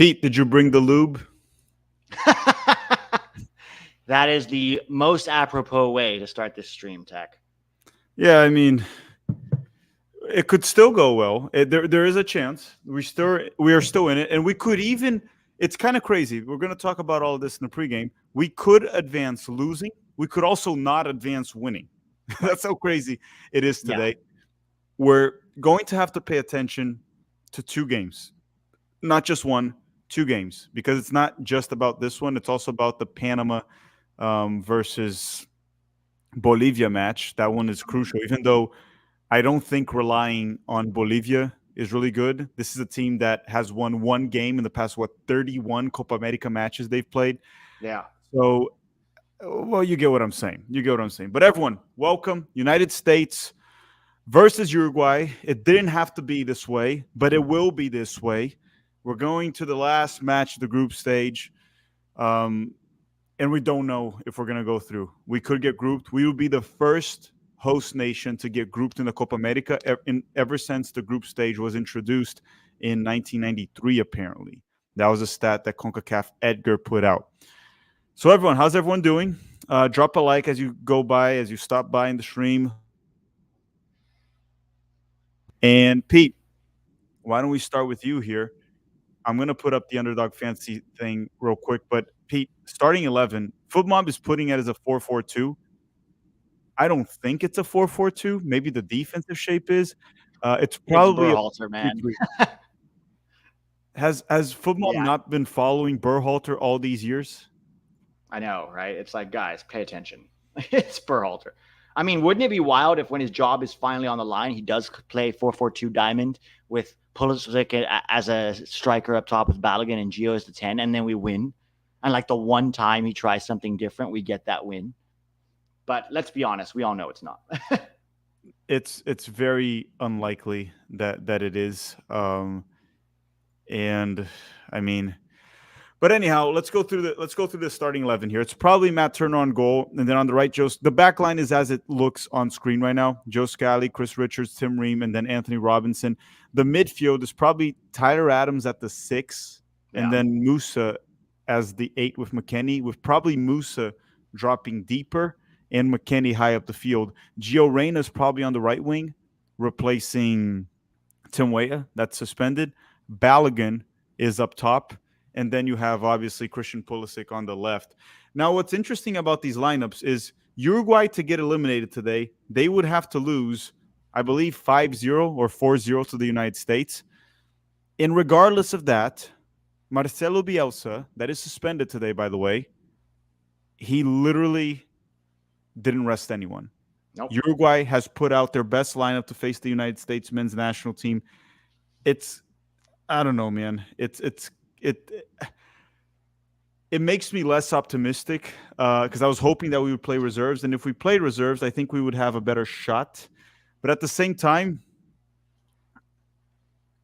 Pete, did you bring the lube? That is the most apropos way to start this stream, Tech. Yeah, I mean, it could still go well. There is a chance. We are still in it, and we could even. It's kind of crazy. We're going to talk about all of this in the pregame. We could advance losing. We could also not advance winning. Right. That's how crazy it is Yeah. today. We're going to have to pay attention to two games, not just one, two games, because it's not just about this one. It's also about the Panama versus Bolivia match. That one is crucial, even though I don't think relying on Bolivia is really good. This is a team that has won one game in the past, 31 Copa America matches they've played. Yeah. So, well, you get what I'm saying. You get what I'm saying. But everyone, welcome. United States versus Uruguay. It didn't have to be this way, but it will be this way. We're going to the last match of the group stage. And we don't know if we're going to go through. We could get grouped. We will be the first host nation to get grouped in the Copa America ever since the group stage was introduced in 1993, apparently. That was a stat that CONCACAF Edgar put out. So, everyone, how's everyone doing? Drop a like as you go by, as you stop by in the stream. And, Pete, why don't we start with you here? I'm going to put up the underdog fantasy thing real quick. But, Pete, starting 11, FootMob is putting it as a 4-4-2. I don't think it's a 4-4-2. Maybe the defensive shape is. It's probably Berhalter, a man. 3-3. Has FootMob Yeah. not been following Berhalter all these years? I know, right? It's like, guys, pay attention. It's Berhalter. I mean, wouldn't it be wild if when his job is finally on the line, he does play 4-4-2 diamond with Pulisic as a striker up top with Balogun and Gio as the 10, and then we win? And like the one time he tries something different, we get that win. But let's be honest, we all know it's not. It's very unlikely that it is. And I mean, but anyhow, let's go through the starting 11 here. It's probably Matt Turner on goal, and then on the right, the back line is as it looks on screen right now. Joe Scally, Chris Richards, Tim Ream, and then Anthony Robinson. The midfield is probably Tyler Adams at the 6, and then Musa as the 8 with McKennie, with probably Musa dropping deeper and McKennie high up the field. Gio Reyna is probably on the right wing, replacing Tim Weah, that's suspended. Balogun is up top. And then you have, obviously, Christian Pulisic on the left. Now, what's interesting about these lineups is Uruguay, to get eliminated today, they would have to lose, I believe, 5-0 or 4-0 to the United States. And regardless of that, Marcelo Bielsa, that is suspended today, by the way, he literally didn't rest anyone. Nope. Uruguay has put out their best lineup to face the United States men's national team. I don't know, man. It makes me less optimistic because I was hoping that we would play reserves. And if we played reserves, I think we would have a better shot. But at the same time,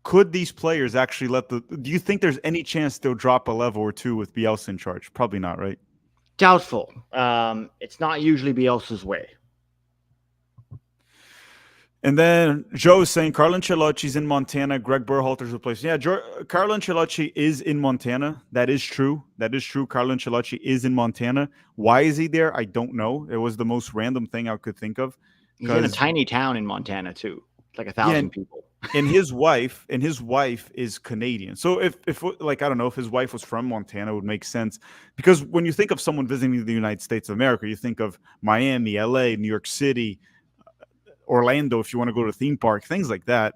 could these players actually do you think there's any chance they'll drop a level or two with Bielsa in charge? Probably not, right? Doubtful. It's not usually Bielsa's way. And then Joe is saying Carlo Ancelotti's in Montana. Greg Berhalter's replacement. Yeah, Carlo Ancelotti is in Montana. That is true. Carlo Ancelotti is in Montana. Why is he there? I don't know. It was the most random thing I could think of. He's in a tiny town in Montana too, like 1,000 people. And his wife is Canadian. So if I don't know if his wife was from Montana, it would make sense. Because when you think of someone visiting the United States of America, you think of Miami, LA, New York City, Orlando, if you want to go to a theme park, things like that.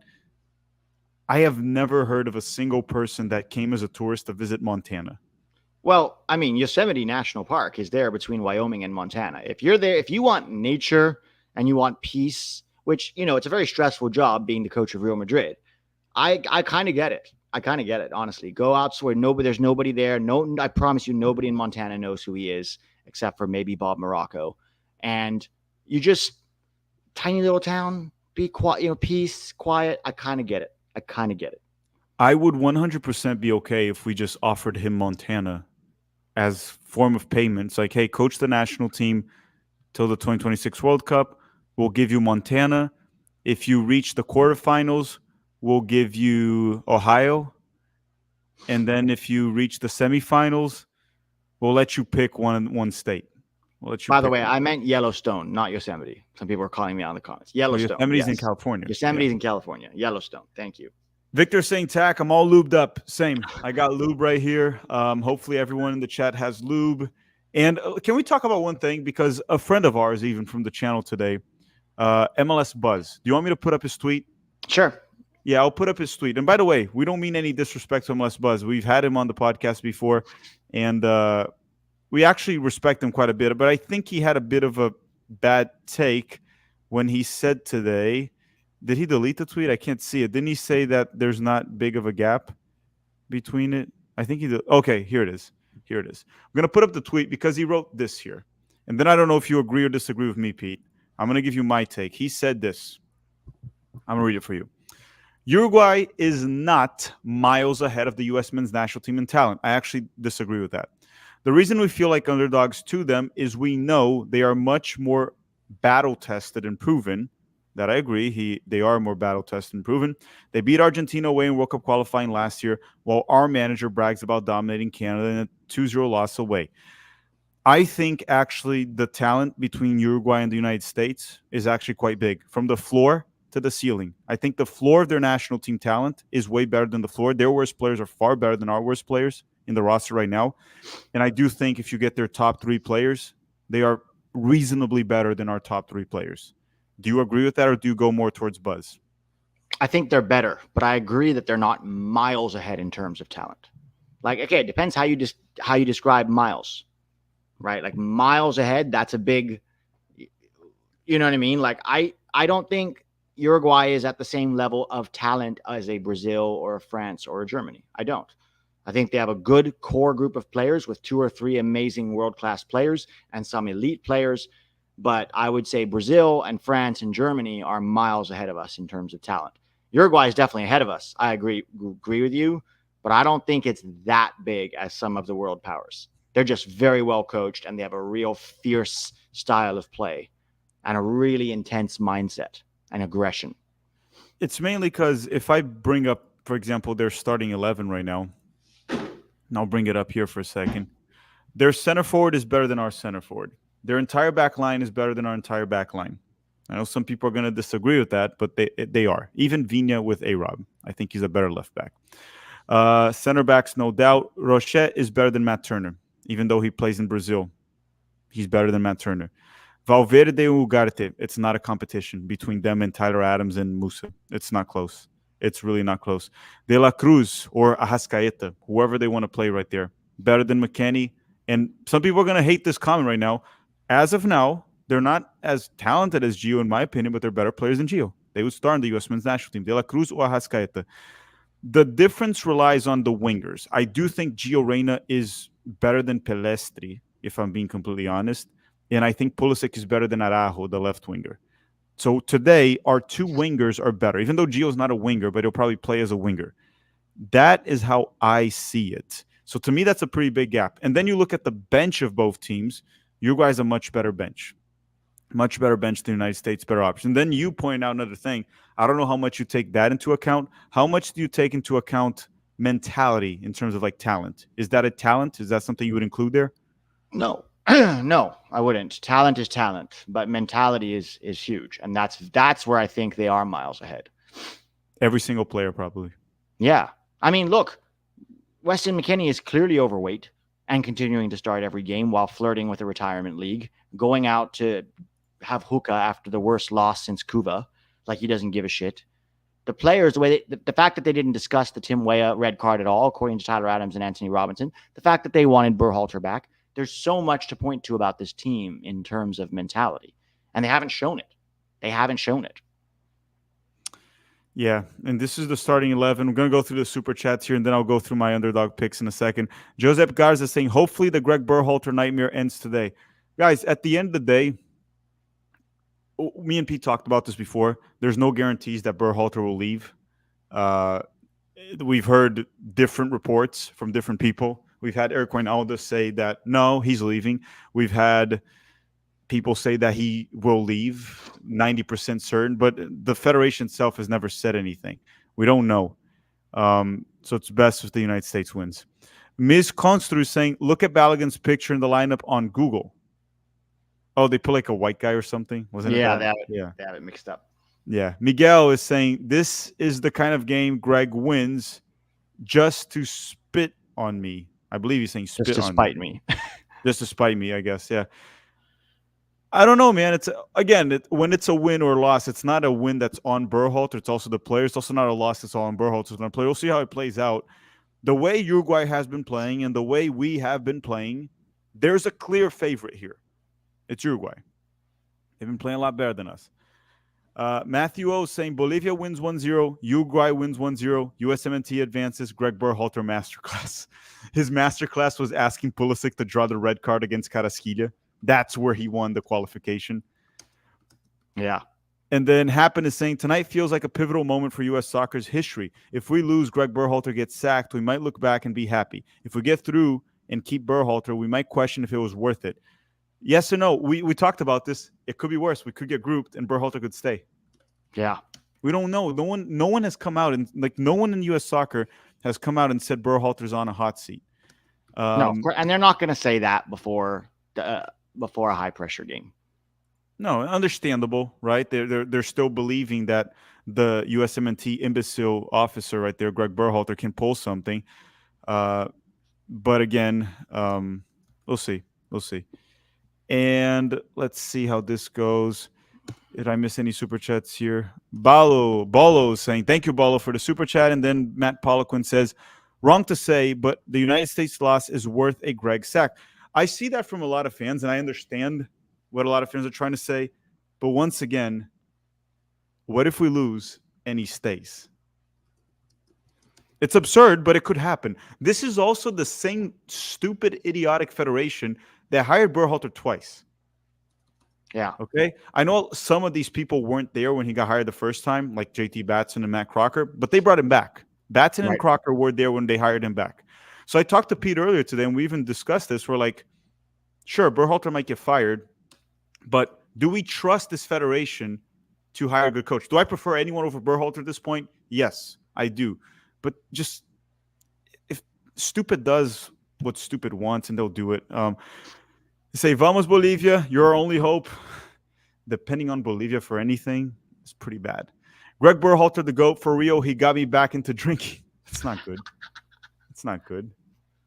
I have never heard of a single person that came as a tourist to visit Montana. Well, I mean, Yosemite National Park is there between Wyoming and Montana. If you're there, if you want nature and you want peace, which, it's a very stressful job being the coach of Real Madrid, I kind of get it. Honestly. Go out where there's nobody there. No, I promise you, nobody in Montana knows who he is, except for maybe Bob Morocco. And you just... tiny little town, be quiet, peace, quiet. I kind of get it. I would 100% be okay if we just offered him Montana as form of payments. Like, hey, coach the national team till the 2026 World Cup. We'll give you Montana. If you reach the quarterfinals, we'll give you Ohio. And then if you reach the semifinals, we'll let you pick one state. We'll let you By the pick way, one. I meant Yellowstone, not Yosemite. Some people are calling me out in the comments. Oh, Yellowstone, Yosemite's in yes. California. Yeah. Yosemite's in California. Yellowstone. Thank you. Victor saying, Tack, I'm all lubed up. Same. I got lube right here. Hopefully everyone in the chat has lube. And can we talk about one thing? Because a friend of ours, even from the channel today, MLS Buzz. Do you want me to put up his tweet? Sure. Yeah, I'll put up his tweet. And by the way, we don't mean any disrespect to MLS Buzz. We've had him on the podcast before, and we actually respect him quite a bit. But I think he had a bit of a bad take when he said today. Did he delete the tweet? I can't see it. Didn't he say that there's not big of a gap between it? I think he did. Okay, here it is. Here it is. I'm going to put up the tweet because he wrote this here. And then I don't know if you agree or disagree with me, Pete. I'm going to give you my take. He said this. I'm going to read it for you. Uruguay is not miles ahead of the U.S. men's national team in talent. I actually disagree with that. The reason we feel like underdogs to them is we know they are much more battle-tested and proven. That I agree. They are more battle-tested and proven. They beat Argentina away in World Cup qualifying last year, while our manager brags about dominating Canada in a 2-0 loss away. I think actually the talent between Uruguay and the United States is actually quite big. From the floor to the ceiling. I think the floor of their national team talent is way better than the floor. Their worst players are far better than our worst players in the roster right now. And I do think if you get their top 3 players, they are reasonably better than our top 3 players. Do you agree with that, or do you go more towards Buzz? I think they're better, but I agree that they're not miles ahead in terms of talent. Like, okay, it depends how you describe miles, right? Like miles ahead, that's a big, you know what I mean? Like I don't think Uruguay is at the same level of talent as a Brazil or a France or a Germany. I don't. I think they have a good core group of players with 2 or 3 amazing world-class players and some elite players. But I would say Brazil and France and Germany are miles ahead of us in terms of talent. Uruguay is definitely ahead of us. I agree with you, but I don't think it's that big as some of the world powers. They're just very well coached, and they have a real fierce style of play and a really intense mindset and aggression. It's mainly because if I bring up, for example, their starting 11 right now, and I'll bring it up here for a second. Their center forward is better than our center forward. Their entire back line is better than our entire back line. I know some people are going to disagree with that, but they are. Even Vina with A-Rob. I think he's a better left back. Center backs, no doubt. Rocher is better than Matt Turner, even though he plays in Brazil. He's better than Matt Turner. Valverde and Ugarte, it's not a competition between them and Tyler Adams and Musa. It's not close. It's really not close. De La Cruz or Arrascaeta, whoever they want to play right there, better than McKennie. And some people are going to hate this comment right now. As of now, they're not as talented as Gio, in my opinion, but they're better players than Gio. They would start in the U.S. men's national team. De La Cruz or Arrascaeta. The difference relies on the wingers. I do think Gio Reyna is better than Pelestri, if I'm being completely honest. And I think Pulisic is better than Araujo, the left winger. So today, our 2 wingers are better, even though Gio's not a winger, but he'll probably play as a winger. That is how I see it. So to me, that's a pretty big gap. And then you look at the bench of both teams. Uruguay has a much better bench. Much better bench than the United States, better option. And then you point out another thing. I don't know how much you take that into account. How much do you take into account mentality in terms of like talent? Is that a talent? Is that something you would include there? No. No, I wouldn't. Talent is talent, but mentality is huge. And that's where I think they are miles ahead. Every single player, probably. Yeah. I mean, look, Weston McKennie is clearly overweight and continuing to start every game while flirting with the retirement league, going out to have hookah after the worst loss since Cuba, like he doesn't give a shit. The players, the fact that they didn't discuss the Tim Weah red card at all, according to Tyler Adams and Anthony Robinson, the fact that they wanted Berhalter back, there's so much to point to about this team in terms of mentality, and they haven't shown it. They haven't shown it. Yeah, and this is the starting 11. We're going to go through the super chats here, and then I'll go through my underdog picks in a second. Josep Garza saying, hopefully the Greg Berhalter nightmare ends today. Guys, at the end of the day, me and Pete talked about this before. There's no guarantees that Berhalter will leave. We've heard different reports from different people. We've had Eric Wijnaldum say that, no, he's leaving. We've had people say that he will leave, 90% certain, but the federation itself has never said anything. We don't know. So it's best if the United States wins. Ms. Constru is saying, look at Balogun's picture in the lineup on Google. Oh, they put like a white guy or something? Wasn't it that? They have it mixed up. Yeah. Miguel is saying, this is the kind of game Greg wins just to spit on me. I believe he's saying spit just to on spite me. Just to spite me, I guess. Yeah. I don't know, man. It's again, when it's a win or a loss, it's not a win that's on Berhalter. It's also the player. It's also not a loss that's all on Berhalter. It's going to play. We'll see how it plays out. The way Uruguay has been playing and the way we have been playing, there's a clear favorite here. It's Uruguay. They've been playing a lot better than us. Matthew O saying Bolivia wins 1-0, Uruguay wins 1-0, USMNT advances, Greg Berhalter masterclass. His masterclass was asking Pulisic to draw the red card against Carrasquilla. That's where he won the qualification. Yeah. And then Happen is saying, tonight feels like a pivotal moment for U.S. soccer's history. If we lose, Greg Berhalter gets sacked, we might look back and be happy. If we get through and keep Berhalter, we might question if it was worth it. Yes or no? We talked about this. It could be worse. We could get grouped and Berhalter could stay. Yeah. We don't know. No one has come out and no one in U.S. soccer has come out and said Berhalter's on a hot seat. No, and they're not going to say that before a high pressure game. No, understandable, right? They're still believing that the USMNT imbecile officer right there, Greg Berhalter, can pull something. But again, we'll see. And let's see how this goes. Did I miss any super chats here? Balo saying, thank you, Balo, for the super chat. And then Matt Poliquin says, wrong to say, but the United States loss is worth a Greg sack. I see that from a lot of fans, and I understand what a lot of fans are trying to say. But once again, what if we lose and he stays? It's absurd, but it could happen. This is also the same stupid, idiotic federation that hired Berhalter twice. Yeah. Okay. I know some of these people weren't there when he got hired the first time, like JT Batson and Matt Crocker, but they brought him back. Batson and Crocker were there when they hired him back. So I talked to Pete earlier today, and we even discussed this. We're like, sure, Berhalter might get fired, but do we trust this federation to hire a good coach? Do I prefer anyone over Berhalter at this point? Yes, I do. But just if stupid does what stupid wants, and they'll do it. Say, vamos Bolivia, you're our only hope. Depending on Bolivia for anything is pretty bad. Greg Berhalter, the GOAT, for Rio, he got me back into drinking. It's not good. It's not good.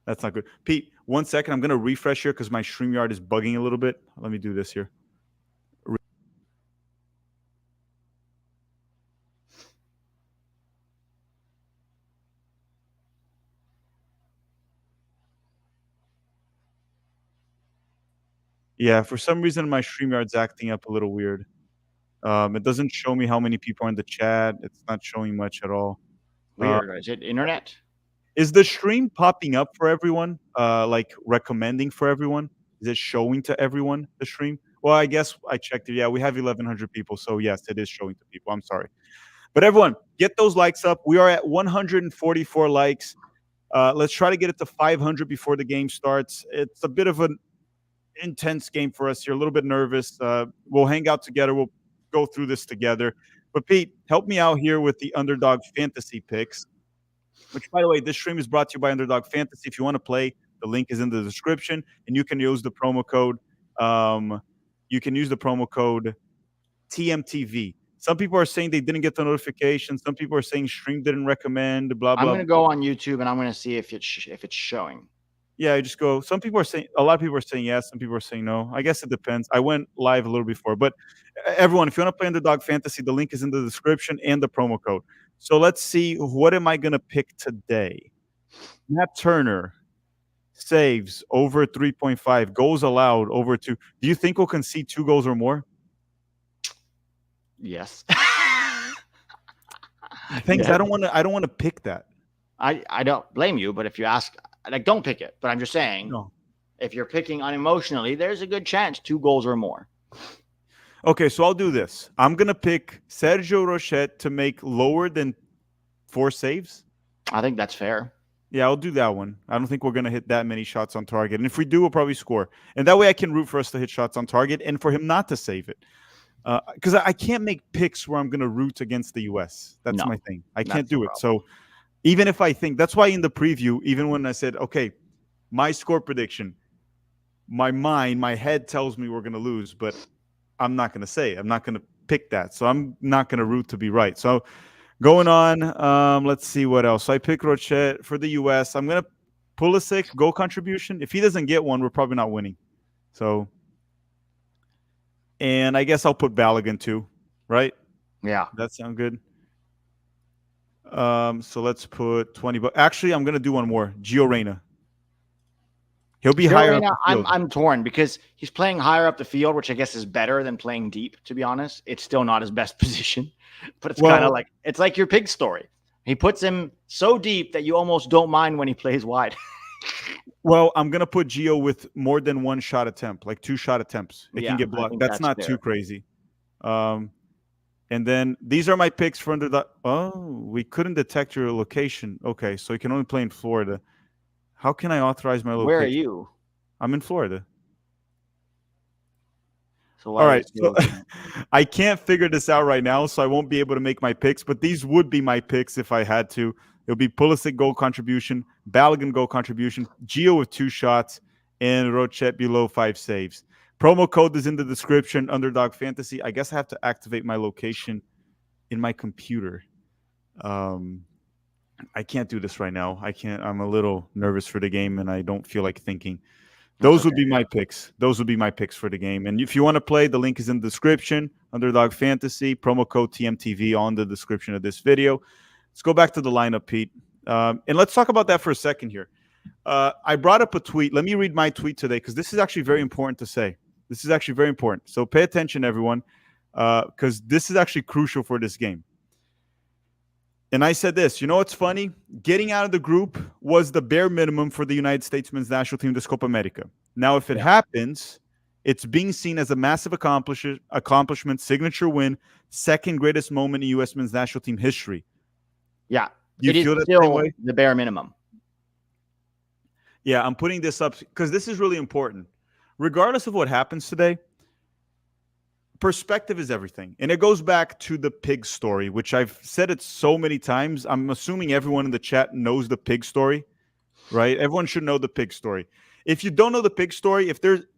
That's not good. Pete, 1 second. I'm going to refresh here because my StreamYard is bugging a little bit. Let me do this here. Yeah, for some reason, my StreamYard's acting up a little weird. It doesn't show me how many people are in the chat. It's not showing much at all. Weird. Is it internet? Is the stream popping up for everyone? Like recommending for everyone? Is it showing to everyone, the stream? Well, I guess I checked it. Yeah, we have 1,100 people. So, yes, it is showing to people. I'm sorry. But everyone, get those likes up. We are at 144 likes. Let's try to get it to 500 before the game starts. It's a bit of an intense game for us here. A little bit nervous. We'll hang out together. We'll go through this together. But, Pete, help me out here with the Underdog Fantasy picks. Which, by the way, this stream is brought to you by Underdog Fantasy. If you want to play, the link is in the description, and you can use the promo code. TMTV. Some people are saying they didn't get the notification. Some people are saying stream didn't recommend. Blah blah. I'm gonna go on YouTube and I'm gonna see if it's showing. Yeah, just go. Some people are saying, a lot of people are saying yes. Some people are saying no. I guess it depends. I went live a little before, but everyone, if you want to play Underdog Fantasy, the link is in the description and the promo code. So let's see, what am I going to pick today? Matt Turner saves over 3.5, goals allowed over 2. Do you think we'll concede 2 goals or more? Yes. Thanks. Yeah. I don't want to pick that. I don't blame you, but if you ask, like, don't pick it. But I'm just saying, no. If you're picking unemotionally, there's a good chance 2 goals or more. Okay, so I'll do this. I'm going to pick Sergio Rochette to make lower than 4 saves. I think that's fair. Yeah, I'll do that one. I don't think we're going to hit that many shots on target. And if we do, we'll probably score. And that way I can root for us to hit shots on target and for him not to save it. Because I can't make picks where I'm going to root against the U.S. That's my thing. I can't do it. So Even if I think that's why in the preview, even when I said, okay, my score prediction, my head tells me we're going to lose, but I'm not going to say it. I'm not going to pick that. So I'm not going to root to be right. So going on, let's see what else. So I pick Rochette for the U.S. I'm going to Pulisic goal contribution. If he doesn't get one, we're probably not winning. So, and I guess I'll put Balogun too, right? Yeah. That sound good? So let's put 20. But actually, I'm going to do one more. Gio Reyna. He'll be higher up the field. I'm torn because he's playing higher up the field, which I guess is better than playing deep, to be honest. It's still not his best position, but it's kind of like, it's like your pig story. He puts him so deep that you almost don't mind when he plays wide. Well, I'm going to put Gio with more than one shot attempt, like 2 shot attempts. It can get blocked. That's not too crazy. And then these are my picks for under the. Oh, we couldn't detect your location. Okay, so you can only play in Florida. How can I authorize my location? Where are you? I'm in Florida. So all right. So I can't figure this out right now, so I won't be able to make my picks, but these would be my picks if I had to. It'll be Pulisic goal contribution, Balogun goal contribution, Gio with 2 shots, and Rochette below 5 saves. Promo code is in the description, Underdog Fantasy. I guess I have to activate my location in my computer. I can't do this right now. I can't. I'm a little nervous for the game, and I don't feel like thinking. Those would be my picks. Those would be my picks for the game. And if you want to play, the link is in the description. Underdog Fantasy, promo code TMTV on the description of this video. Let's go back to the lineup, Pete. And let's talk about that for a second here. I brought up a tweet. Let me read my tweet today because this is actually very important to say. This is actually very important. So pay attention, everyone, because this is actually crucial for this game. And I said this, you know what's funny? Getting out of the group was the bare minimum for the United States men's national team this Copa America. Now, if it happens, it's being seen as a massive accomplishment, signature win, second greatest moment in U.S. men's national team history. Yeah. You feel that same way? The bare minimum. Yeah, I'm putting this up because this is really important. Regardless of what happens today, perspective is everything. And it goes back to the pig story, which I've said it so many times. I'm assuming everyone in the chat knows the pig story, right? Everyone should know the pig story. If you don't know the pig story,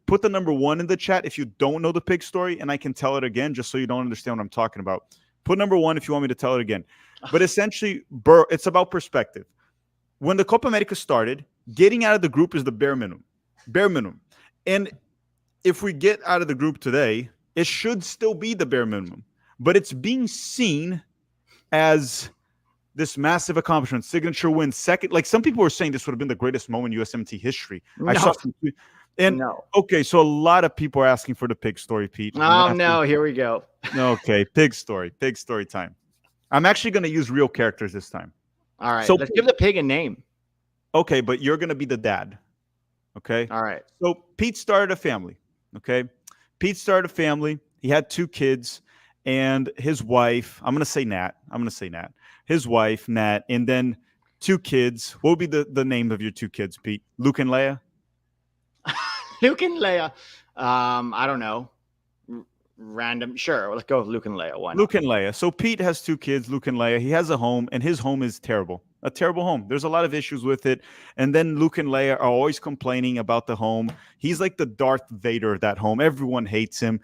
put the number 1 in the chat if you don't know the pig story, and I can tell it again just so you don't understand what I'm talking about. Put number 1 if you want me to tell it again. But essentially, it's about perspective. When the Copa America started, getting out of the group is the bare minimum. Bare minimum. And if we get out of the group today, it should still be the bare minimum, but it's being seen as this massive accomplishment, signature win, second. Like some people were saying this would have been the greatest moment in USMNT history. No. I saw some, and okay, so a lot of people are asking for the pig story, Pete. Oh no, here we go. Okay, pig story time. I'm actually going to use real characters this time. All right, so let's give the pig a name. Okay, but you're going to be the dad. Okay. All right. So Pete started a family. Okay. Pete started a family. He had 2 kids and his wife. I'm going to say Nat. His wife, Nat, and then 2 kids. What would be the name of your 2 kids, Pete? Luke and Leia? Luke and Leia. I don't know. Random. Sure. Let's go with Luke and Leia. Why not? Luke and Leia. So Pete has 2 kids, Luke and Leia. He has a home, and his home is terrible. A terrible home. There's a lot of issues with it. And then Luke and Leia are always complaining about the home. He's like the Darth Vader of that home. Everyone hates him.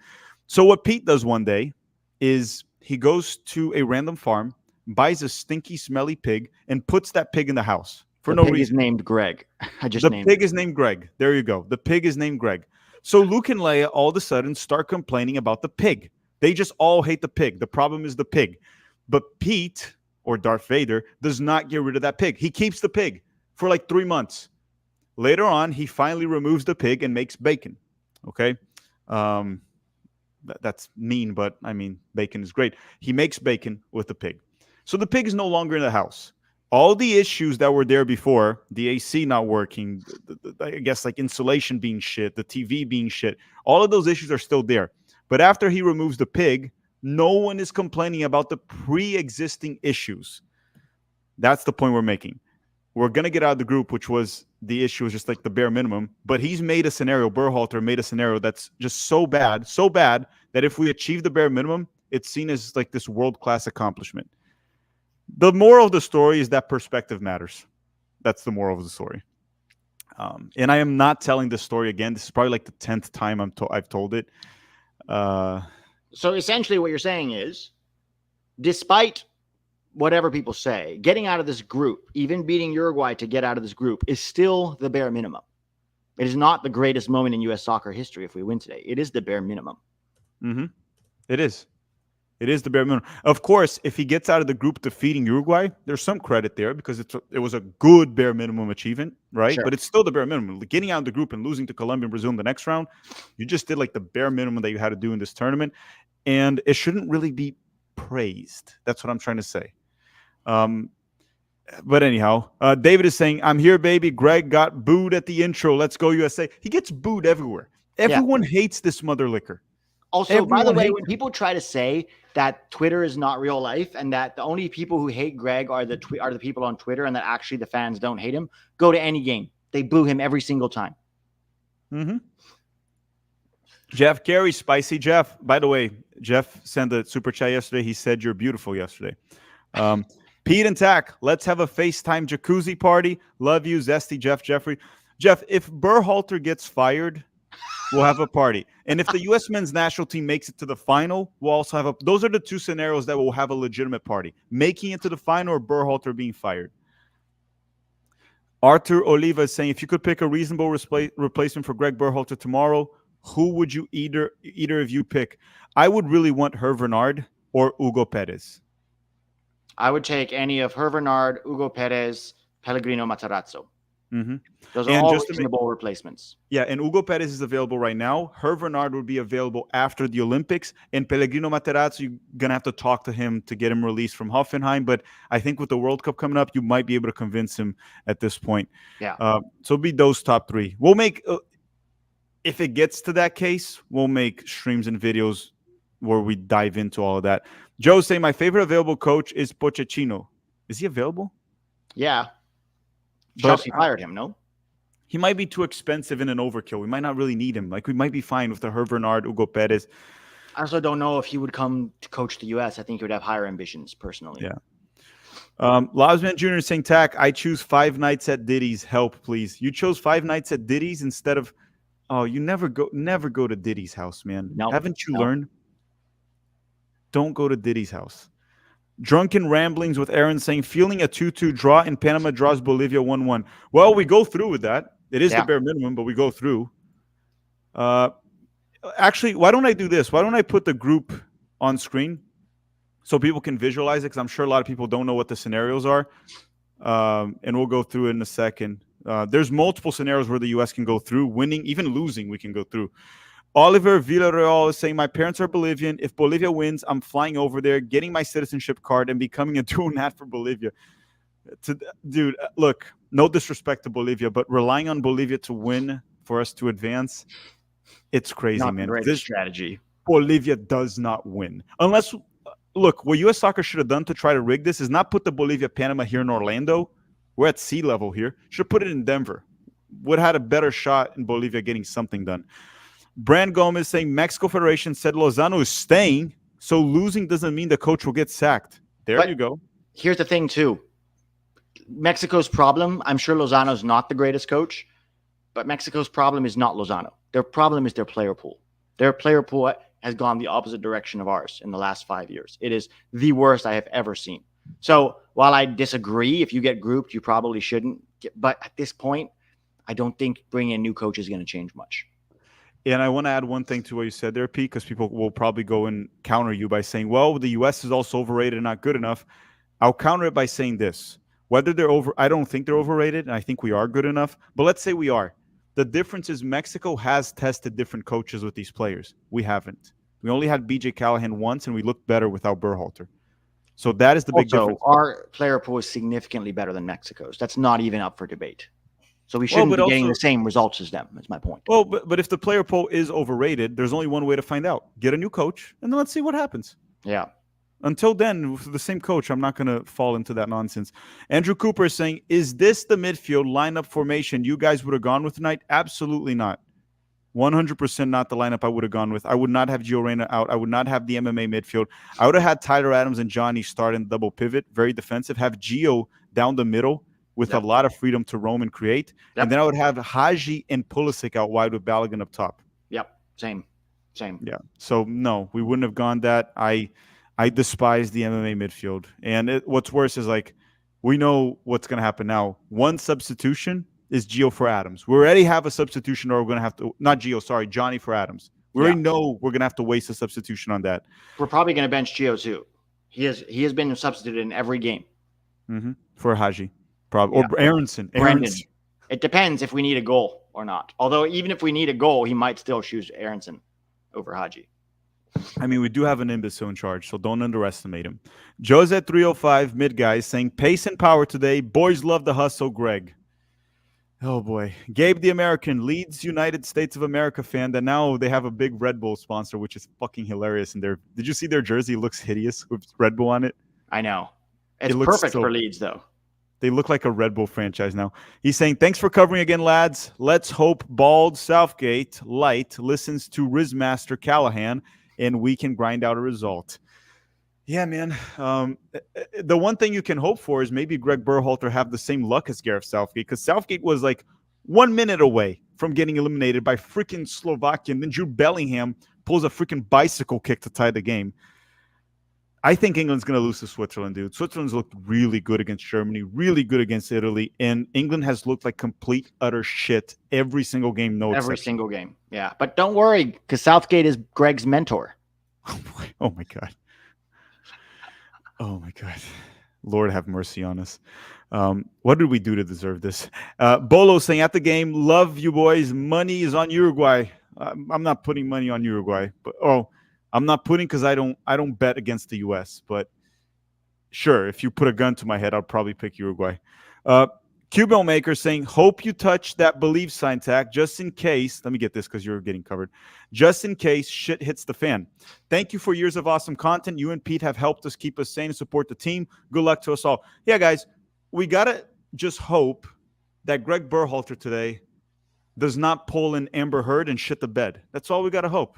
So what Pete does one day is he goes to a random farm, buys a stinky, smelly pig, and puts that pig in the house for no reason. The pig is named Greg. The pig is named Greg. There you go. The pig is named Greg. So Luke and Leia all of a sudden start complaining about the pig. They just all hate the pig. The problem is the pig. But Pete, or Darth Vader, does not get rid of that pig. He keeps the pig for like 3 months. Later on, he finally removes the pig and makes bacon. Okay? That's mean, but I mean, bacon is great. He makes bacon with the pig. So the pig is no longer in the house. All the issues that were there before, the AC not working, I guess like insulation being shit, the TV being shit, all of those issues are still there. But after he removes the pig, no one is complaining about the pre-existing issues. That's the point we're making. We're going to get out of the group, which was the issue, is just like the bare minimum. But he's made a scenario, Berhalter made a scenario that's just so bad that if we achieve the bare minimum, it's seen as like this world-class accomplishment. The moral of the story is that perspective matters. That's the moral of the story. And I am not telling this story again. This is probably like the 10th time I've told it. So essentially what you're saying is, despite whatever people say, getting out of this group, even beating Uruguay to get out of this group, is still the bare minimum. It is not the greatest moment in U.S. soccer history if we win today. It is the bare minimum. Mm-hmm. It is. It is the bare minimum. Of course, if he gets out of the group defeating Uruguay, there's some credit there because it was a good bare minimum achievement, right? Sure. But it's still the bare minimum. Getting out of the group and losing to Colombia and Brazil in the next round, you just did like the bare minimum that you had to do in this tournament. And it shouldn't really be praised. That's what I'm trying to say. But anyhow, David is saying, I'm here, baby. Greg got booed at the intro. Let's go, USA. He gets booed everywhere. Everyone hates this mother liquor. Also, Everyone by the way, hates when people try to say that Twitter is not real life and that the only people who hate Greg are the people on Twitter and that actually the fans don't hate him, go to any game. They boo him every single time. Mm-hmm. Jeff Carey, spicy Jeff. By the way, Jeff sent a super chat yesterday. He said you're beautiful yesterday. Pete and Tack, let's have a FaceTime jacuzzi party. Love you, Zesty, Jeff, Jeffrey. Jeff, if Berhalter gets fired, we'll have a party. And if the U.S. men's national team makes it to the final, we'll also have those are the two scenarios that will have a legitimate party. Making it to the final or Berhalter being fired. Arthur Oliva is saying, if you could pick a reasonable replacement for Greg Berhalter tomorrow, who would you either of you pick? I would really want Hervé Renard or Hugo Perez. I would take any of Hervé Renard, Hugo Perez, Pellegrino Matarazzo. Mm-hmm. Those are all reasonable replacements. Yeah, and Hugo Perez is available right now. Hervé Renard would be available after the Olympics. And Pellegrino Matarazzo, you're going to have to talk to him to get him released from Hoffenheim. But I think with the World Cup coming up, you might be able to convince him at this point. Yeah. So it'll be those top three. We'll make, if it gets to that case, we'll make streams and videos where we dive into all of that. Joe saying, my favorite available coach is Pochettino. Is he available? Yeah. Chelsea fired him, no? He might be too expensive and an overkill. We might not really need him. Like, we might be fine with the Hervé Renard, Hugo Perez. I also don't know if he would come to coach the U.S. I think he would have higher ambitions, personally. Yeah. Lobsman Jr. is saying, Tack, I choose 5 nights at Diddy's. Help, please. You chose 5 nights at Diddy's instead of... Oh, you never go to Diddy's house, man. Nope. Haven't you learned? Don't go to Diddy's house. Drunken Ramblings with Aaron saying, feeling a 2-2 draw in Panama draws Bolivia 1-1. Well, we go through with that. It is the bare minimum, but we go through. Actually, why don't I do this? Why don't I put the group on screen so people can visualize it? Because I'm sure a lot of people don't know what the scenarios are. And we'll go through it in a second. There's multiple scenarios where the U.S. can go through. Winning, even losing, we can go through. Oliver Villarreal is saying, my parents are Bolivian. If Bolivia wins, I'm flying over there, getting my citizenship card, and becoming a dual nat for Bolivia. Dude, look, no disrespect to Bolivia, but relying on Bolivia to win for us to advance, it's crazy, not man. This strategy. Bolivia does not win. Unless, look, what U.S. soccer should have done to try to rig this is not put the Bolivia-Panama here in Orlando. We're at sea level here. Should have put it in Denver. Would have had a better shot in Bolivia getting something done. Brand Gomez saying Mexico Federation said Lozano is staying, so losing doesn't mean the coach will get sacked. There you go. Here's the thing, too. Mexico's problem, I'm sure Lozano's not the greatest coach, but Mexico's problem is not Lozano. Their problem is their player pool. Their player pool has gone the opposite direction of ours in the last 5 years. It is the worst I have ever seen. So while I disagree, if you get grouped, you probably shouldn't. But at this point, I don't think bringing a new coach is going to change much. And I want to add one thing to what you said there, Pete, because people will probably go and counter you by saying, well, the U.S. is also overrated and not good enough. I'll counter it by saying this. Whether they're I don't think they're overrated, and I think we are good enough. But let's say we are. The difference is Mexico has tested different coaches with these players. We haven't. We only had B.J. Callahan once, and we looked better without Berhalter. So that is the big difference. Our player pool is significantly better than Mexico's. That's not even up for debate. So we shouldn't be getting the same results as them. That's my point. Well, but if the player pool is overrated, there's only one way to find out. Get a new coach, and then let's see what happens. Yeah. Until then, with the same coach, I'm not going to fall into that nonsense. Andrew Cooper is saying, is this the midfield lineup formation you guys would have gone with tonight? Absolutely not. 100% not the lineup I would have gone with. I would not have Gio Reyna out. I would not have the MMA midfield. I would have had Tyler Adams and Johnny start in double pivot, very defensive. Have Gio down the middle with a lot of freedom to roam and create. And then I would have Haji and Pulisic out wide with Balogun up top. Yep, same. Yeah. So no, we wouldn't have gone that. I despise the MMA midfield. And what's worse is like we know what's going to happen now. One substitution is Gio for Adams. We already have a substitution, or we're going to have to not Gio, sorry, Johnny for Adams. We already know we're going to have to waste a substitution on that. We're probably going to bench Gio too. He has been substituted in every game for Haji, probably or Aronson. Brendan. It depends if we need a goal or not. Although even if we need a goal, he might still choose Aronson over Haji. I mean, we do have an imbecile in charge, so don't underestimate him. Jose 305 mid guys saying pace and power today. Boys love the hustle, Greg. Oh boy. Gabe the American, Leeds United States of America fan, that now they have a big Red Bull sponsor, which is fucking hilarious. And did you see their jersey? It looks hideous with Red Bull on it. I know. It's perfect for Leeds though. They look like a Red Bull franchise now. He's saying, thanks for covering again, lads. Let's hope bald Southgate Light listens to Rizmaster Callahan and we can grind out a result. Yeah, man. The one thing you can hope for is maybe Greg Berhalter have the same luck as Gareth Southgate, because Southgate was like 1 minute away from getting eliminated by freaking Slovakia, and then Jude Bellingham pulls a freaking bicycle kick to tie the game. I think England's going to lose to Switzerland, dude. Switzerland's looked really good against Germany, really good against Italy, and England has looked like complete, utter shit every single game. Every single game, yeah. But don't worry, because Southgate is Greg's mentor. Oh, my God. Oh, my God. Lord have mercy on us. What did we do to deserve this? Bolo saying at the game, love you boys. Money is on Uruguay. I'm not putting money on Uruguay. But I'm not putting because I don't bet against the U.S. But sure, if you put a gun to my head, I'll probably pick Uruguay. Cuban Maker saying, hope you touch that believe sign tag just in case. Let me get this because you're getting covered. Just in case shit hits the fan. Thank you for years of awesome content. You and Pete have helped us keep us sane and support the team. Good luck to us all. Yeah, guys, we got to just hope that Greg Berhalter today does not pull an Amber Heard and shit the bed. That's all we got to hope.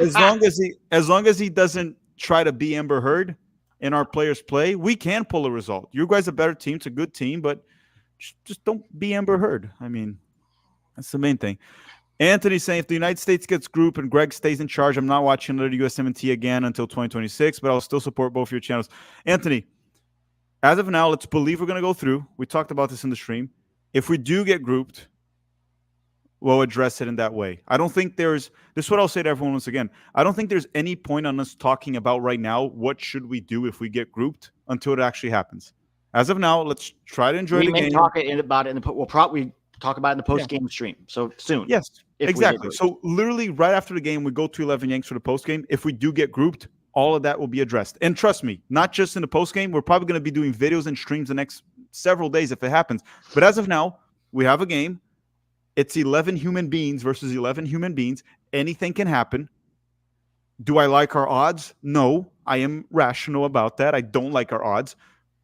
As long as he doesn't try to be Amber Heard and our players play, we can pull a result. Uruguay's a better team. It's a good team, but just don't be Amber Heard. I mean, that's the main thing. Anthony saying, if the United States gets group and Greg stays in charge, I'm not watching another USMNT again until 2026, but I'll still support both your channels. Anthony, as of now, let's believe we're going to go through. We talked about this in the stream. If we do get grouped, we'll address it in that way. I don't think this is what I'll say to everyone once again. I don't think there's any point on us talking about right now what should we do if we get grouped until it actually happens. As of now, let's try to enjoy the game. We may talk about it we'll probably talk about it in the post-game stream. So soon. Yes, exactly. So literally right after the game, we go to 11 Yanks for the post-game. If we do get grouped, all of that will be addressed. And trust me, not just in the post-game. We're probably going to be doing videos and streams the next several days if it happens. But as of now, we have a game. It's 11 human beings versus 11 human beings. Anything can happen. Do I like our odds? No, I am rational about that. I don't like our odds.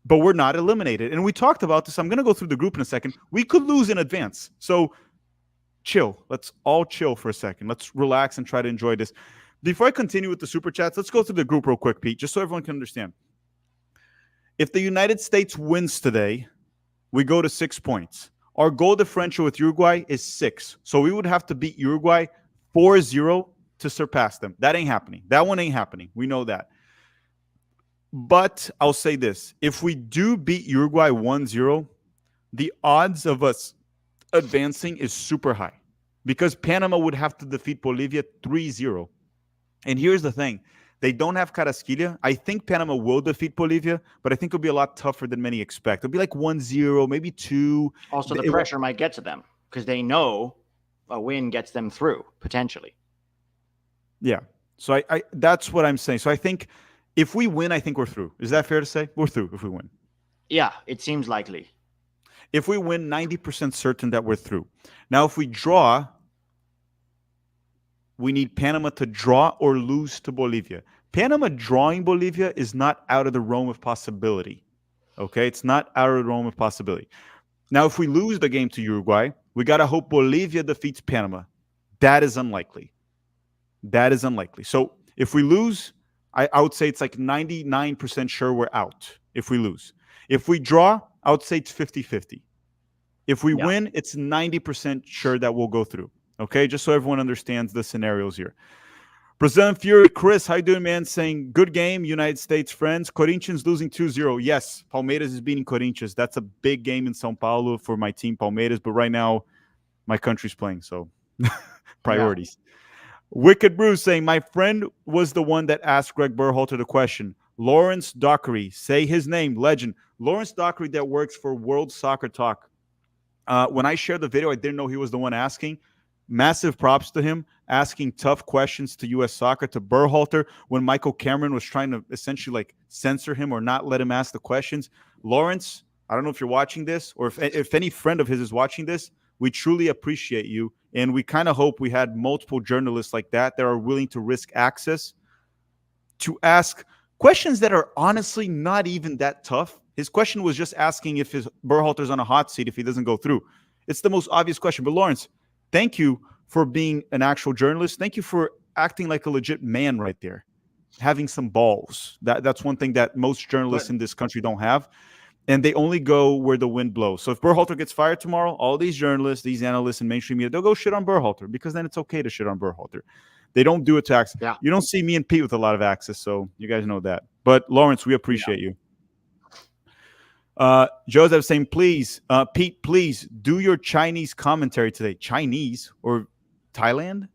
But we're not eliminated. And we talked about this. I'm going to go through the group in a second. We could lose in advance. So chill. Let's all chill for a second. Let's relax and try to enjoy this. Before I continue with the super chats, let's go through the group real quick, Pete, just so everyone can understand. If the United States wins today, we go to 6 points. Our goal differential with Uruguay is 6. So we would have to beat Uruguay 4-0 to surpass them. That ain't happening. That one ain't happening. We know that. But I'll say this. If we do beat Uruguay 1-0, the odds of us advancing is super high because Panama would have to defeat Bolivia 3-0. And here's the thing. They don't have Carrasquilla. I think Panama will defeat Bolivia, but I think it'll be a lot tougher than many expect. It'll be like 1-0, maybe 2. Also, the pressure might get to them because they know a win gets them through, potentially. Yeah. So I that's what I'm saying. So I think if we win, I think we're through. Is that fair to say? We're through if we win. Yeah, it seems likely. If we win, 90% certain that we're through. Now, if we draw, we need Panama to draw or lose to Bolivia. Panama drawing Bolivia is not out of the realm of possibility. Okay? It's not out of the realm of possibility. Now, if we lose the game to Uruguay, we got to hope Bolivia defeats Panama. That is unlikely. That is unlikely. So if we lose, I would say it's like 99% sure we're out if we lose. If we draw, I would say it's 50-50. If we Yeah. win, it's 90% sure that we'll go through. Okay, just so everyone understands the scenarios here. Brazilian Fury, Chris, how you doing, man? Saying, good game, United States friends. Corinthians losing 2-0. Yes, Palmeiras is beating Corinthians. That's a big game in São Paulo for my team, Palmeiras. But right now, my country's playing, so priorities. Yeah. Wicked Bruce saying, my friend was the one that asked Greg Berhalter the question. Lawrence Dockery, say his name, legend. Lawrence Dockery that works for World Soccer Talk. When I shared the video, I didn't know he was the one asking. Massive props to him, asking tough questions to U.S. Soccer, to Berhalter, when Michael Cameron was trying to essentially like censor him or not let him ask the questions. Lawrence, I don't know if you're watching this or if any friend of his is watching this, we truly appreciate you. And we kind of hope we had multiple journalists like that are willing to risk access to ask questions that are honestly not even that tough. His question was just asking if his Berhalter's on a hot seat if he doesn't go through. It's the most obvious question. But Lawrence, thank you for being an actual journalist. Thank you for acting like a legit man right there, having some balls. That's one thing that most journalists in this country don't have. And they only go where the wind blows. So if Berhalter gets fired tomorrow, all these journalists, these analysts and mainstream media, they'll go shit on Berhalter because then it's okay to shit on Berhalter. They don't do it to access. Yeah. You don't see me and Pete with a lot of access, so you guys know that. But Lawrence, we appreciate you. Joseph saying, please, Pete, please do your Chinese commentary today. Chinese or Thailand?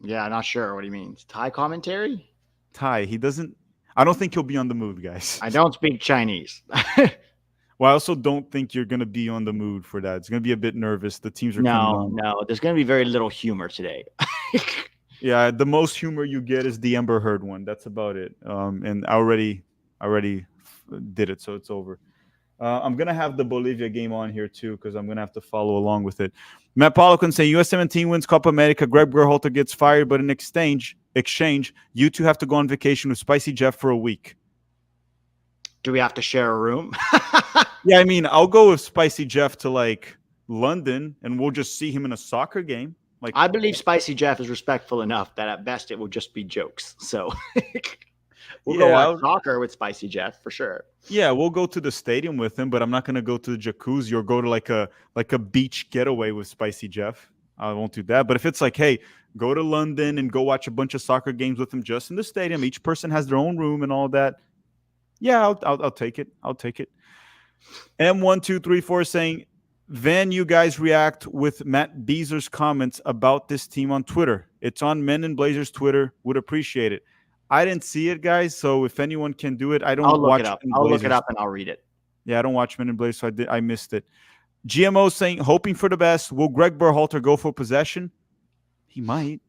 Yeah, not sure what he means. Thai commentary? Thai. He doesn't. I don't think he'll be on the mood, guys. I don't speak Chinese. Well, I also don't think you're going to be on the mood for that. It's going to be a bit nervous. The teams are coming on. No. There's going to be very little humor today. Yeah, the most humor you get is the Amber Heard one. That's about it. And I already did it, so it's over. I'm going to have the Bolivia game on here, too, because I'm going to have to follow along with it. Matt Polican saying, USMNT wins Copa America. Greg Berhalter gets fired, but in exchange, you two have to go on vacation with Spicy Jeff for a week. Do we have to share a room? Yeah, I mean, I'll go with Spicy Jeff to, like, London, and we'll just see him in a soccer game. Like, I believe Spicy Jeff is respectful enough that at best it will just be jokes. So we'll go watch soccer with Spicy Jeff for sure. Yeah, we'll go to the stadium with him, but I'm not going to go to the jacuzzi or go to like a beach getaway with Spicy Jeff. I won't do that. But if it's like, hey, go to London and go watch a bunch of soccer games with him just in the stadium, each person has their own room and all that. Yeah, I'll take it. I'll take it. M1234 saying, Van, you guys react with Matt Beezer's comments about this team on Twitter. It's on Men in Blazers Twitter. Would appreciate it. I didn't see it, guys. So if anyone can do it, I don't watch it. I'll look it up and I'll read it. Yeah, I don't watch Men in Blazers, so I missed it. GMO saying, hoping for the best. Will Greg Berhalter go for possession? He might.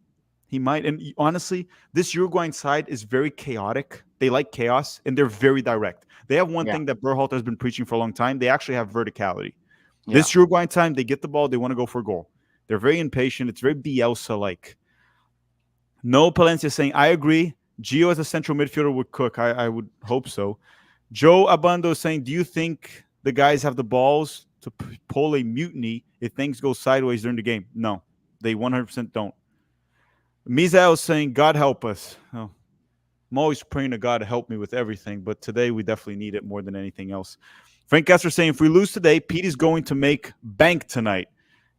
He might. And honestly, this Uruguayan side is very chaotic. They like chaos, and they're very direct. They have one thing that Berhalter has been preaching for a long time. They actually have verticality. Yeah. This Uruguayan time, they get the ball, they want to go for a goal. They're very impatient. It's very Bielsa-like. No Palencia saying, I agree. Gio as a central midfielder would cook. I would hope so. Joe Abando saying, do you think the guys have the balls to pull a mutiny if things go sideways during the game? No, they 100% don't. Mizael saying, God help us. Oh, I'm always praying to God to help me with everything, but today we definitely need it more than anything else. Frank Kessler saying, if we lose today, Pete is going to make bank tonight.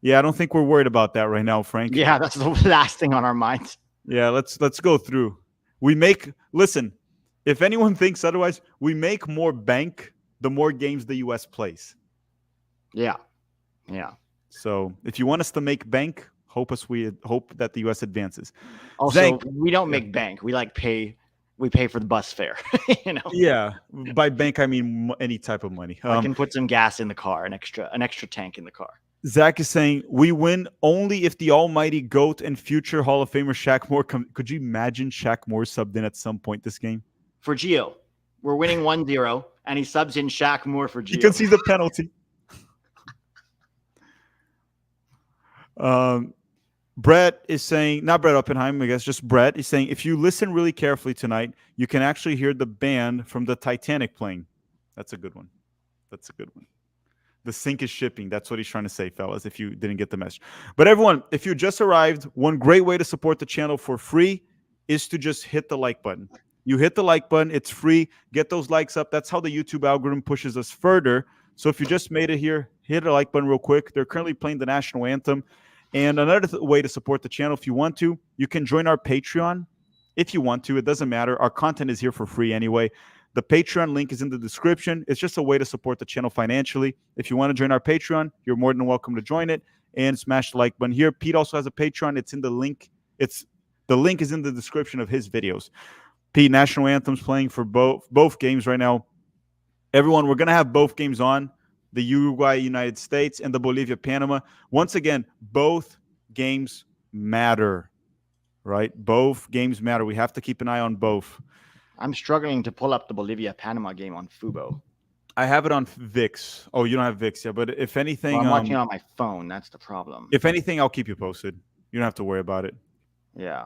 Yeah, I don't think we're worried about that right now, Frank. Yeah, that's the last thing on our minds. Yeah, let's go through. Listen, if anyone thinks otherwise, we make more bank the more games the U.S. plays. Yeah. So if you want us to make bank, hope that the U.S. advances. Also, we don't make bank. We pay for the bus fare. Yeah, by bank I mean any type of money. I can put some gas in the car, an extra tank in the car. Zach is saying, we win only if the almighty GOAT and future Hall of Famer Shaq Moore could you imagine Shaq Moore subbed in at some point this game? For Gio. We're winning 1-0, and he subs in Shaq Moore for Gio. You can see the penalty. Brett is saying, not Brett Oppenheim, I guess, just Brett is saying, if you listen really carefully tonight, you can actually hear the band from the Titanic playing. That's a good one. The sink is shipping. That's what he's trying to say, fellas, if you didn't get the message. But everyone, if you just arrived, one great way to support the channel for free is to just hit the like button. You hit the like button. It's free. Get those likes up. That's how the YouTube algorithm pushes us further. So if you just made it here, hit the like button real quick. They're currently playing the national anthem. And another way to support the channel, if you want to, you can join our Patreon. If you want to, it doesn't matter. Our content is here for free anyway. The Patreon link is in the description. It's just a way to support the channel financially. If you want to join our Patreon, you're more than welcome to join it and smash the like button here. Pete also has a Patreon. It's in the link. The link is in the description of his videos. Pete, national anthems playing for both games right now. Everyone, we're going to have both games on, the Uruguay, United States, and the Bolivia, Panama. Once again, both games matter, right? Both games matter. We have to keep an eye on both. I'm struggling to pull up the Bolivia-Panama game on Fubo. I have it on VIX. Oh, you don't have VIX yet, but if anything... Well, I'm watching it on my phone. That's the problem. If anything, I'll keep you posted. You don't have to worry about it. Yeah.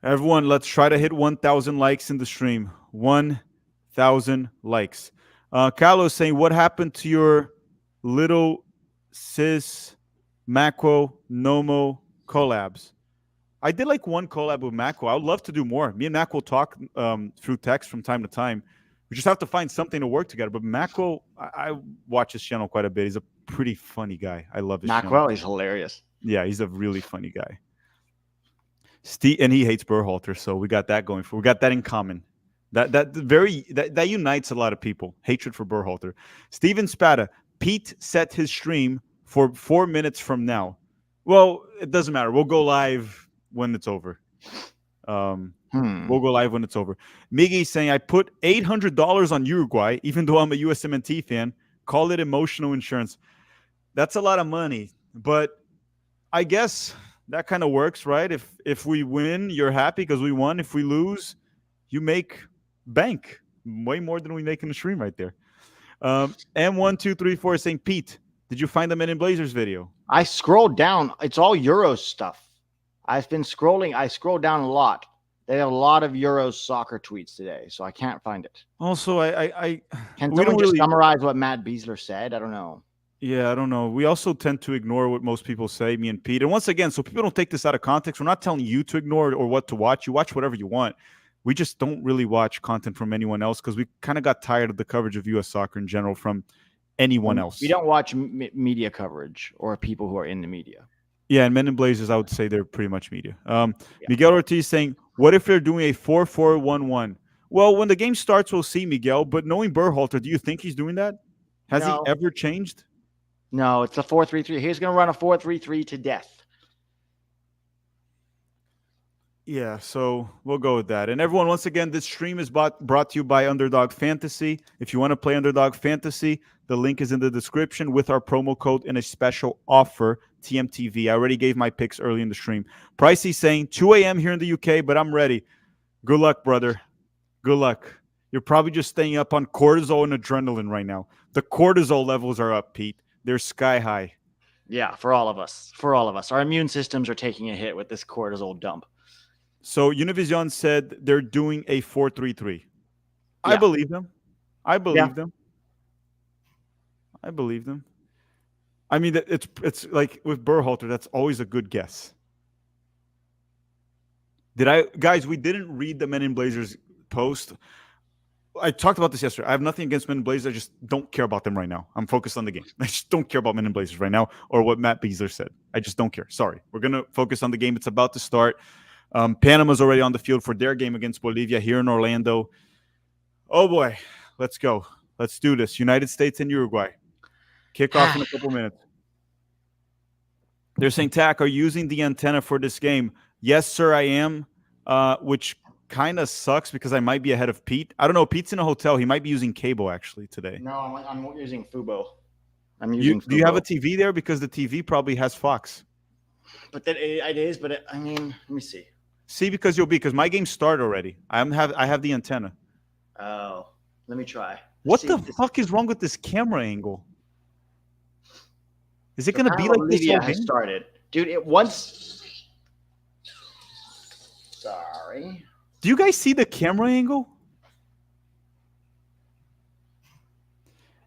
Everyone, let's try to hit 1,000 likes in the stream. 1,000 likes. Carlos saying, what happened to your little sis Macro Nomo collabs? I did like one collab with Macro. I would love to do more. Me and Macro talk through text from time to time. We just have to find something to work together. But Macro, I watch his channel quite a bit. He's a pretty funny guy. I love his channel. Macro, he's hilarious. Yeah, he's a really funny guy. Steve, and he hates Berhalter, so we got that going for. We got that in common. That unites a lot of people. Hatred for Berhalter. Steven Spada, Pete set his stream for 4 minutes from now. Well, it doesn't matter. We'll go live when it's over. We'll go live when it's over. Miggy saying, I put $800 on Uruguay, even though I'm a USMNT fan. Call it emotional insurance. That's a lot of money, but I guess that kind of works, right? If we win, you're happy because we won. If we lose, you make bank. Way more than we make in the stream right there. M1234 saying, Pete, did you find the Men in Blazers video? I scrolled down. It's all Euros stuff. I've been scrolling. I scrolled down a lot. They have a lot of Euros soccer tweets today, so I can't find it. Also, Can someone just summarize what Matt Beasler said? I don't know. Yeah, I don't know. We also tend to ignore what most people say, me and Pete. And once again, so people don't take this out of context, we're not telling you to ignore it or what to watch. You watch whatever you want. We just don't really watch content from anyone else because we kind of got tired of the coverage of U.S. soccer in general from anyone else. We don't watch media coverage or people who are in the media. Yeah, and Men in Blazers, I would say they're pretty much media. Miguel Ortiz saying, what if they're doing a 4-4-1-1? Well, when the game starts, we'll see, Miguel. But knowing Berhalter, do you think he's doing that? Has he ever changed? No, it's a 4-3-3. He's going to run a 4-3-3 to death. Yeah, so we'll go with that. And everyone, once again, this stream is brought to you by Underdog Fantasy. If you want to play Underdog Fantasy, the link is in the description with our promo code and a special offer, TMTV. I already gave my picks early in the stream. Pricey saying 2 a.m. here in the UK, but I'm ready. Good luck, brother. Good luck. You're probably just staying up on cortisol and adrenaline right now. The cortisol levels are up, Pete. They're sky high. Yeah, for all of us. For all of us. Our immune systems are taking a hit with this cortisol dump. So Univision said they're doing a 4-3-3. Yeah. I believe them. I believe them. I believe them. I mean, it's like with Berhalter, that's always a good guess. Guys, we didn't read the Men in Blazers post. I talked about this yesterday. I have nothing against Men in Blazers. I just don't care about them right now. I'm focused on the game. I just don't care about Men in Blazers right now or what Matt Beasler said. I just don't care. Sorry. We're going to focus on the game. It's about to start. Panama's already on the field for their game against Bolivia here in Orlando. Oh, boy. Let's go. Let's do this. United States and Uruguay. Kick off in a couple minutes. They're saying, Tack, are you using the antenna for this game? Yes, sir, I am, which kind of sucks because I might be ahead of Pete. I don't know. Pete's in a hotel. He might be using cable, actually, today. No, I'm using Fubo. Fubo. Do you have a TV there? Because the TV probably has Fox. But it is. But I mean, let me see. See, because my game started already. I have the antenna. Oh, let me try. What the fuck is wrong with this camera angle? Is it going to be like this? Yeah, has started, dude. It once. Sorry. Do you guys see the camera angle?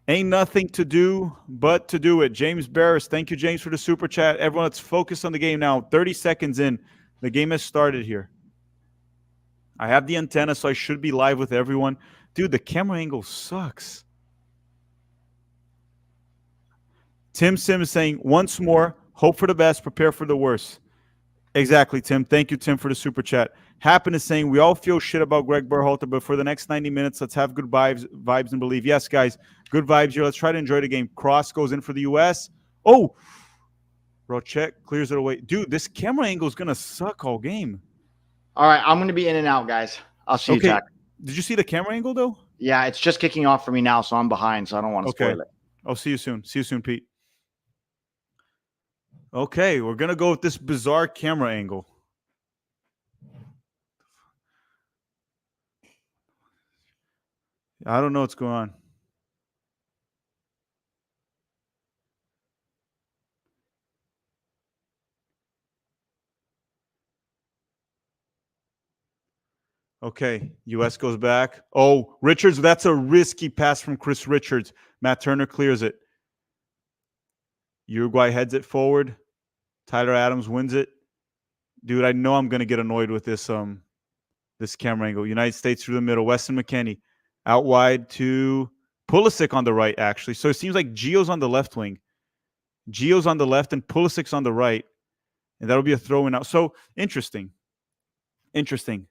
Ain't nothing to do but to do it. James Barris, thank you, James, for the super chat. Everyone, let's focus on the game now. 30 seconds in. The game has started here. I have the antenna, so I should be live with everyone. Dude, the camera angle sucks. Tim Sims saying, once more, hope for the best, prepare for the worst. Exactly, Tim. Thank you, Tim, for the super chat. Happen is saying, we all feel shit about Greg Berhalter, but for the next 90 minutes, let's have good vibes and believe. Yes, guys, good vibes here. Let's try to enjoy the game. Cross goes in for the U.S. Oh, Rochet clears it away. Dude, this camera angle is going to suck all game. All right, I'm going to be in and out, guys. I'll see you, Jack. Did you see the camera angle, though? Yeah, it's just kicking off for me now, so I'm behind, so I don't want to spoil it. I'll see you soon. See you soon, Pete. Okay, we're going to go with this bizarre camera angle. I don't know what's going on. Okay, U.S. goes back. Oh, Richards, that's a risky pass from Chris Richards. Matt Turner clears it. Uruguay heads it forward. Tyler Adams wins it. Dude, I know I'm going to get annoyed with this this camera angle. United States through the middle. Weston McKennie out wide to Pulisic on the right, actually. So it seems like Gio's on the left wing. Gio's on the left and Pulisic's on the right. And that'll be a throw-in out. So interesting. Interesting.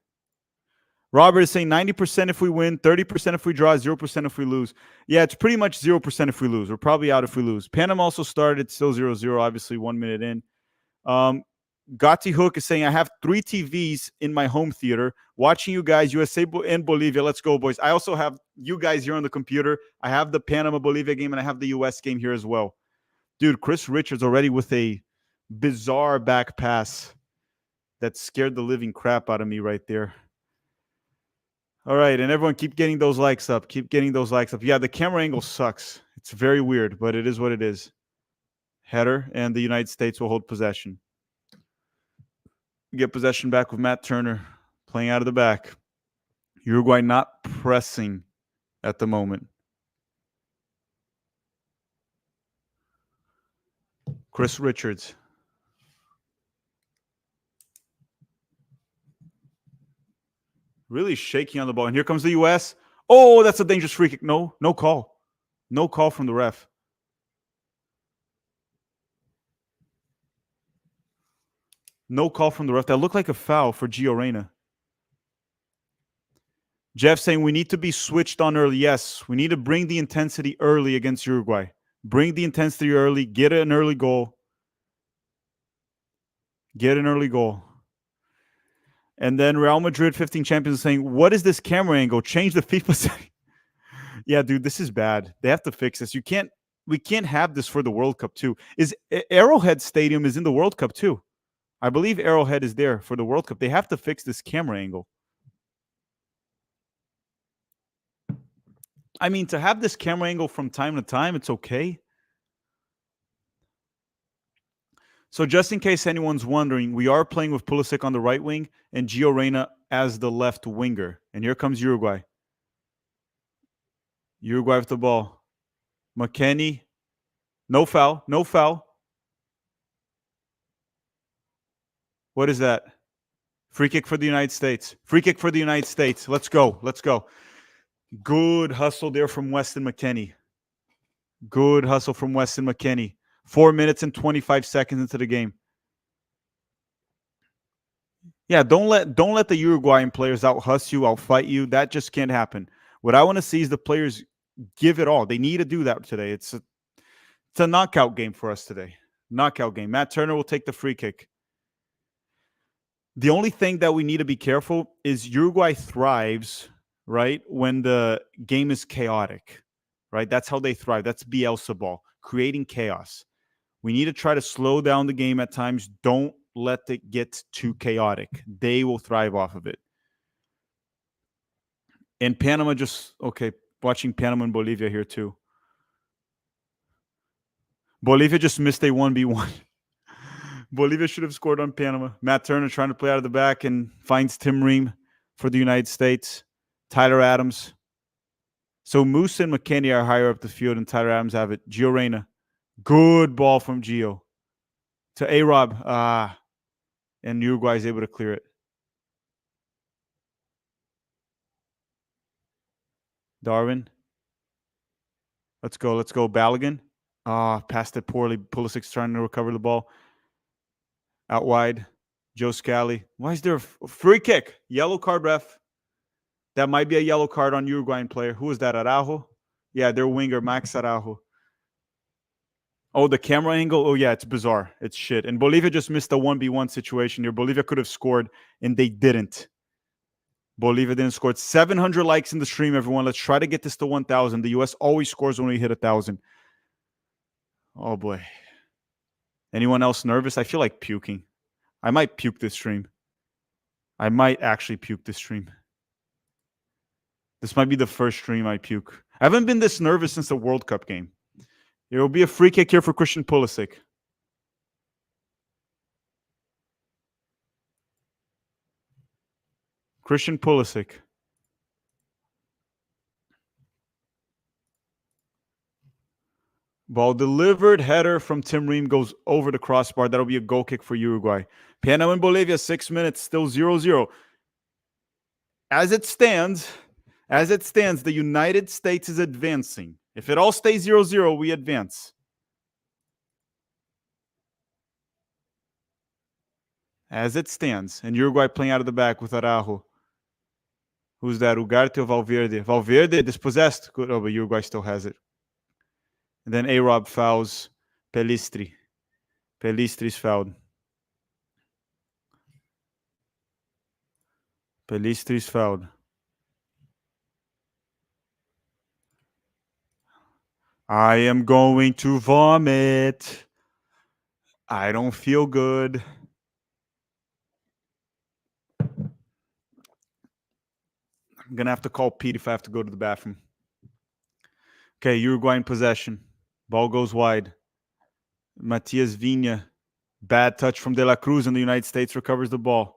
Robert is saying 90% if we win, 30% if we draw, 0% if we lose. Yeah, it's pretty much 0% if we lose. We're probably out if we lose. Panama also started still 0-0, obviously 1 minute in. Gotti Hook is saying, I have 3 TVs in my home theater watching you guys, USA and Bolivia. Let's go, boys. I also have you guys here on the computer. I have the Panama-Bolivia game, and I have the U.S. game here as well. Dude, Chris Richards already with a bizarre back pass that scared the living crap out of me right there. All right, and everyone keep getting those likes up. Keep getting those likes up. Yeah, the camera angle sucks. It's very weird, but it is what it is. Header, and the United States will hold possession. Get possession back with Matt Turner playing out of the back. Uruguay not pressing at the moment. Chris Richards. Really shaky on the ball. And here comes the U.S. Oh, that's a dangerous free kick. No call. No call from the ref. No call from the ref. That looked like a foul for Gio Reyna. Jeff saying we need to be switched on early. Yes, we need to bring the intensity early against Uruguay. Bring the intensity early. Get an early goal. Get an early goal. And then Real Madrid 15 champions saying, what is this camera angle? Change the FIFA setting. Yeah, dude, this is bad. They have to fix this. We can't have this for the World Cup too. Is Arrowhead Stadium is in the World Cup too. I believe Arrowhead is there for the World Cup. They have to fix this camera angle. I mean, to have this camera angle from time to time, it's okay. So just in case anyone's wondering, we are playing with Pulisic on the right wing and Gio Reyna as the left winger. And here comes Uruguay. Uruguay with the ball. McKennie. No foul. No foul. What is that? Free kick for the United States. Free kick for the United States. Let's go. Let's go. Good hustle there from Weston McKennie. Good hustle from Weston McKennie. 4 minutes and 25 seconds into the game. Yeah, don't let the Uruguayan players out-hustle you, out-fight you. That just can't happen. What I want to see is the players give it all. They need to do that today. It's a knockout game for us today. Knockout game. Matt Turner will take the free kick. The only thing that we need to be careful is Uruguay thrives, right, when the game is chaotic, right? That's how they thrive. That's Bielsa ball, creating chaos. We need to try to slow down the game at times. Don't let it get too chaotic. They will thrive off of it. And Panama watching Panama and Bolivia here too. Bolivia just missed a 1v1. Bolivia should have scored on Panama. Matt Turner trying to play out of the back and finds Tim Ream for the United States. Tyler Adams So Moose and McKinney are higher up the field, and Tyler Adams have it. Gio Reyna. Good ball from Gio. To A-Rob. And Uruguay is able to clear it. Darwin. Let's go. Balogun. Passed it poorly. Pulisic's trying to recover the ball. Out wide. Joe Scally. Why is there a free kick? Yellow card, ref. That might be a yellow card on Uruguayan player. Who is that? Araujo? Yeah, their winger, Max Araujo. Oh, the camera angle? Oh, yeah, it's bizarre. It's shit. And Bolivia just missed a 1v1 situation here. Bolivia could have scored, and they didn't. Bolivia didn't score. 700 likes in the stream, everyone. Let's try to get this to 1,000. The U.S. always scores when we hit 1,000. Oh, boy. Anyone else nervous? I feel like puking. I might puke this stream. I might actually puke this stream. This might be the first stream I puke. I haven't been this nervous since the World Cup game. There will be a free kick here for Christian Pulisic. Christian Pulisic. Ball delivered. Header from Tim Ream goes over the crossbar. That'll be a goal kick for Uruguay. Panama and Bolivia, 6 minutes, still 0-0. As it stands, the United States is advancing. If it all stays 0-0, we advance. As it stands. And Uruguay playing out of the back with Araujo. Who's that? Ugarte or Valverde? Valverde dispossessed. Good. Oh, but Uruguay still has it. And then A-Rob fouls Pelistri. Pelistri's fouled. Pelistri's fouled. I am going to vomit. I don't feel good. I'm going to have to call Pete if I have to go to the bathroom. Okay, Uruguay in possession. Ball goes wide. Matias Vinha. Bad touch from De La Cruz, and the United States recovers the ball.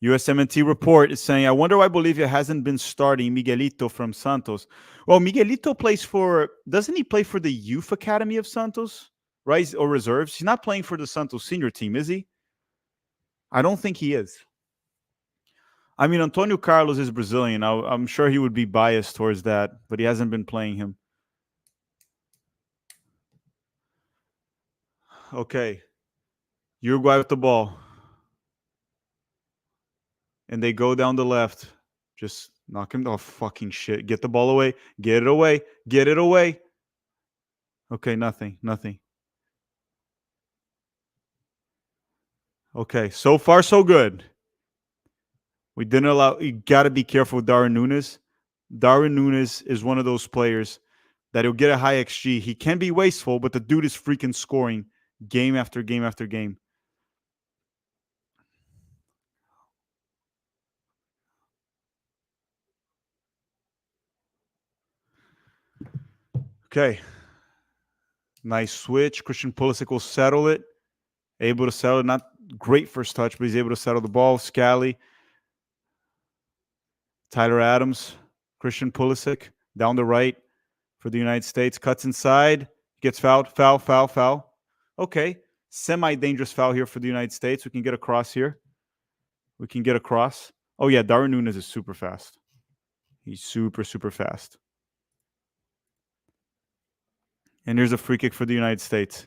USMNT report is saying, I wonder why Bolivia hasn't been starting Miguelito from Santos. Well, Miguelito plays for, doesn't he play for the youth academy of Santos? Right? Or reserves? He's not playing for the Santos senior team, is he? I don't think he is. I mean, Antonio Carlos is Brazilian. I'm sure he would be biased towards that, but he hasn't been playing him. Okay. Uruguay with the ball. And they go down the left. Just knock him. Oh, fucking shit. Get the ball away. Get it away. Get it away. Okay, nothing. Okay, so far so good. We didn't allow. You got to be careful with Darwin Núñez. Darwin Núñez is one of those players that he'll get a high XG. He can be wasteful, but the dude is freaking scoring game after game after game. Okay. Nice switch. Christian Pulisic will settle it. Able to settle it. Not great first touch, but he's able to settle the ball. Scally. Tyler Adams. Christian Pulisic down the right for the United States. Cuts inside. Gets fouled. Foul. Okay. Semi-dangerous foul here for the United States. We can get across here. Oh, yeah. Darwin Núñez is super fast. He's super fast. And here's a free kick for the United States.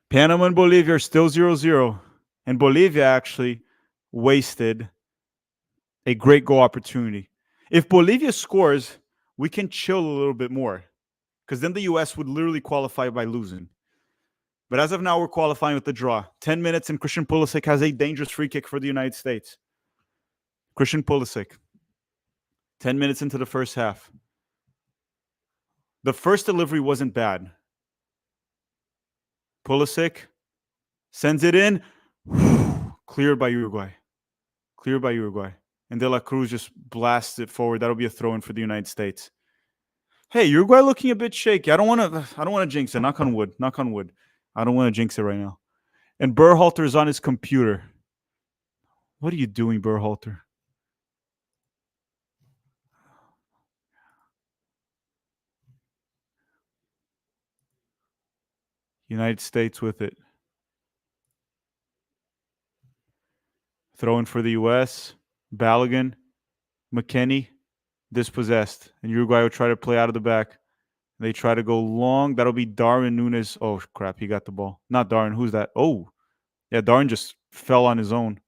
Panama and Bolivia are still 0-0. And Bolivia actually wasted a great goal opportunity. If Bolivia scores, we can chill a little bit more. Because then the U.S. would literally qualify by losing. But as of now, we're qualifying with the draw. 10 minutes and Christian Pulisic has a dangerous free kick for the United States. Christian Pulisic. 10 minutes into the first half. The first delivery wasn't bad. Pulisic sends it in. Cleared by Uruguay. And De La Cruz just blasts it forward. That'll be a throw-in for the United States. Hey, Uruguay looking a bit shaky. I don't want to jinx it. Knock on wood. I don't want to jinx it right now. And Berhalter is on his computer. What are you doing, Berhalter? United States with it. Throwing for the U.S. Balogun, McKennie, dispossessed. And Uruguay will try to play out of the back. They try to go long. That'll be Darwin Núñez. Oh, crap. He got the ball. Not Darwin. Who's that? Oh, yeah. Darwin just fell on his own.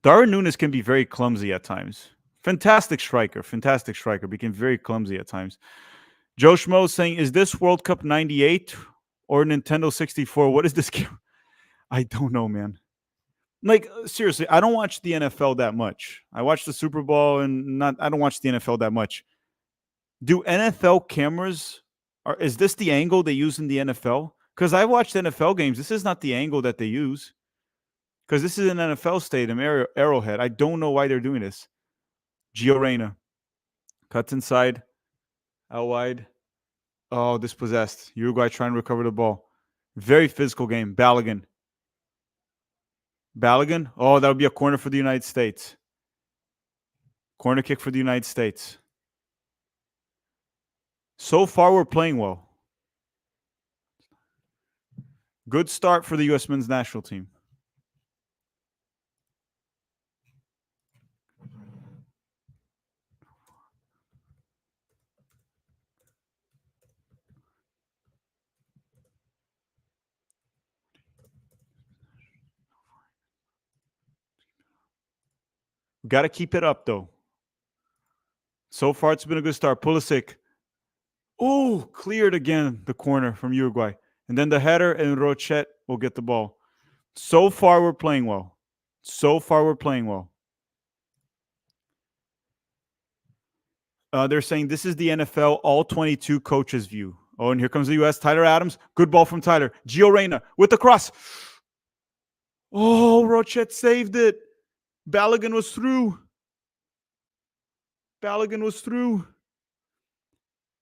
Darwin Núñez can be very clumsy at times. Fantastic striker. Became very clumsy at times. Joe Schmo saying, is this World Cup 98 or Nintendo 64? What is this game? I don't know, man. Like, seriously, I don't watch the NFL that much. I watch the Super Bowl and I don't watch the NFL that much. Do NFL cameras, is this the angle they use in the NFL? Because I watched NFL games. This is not the angle that they use. Because this is an NFL stadium, Arrowhead. I don't know why they're doing this. Gio Reyna. Cuts inside. Out wide. Oh, dispossessed. Uruguay trying to recover the ball. Very physical game. Balogun. Oh, that would be a corner for the United States. Corner kick for the United States. So far, we're playing well. Good start for the U.S. men's national team. Got to keep it up, though. So far, it's been a good start. Pulisic. Oh, cleared again the corner from Uruguay. And then the header, and Rochet will get the ball. So far, we're playing well. They're saying this is the NFL all 22 coaches view. Oh, and here comes the U.S. Tyler Adams. Good ball from Tyler. Gio Reyna with the cross. Oh, Rochet saved it. Balogun was through.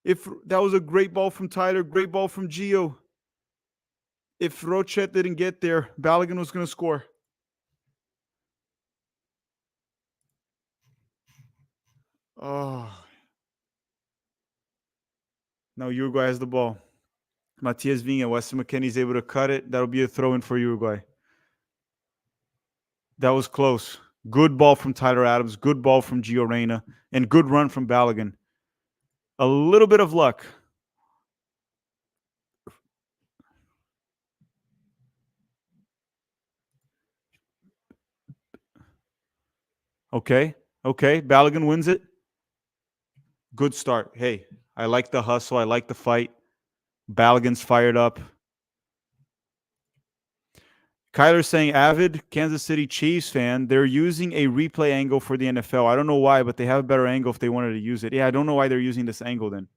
If that was a great ball from Tyler, great ball from Gio. If Rochet didn't get there, Balogun was going to score. Oh. Now Uruguay has the ball. Matias Vinha, Weston McKennie's able to cut it. That'll be a throw-in for Uruguay. That was close. Good ball from Tyler Adams. Good ball from Gio Reyna. And good run from Balogun. A little bit of luck. Okay. Balogun wins it. Good start. Hey, I like the hustle. I like the fight. Balogun's fired up. Kyler's saying, avid Kansas City Chiefs fan, they're using a replay angle for the NFL. I don't know why, but they have a better angle if they wanted to use it. Yeah, I don't know why they're using this angle then.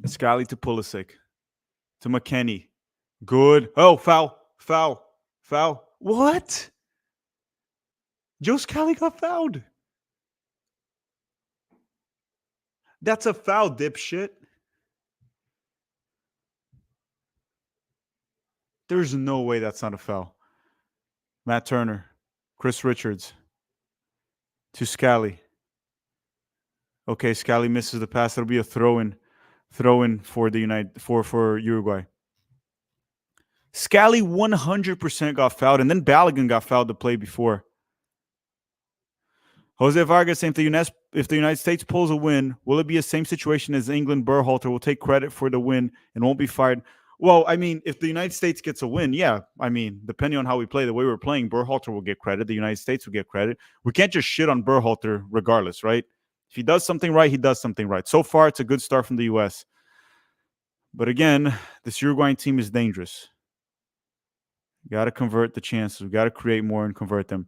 Scally to Pulisic. To McKennie. Good. Oh, foul. What? Joe Scally got fouled. That's a foul, dipshit. There's no way that's not a foul. Matt Turner. Chris Richards. To Scally. Okay, Scally misses the pass. It'll be a throw-in for the for Uruguay. Scally 100% got fouled, and then Balogun got fouled the play before. Jose Vargas saying, if the United States pulls a win, will it be the same situation as England? Berhalter will take credit for the win and won't be fired. Well, I mean, if the United States gets a win, yeah. I mean, depending on how we play, the way we're playing, Berhalter will get credit. The United States will get credit. We can't just shit on Berhalter regardless, right? If he does something right, he does something right. So far, it's a good start from the U.S. But again, this Uruguayan team is dangerous. Got to convert the chances. We got to create more and convert them.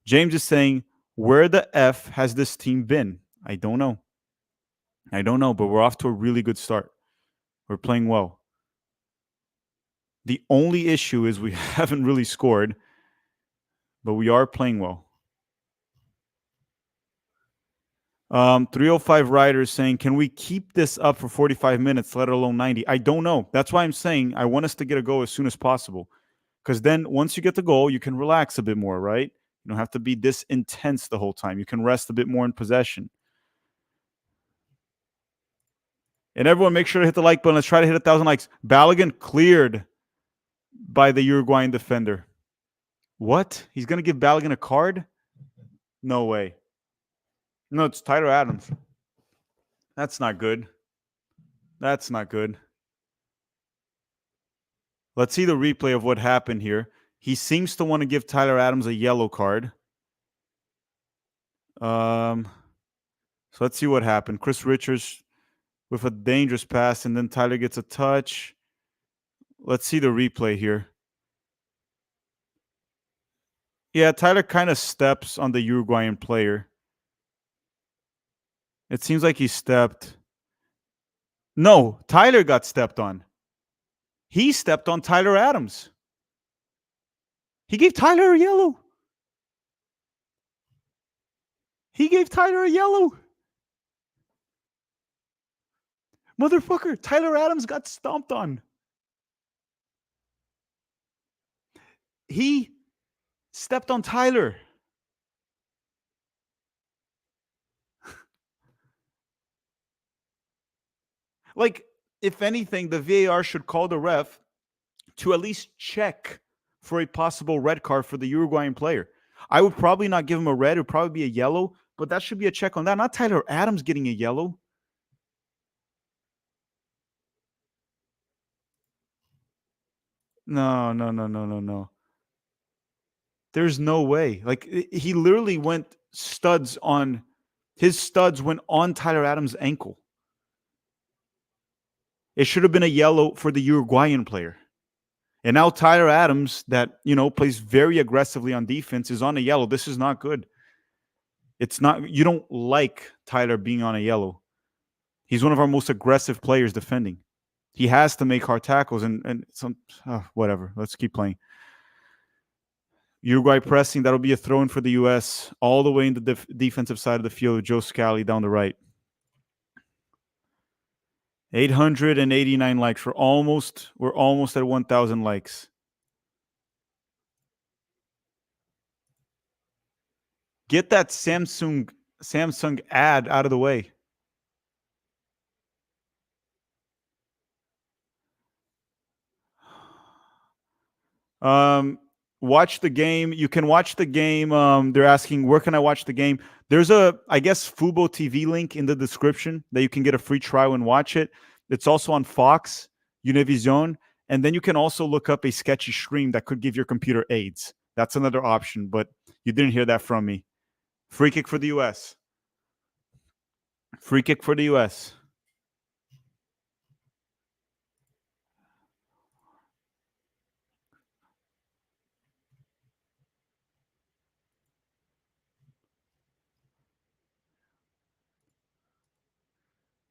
James is saying, where the F has this team been? I don't know, but we're off to a really good start. We're playing well. The only issue is we haven't really scored, but we are playing well. 305 Riders saying, can we keep this up for 45 minutes, let alone 90? I don't know. That's why I'm saying I want us to get a go as soon as possible. Because then once you get the goal, you can relax a bit more, right? You don't have to be this intense the whole time. You can rest a bit more in possession. And everyone, make sure to hit the like button. Let's try to hit 1,000 likes. Balogun cleared by the Uruguayan defender. What? He's going to give Balogun a card? No way. No, it's Tyler Adams. That's not good. That's not good. Let's see the replay of what happened here. He seems to want to give Tyler Adams a yellow card. So let's see what happened. Chris Richards with a dangerous pass, and then Tyler gets a touch. Let's see the replay here. Yeah, Tyler kind of steps on the Uruguayan player. It seems like he stepped. No, Tyler got stepped on. He stepped on Tyler Adams. He gave Tyler a yellow. He gave Tyler a yellow. Motherfucker, Tyler Adams got stomped on. He stepped on Tyler. Like, if anything, the VAR should call the ref to at least check for a possible red card for the Uruguayan player. I would probably not give him a red. It would probably be a yellow, but that should be a check on that. Not Tyler Adams getting a yellow. No. There's no way. Like, he literally went studs on, his studs went on Tyler Adams' ankle. It should have been a yellow for the Uruguayan player. And now Tyler Adams, that, plays very aggressively on defense, is on a yellow. This is not good. It's not, you don't like Tyler being on a yellow. He's one of our most aggressive players defending. He has to make hard tackles and some, whatever. Let's keep playing. Uruguay pressing. That'll be a throw-in for the U.S. all the way in the defensive side of the field. Joe Scally down the right. 889 likes. We're almost at 1,000 likes. Get that Samsung ad out of the way. Watch the game. You can watch the game. They're asking, where can I watch the game? There's a, I guess, FuboTV link in the description that you can get a free trial and watch it. It's also on Fox, Univision, and then you can also look up a sketchy stream that could give your computer AIDS. That's another option, but you didn't hear that from me. Free kick for the U.S. Free kick for the U.S.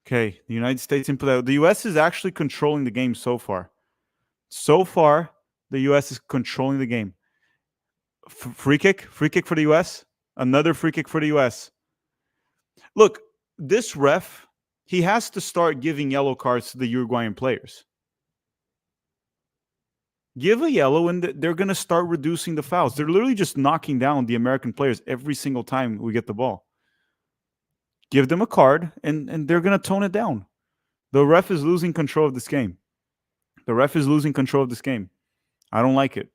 Okay, the United States input. The U.S. is actually controlling the game so far. So far, the U.S. is controlling the game. Free kick for the U.S. Another free kick for the U.S. Look, this ref, he has to start giving yellow cards to the Uruguayan players. Give a yellow, and they're going to start reducing the fouls. They're literally just knocking down the American players every single time we get the ball. Give them a card, and they're going to tone it down. The ref is losing control of this game. The ref is losing control of this game. I don't like it.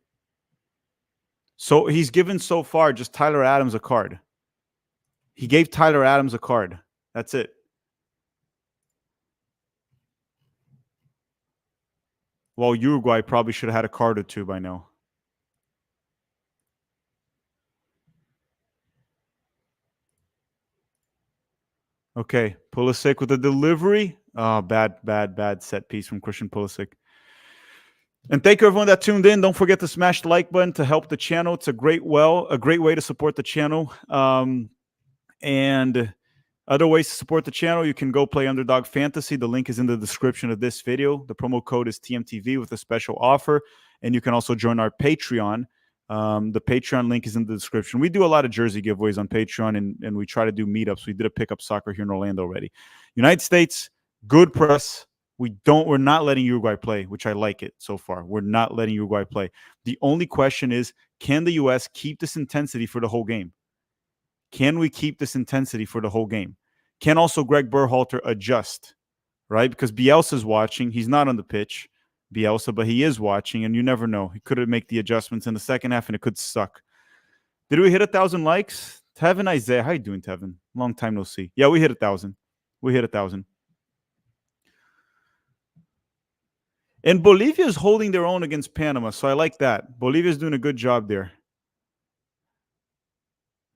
So he's given so far just Tyler Adams a card. He gave Tyler Adams a card. That's it. Well, Uruguay probably should have had a card or two by now. Okay, Pulisic with the delivery. Oh, bad set piece from Christian Pulisic. And thank you everyone that tuned in. Don't forget to smash the like button to help the channel. It's a great way to support the channel. And other ways to support the channel, you can go play Underdog Fantasy. The link is in the description of this video. The promo code is TMTV with a special offer. And you can also join our Patreon. The Patreon link is in the description. We do a lot of jersey giveaways on Patreon, and we try to do meetups. We did a pickup soccer here in Orlando already. United States, good press. We're not letting Uruguay play, which I like it so far. We're not letting Uruguay play. The only question is, can the U.S. keep this intensity for the whole game? Can we keep this intensity for the whole game? Can also Greg Berhalter adjust, right? Because Bielsa's watching. He's not on the pitch, Bielsa, but he is watching, and you never know. He could make the adjustments in the second half, and it could suck. Did we hit 1,000 likes? Tevin Isaiah. How you doing, Tevin? Long time no see. Yeah, we hit 1,000. We hit 1,000. And Bolivia is holding their own against Panama, so I like that. Bolivia is doing a good job there.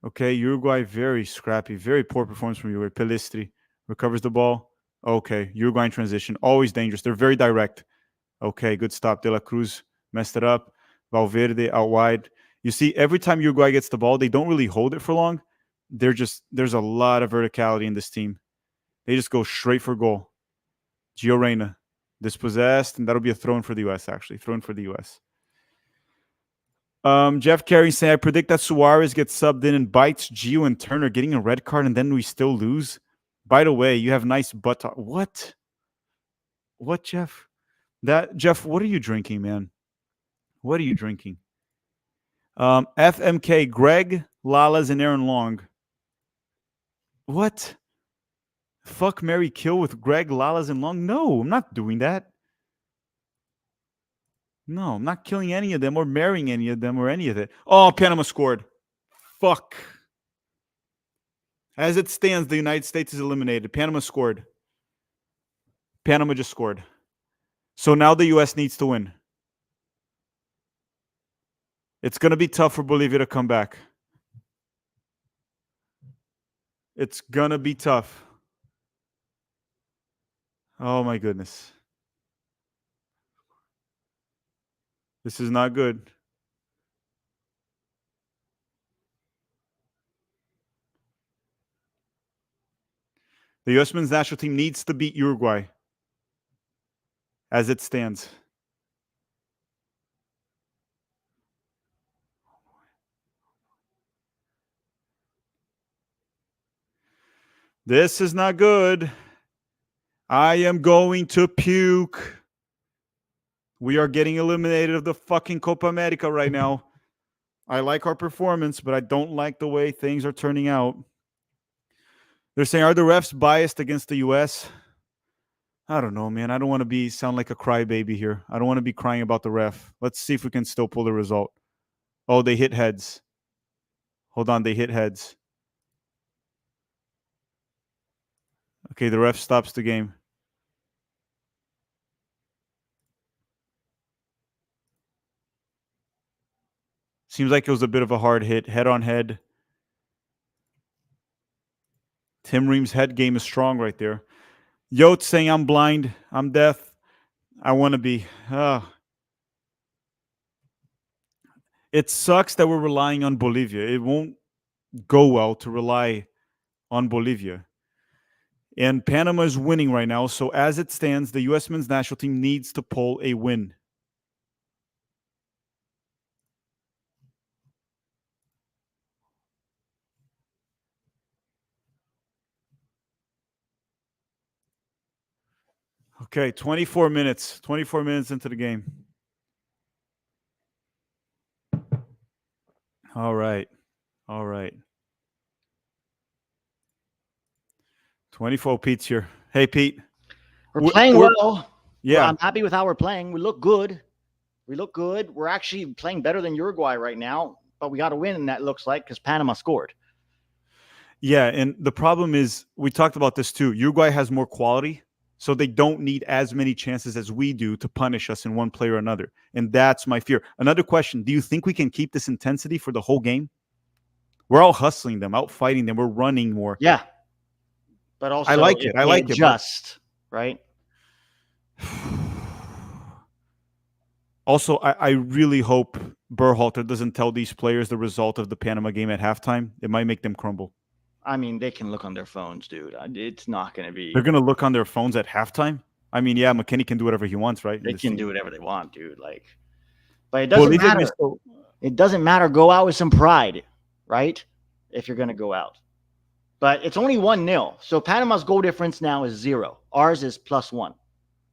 Okay, Uruguay, very scrappy, very poor performance from Uruguay. Pelistri recovers the ball. Okay, Uruguay in transition, always dangerous. They're very direct. Okay, good stop. De La Cruz messed it up. Valverde out wide. You see, every time Uruguay gets the ball, they don't really hold it for long. There's a lot of verticality in this team. They just go straight for goal. Gio Reyna, dispossessed, and that'll be a throw-in for the U.S., actually. Throw-in for the U.S. Jeff Carey saying, I predict that Suarez gets subbed in and bites Gio and Turner, getting a red card, and then we still lose. By the way, you have nice butt. What? What, Jeff? Jeff, what are you drinking, man? What are you drinking? FMK, Greg, Lalas, and Aaron Long. What? Fuck, marry, kill with Greg, Lalas, and Long? No, I'm not doing that. No, I'm not killing any of them or marrying any of them or any of it. Oh, Panama scored. Fuck. As it stands, the United States is eliminated. Panama scored. Panama just scored. So now the U.S. needs to win. It's going to be tough for Bolivia to come back. It's going to be tough. Oh, my goodness. This is not good. The U.S. men's national team needs to beat Uruguay as it stands. This is not good. I am going to puke. We are getting eliminated of the fucking Copa America right now. I like our performance, but I don't like the way things are turning out. They're saying, are the refs biased against the U.S.? I don't know, man. I don't want to sound like a crybaby here. I don't want to be crying about the ref. Let's see if we can still pull the result. Oh, they hit heads. Hold on, they hit heads. Okay, the ref stops the game. Seems like it was a bit of a hard hit. Head on head. Tim Ream's head game is strong right there. Yote saying, I'm blind. I'm deaf. I want to be. It sucks that we're relying on Bolivia. It won't go well to rely on Bolivia. And Panama is winning right now. So as it stands, the U.S. men's national team needs to pull a win. Okay, 24 minutes. 24 minutes into the game. All right. All right. 24. Pete's here. Hey, Pete. We're playing well. Yeah. I'm happy with how we're playing. We look good. We're actually playing better than Uruguay right now, but we got to win, and that looks like because Panama scored. Yeah, and the problem is, we talked about this too. Uruguay has more quality, so they don't need as many chances as we do to punish us in one play or another. And that's my fear. Another question, do you think we can keep this intensity for the whole game? We're all hustling them, out fighting them. We're running more. Yeah. But also, I like it. I like it. Just, right? Also, I really hope Berhalter doesn't tell these players the result of the Panama game at halftime. It might make them crumble. I mean, they can look on their phones, dude. It's not going to be. They're going to look on their phones at halftime? I mean, yeah, McKinney can do whatever he wants, right? They can do whatever they want, dude. Like, but it doesn't matter. It doesn't matter. Go out with some pride, right? If you're going to go out. But it's only 1-0. So Panama's goal difference now is 0. Ours is +1.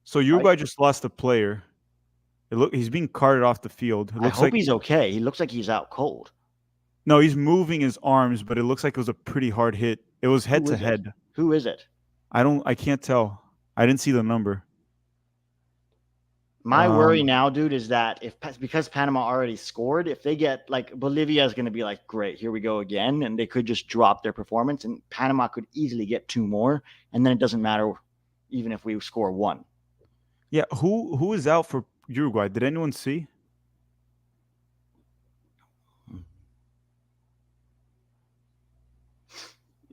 So Uruguay just lost a player. He's being carted off the field. It I looks hope like he's okay. He looks like he's out cold. no, he's moving his arms, but it looks like it was a pretty hard hit. It was head Who to is it? head. Who is it? I can't tell. I didn't see the number. My worry now, dude, is that because Panama already scored, if they get like Bolivia is going to be like, great, here we go again, and they could just drop their performance, and Panama could easily get 2 more, and then it doesn't matter even if we score 1. Yeah, who is out for Uruguay? Did anyone see?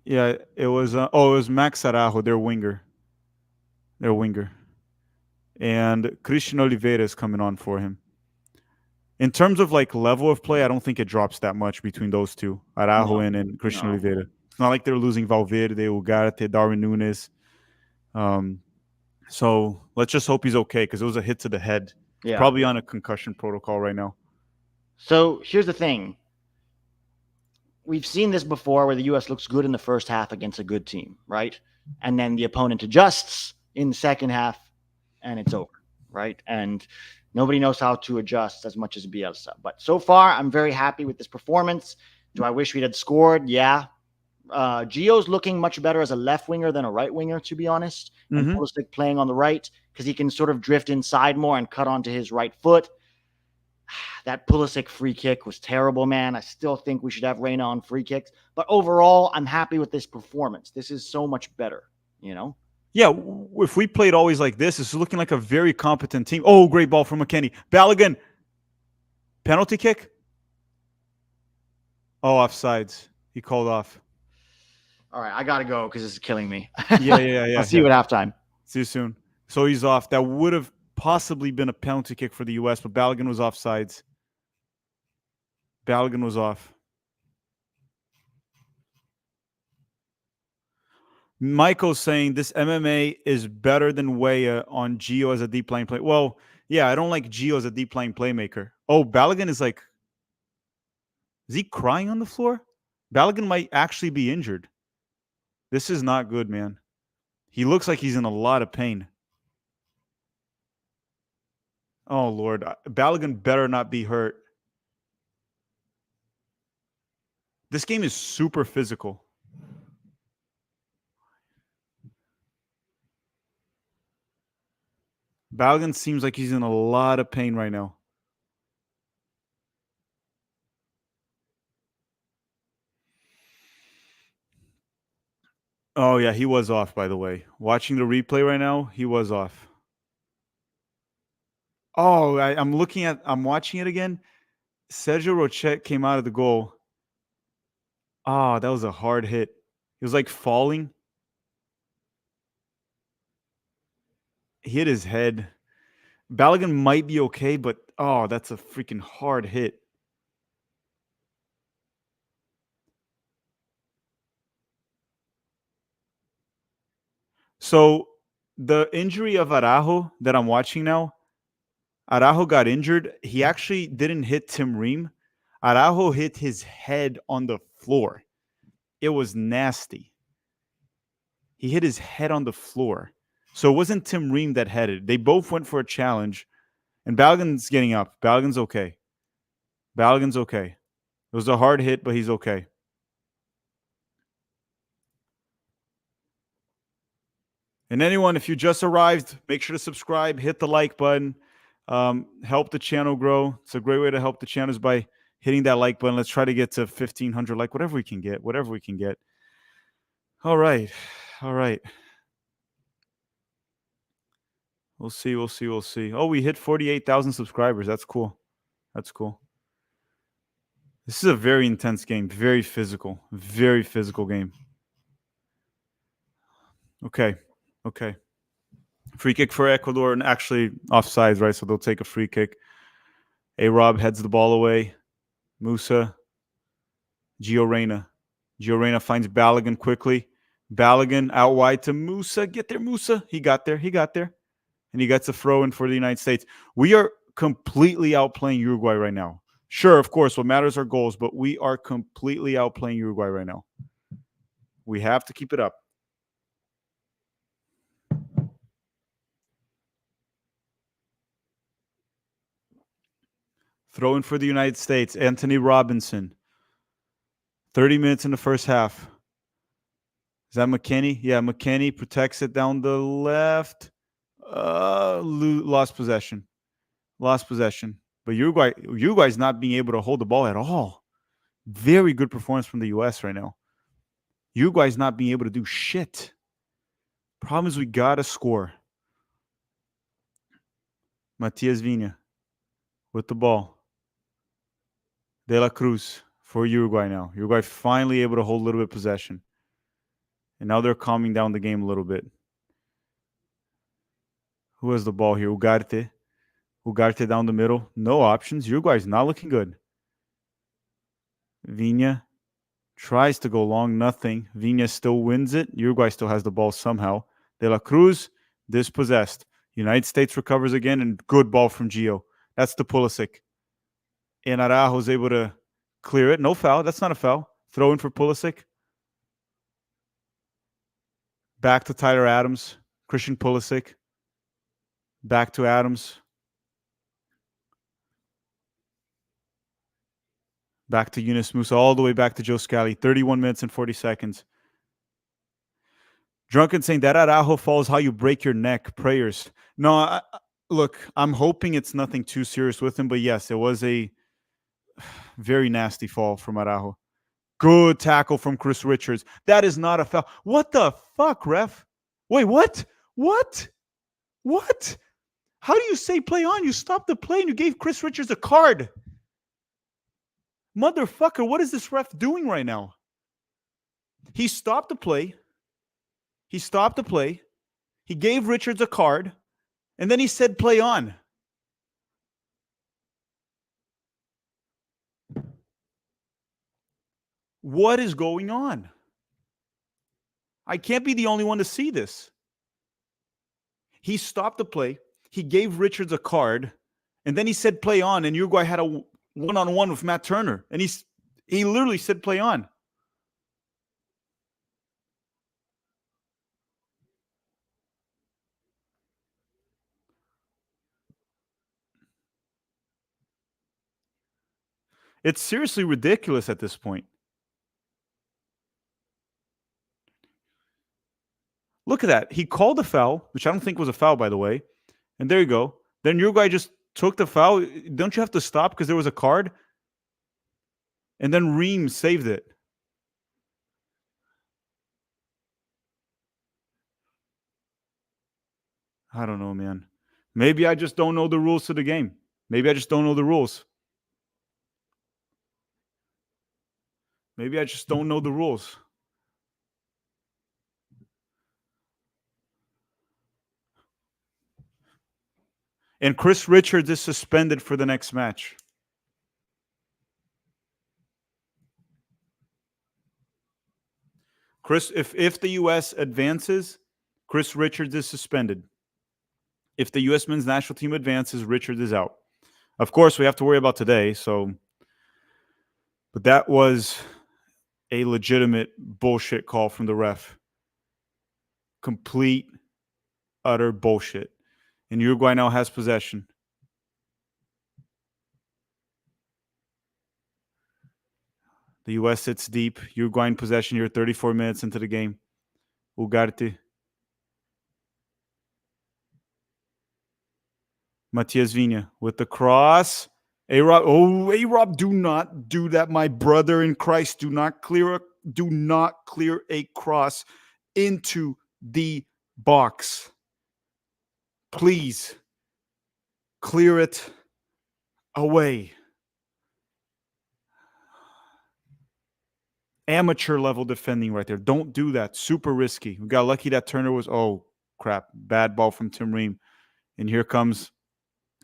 Yeah, it was. It was Max Araujo, their winger. And Christian Oliveira is coming on for him. In terms of like level of play, I don't think it drops that much between those two, Araujo and Christian Oliveira. It's not like they're losing Valverde, Ugarte, Darwin Nunes. So let's just hope he's okay because it was a hit to the head. He's probably on a concussion protocol right now. So here's the thing. We've seen this before where the U.S. looks good in the first half against a good team, right? And then the opponent adjusts in the second half and it's over, right? And nobody knows how to adjust as much as Bielsa. But so far, I'm very happy with this performance. Do I wish we had scored? Yeah. Gio's looking much better as a left winger than a right winger, to be honest. And Pulisic playing on the right because he can sort of drift inside more and cut onto his right foot. That Pulisic free kick was terrible, man. I still think we should have Reyna on free kicks. But overall, I'm happy with this performance. This is so much better, you know? Yeah, if we played always like this, it's looking like a very competent team. Oh, great ball from McKennie. Balogun. Penalty kick? Oh, offsides. He called off. All right, I got to go because this is killing me. Yeah. I'll see you at halftime. See you soon. So he's off. That would have possibly been a penalty kick for the U.S., but Balogun was offsides. Balogun was off. Michael's saying this MMA is better than Weah on Gio as a deep line play. Well, yeah, I don't like Gio as a deep line playmaker. Oh, Balogun is like, is he crying on the floor? Balogun might actually be injured. This is not good, man. He looks like he's in a lot of pain. Oh, Lord. Balogun better not be hurt. This game is super physical. Balogun seems like he's in a lot of pain right now. Oh, yeah, he was off, by the way. Watching the replay right now, he was off. Oh, I'm watching it again. Sergio Rochet came out of the goal. Oh, that was a hard hit. He was like falling. He hit his head. Balogun might be okay, but oh, that's a freaking hard hit. So the injury of Araujo that I'm watching now, Araujo got injured. He actually didn't hit Tim Ream. Araujo hit his head on the floor. It was nasty. He hit his head on the floor. So it wasn't Tim Ream that headed. They both went for a challenge. And Balogun's getting up. Balogun's okay. Balogun's okay. It was a hard hit, but he's okay. And anyone, if you just arrived, make sure to subscribe, hit the like button, help the channel grow. It's a great way to help the channel is by hitting that like button. Let's try to get to 1,500 like, whatever we can get. All right. We'll see. Oh, we hit 48,000 subscribers. That's cool. This is a very intense game, very physical game. Okay. Free kick for Ecuador, and actually offsides, right? So they'll take a free kick. A-Rob heads the ball away. Musa. Gio Reyna finds Balogun quickly. Balogun out wide to Musa. Get there, Musa. He got there. And he gets a throw in for the United States. We are completely outplaying Uruguay right now. Sure, of course, what matters are goals, but we are completely outplaying Uruguay right now. We have to keep it up. Throw in for the United States. Anthony Robinson. 30 minutes in the first half. Is that McKinney? Yeah, McKinney protects it down the left. Lost possession. But Uruguay's not being able to hold the ball at all. Very good performance from the U.S. right now. Uruguay's not being able to do shit. Problem is we got to score. Matias Vinha with the ball. De La Cruz for Uruguay now. Uruguay finally able to hold a little bit of possession. And now they're calming down the game a little bit. Who has the ball here? Ugarte. Ugarte down the middle. No options. Uruguay's not looking good. Vinha tries to go long. Nothing. Vinha still wins it. Uruguay still has the ball somehow. De La Cruz dispossessed. United States recovers again, and good ball from Gio. That's the Pulisic. And Araujo's able to clear it. No foul. That's not a foul. Throw in for Pulisic. Back to Tyler Adams. Christian Pulisic. Back to Adams. Back to Yunus Musa. All the way back to Joe Scally. 31 minutes and 40 seconds. Drunken saying that Araujo falls how you break your neck. Prayers. No, look, I'm hoping it's nothing too serious with him. But yes, it was a very nasty fall from Araujo. Good tackle from Chris Richards. That is not a foul. What the fuck, ref? Wait, what? What? What? How do you say play on? You stopped the play and you gave Chris Richards a card. Motherfucker, what is this ref doing right now? He stopped the play. He stopped the play. He gave Richards a card. And then he said play on. What is going on? I can't be the only one to see this. He stopped the play. He gave Richards a card. And then he said play on. And Uruguay had a one-on-one with Matt Turner. And he literally said play on. It's seriously ridiculous at this point. Look at that. He called a foul, which I don't think was a foul, by the way. And there you go. Then Uruguay just took the foul. Don't you have to stop because there was a card? And then Ream saved it. I don't know, man. Maybe I just don't know the rules to the game. Maybe I just don't know the rules. Maybe I just don't know the rules. And Chris Richards is suspended for the next match. Chris, if the U.S. advances, Chris Richards is suspended. If the U.S. men's national team advances, Richards is out. Of course, we have to worry about today. But that was a legitimate bullshit call from the ref. Complete, utter bullshit. And Uruguay now has possession. The U.S. sits deep. Uruguay in possession here, 34 minutes into the game. Ugarte. Matias Vinha with the cross. A-Rob. Oh, A-Rob, do not do that, my brother in Christ. Do not clear a cross into the box. Please clear it away. Amateur level defending right there. Don't do that. Super risky. We got lucky that Turner was, oh, crap. Bad ball from Tim Ream. And here comes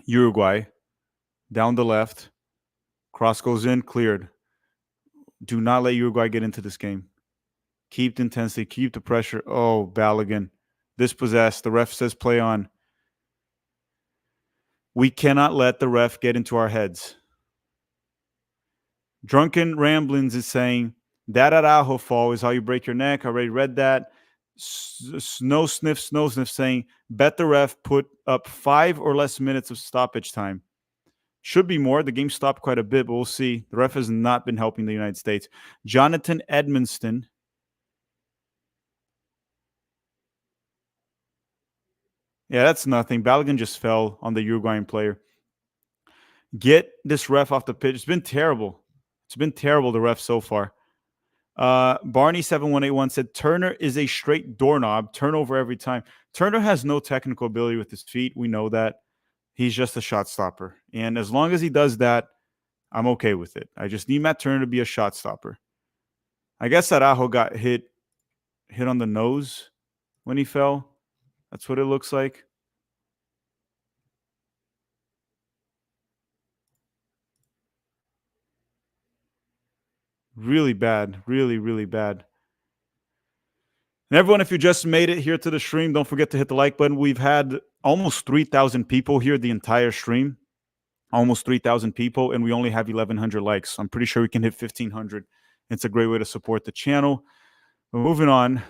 Uruguay. Down the left. Cross goes in. Cleared. Do not let Uruguay get into this game. Keep the intensity. Keep the pressure. Oh, Balogun. Dispossessed. The ref says play on. We cannot let the ref get into our heads. Drunken Ramblings is saying, that Araujo fall is how you break your neck. I already read that. Snow Sniff saying, bet the ref put up 5 or less minutes of stoppage time. Should be more. The game stopped quite a bit, but we'll see. The ref has not been helping the United States. Jonathan Edmonston. Yeah, that's nothing. Balogun just fell on the Uruguayan player. Get this ref off the pitch. It's been terrible. It's been terrible, the ref so far. Barney7181 said Turner is a straight doorknob, turnover every time. Turner has no technical ability with his feet. We know that. He's just a shot stopper. And as long as he does that, I'm okay with it. I just need Matt Turner to be a shot stopper. I guess Araujo got hit on the nose when he fell. That's what it looks like. Really bad. Really, really bad. And everyone, if you just made it here to the stream, don't forget to hit the like button. We've had almost 3,000 people here the entire stream. Almost 3,000 people, and we only have 1,100 likes. I'm pretty sure we can hit 1,500. It's a great way to support the channel. But moving on.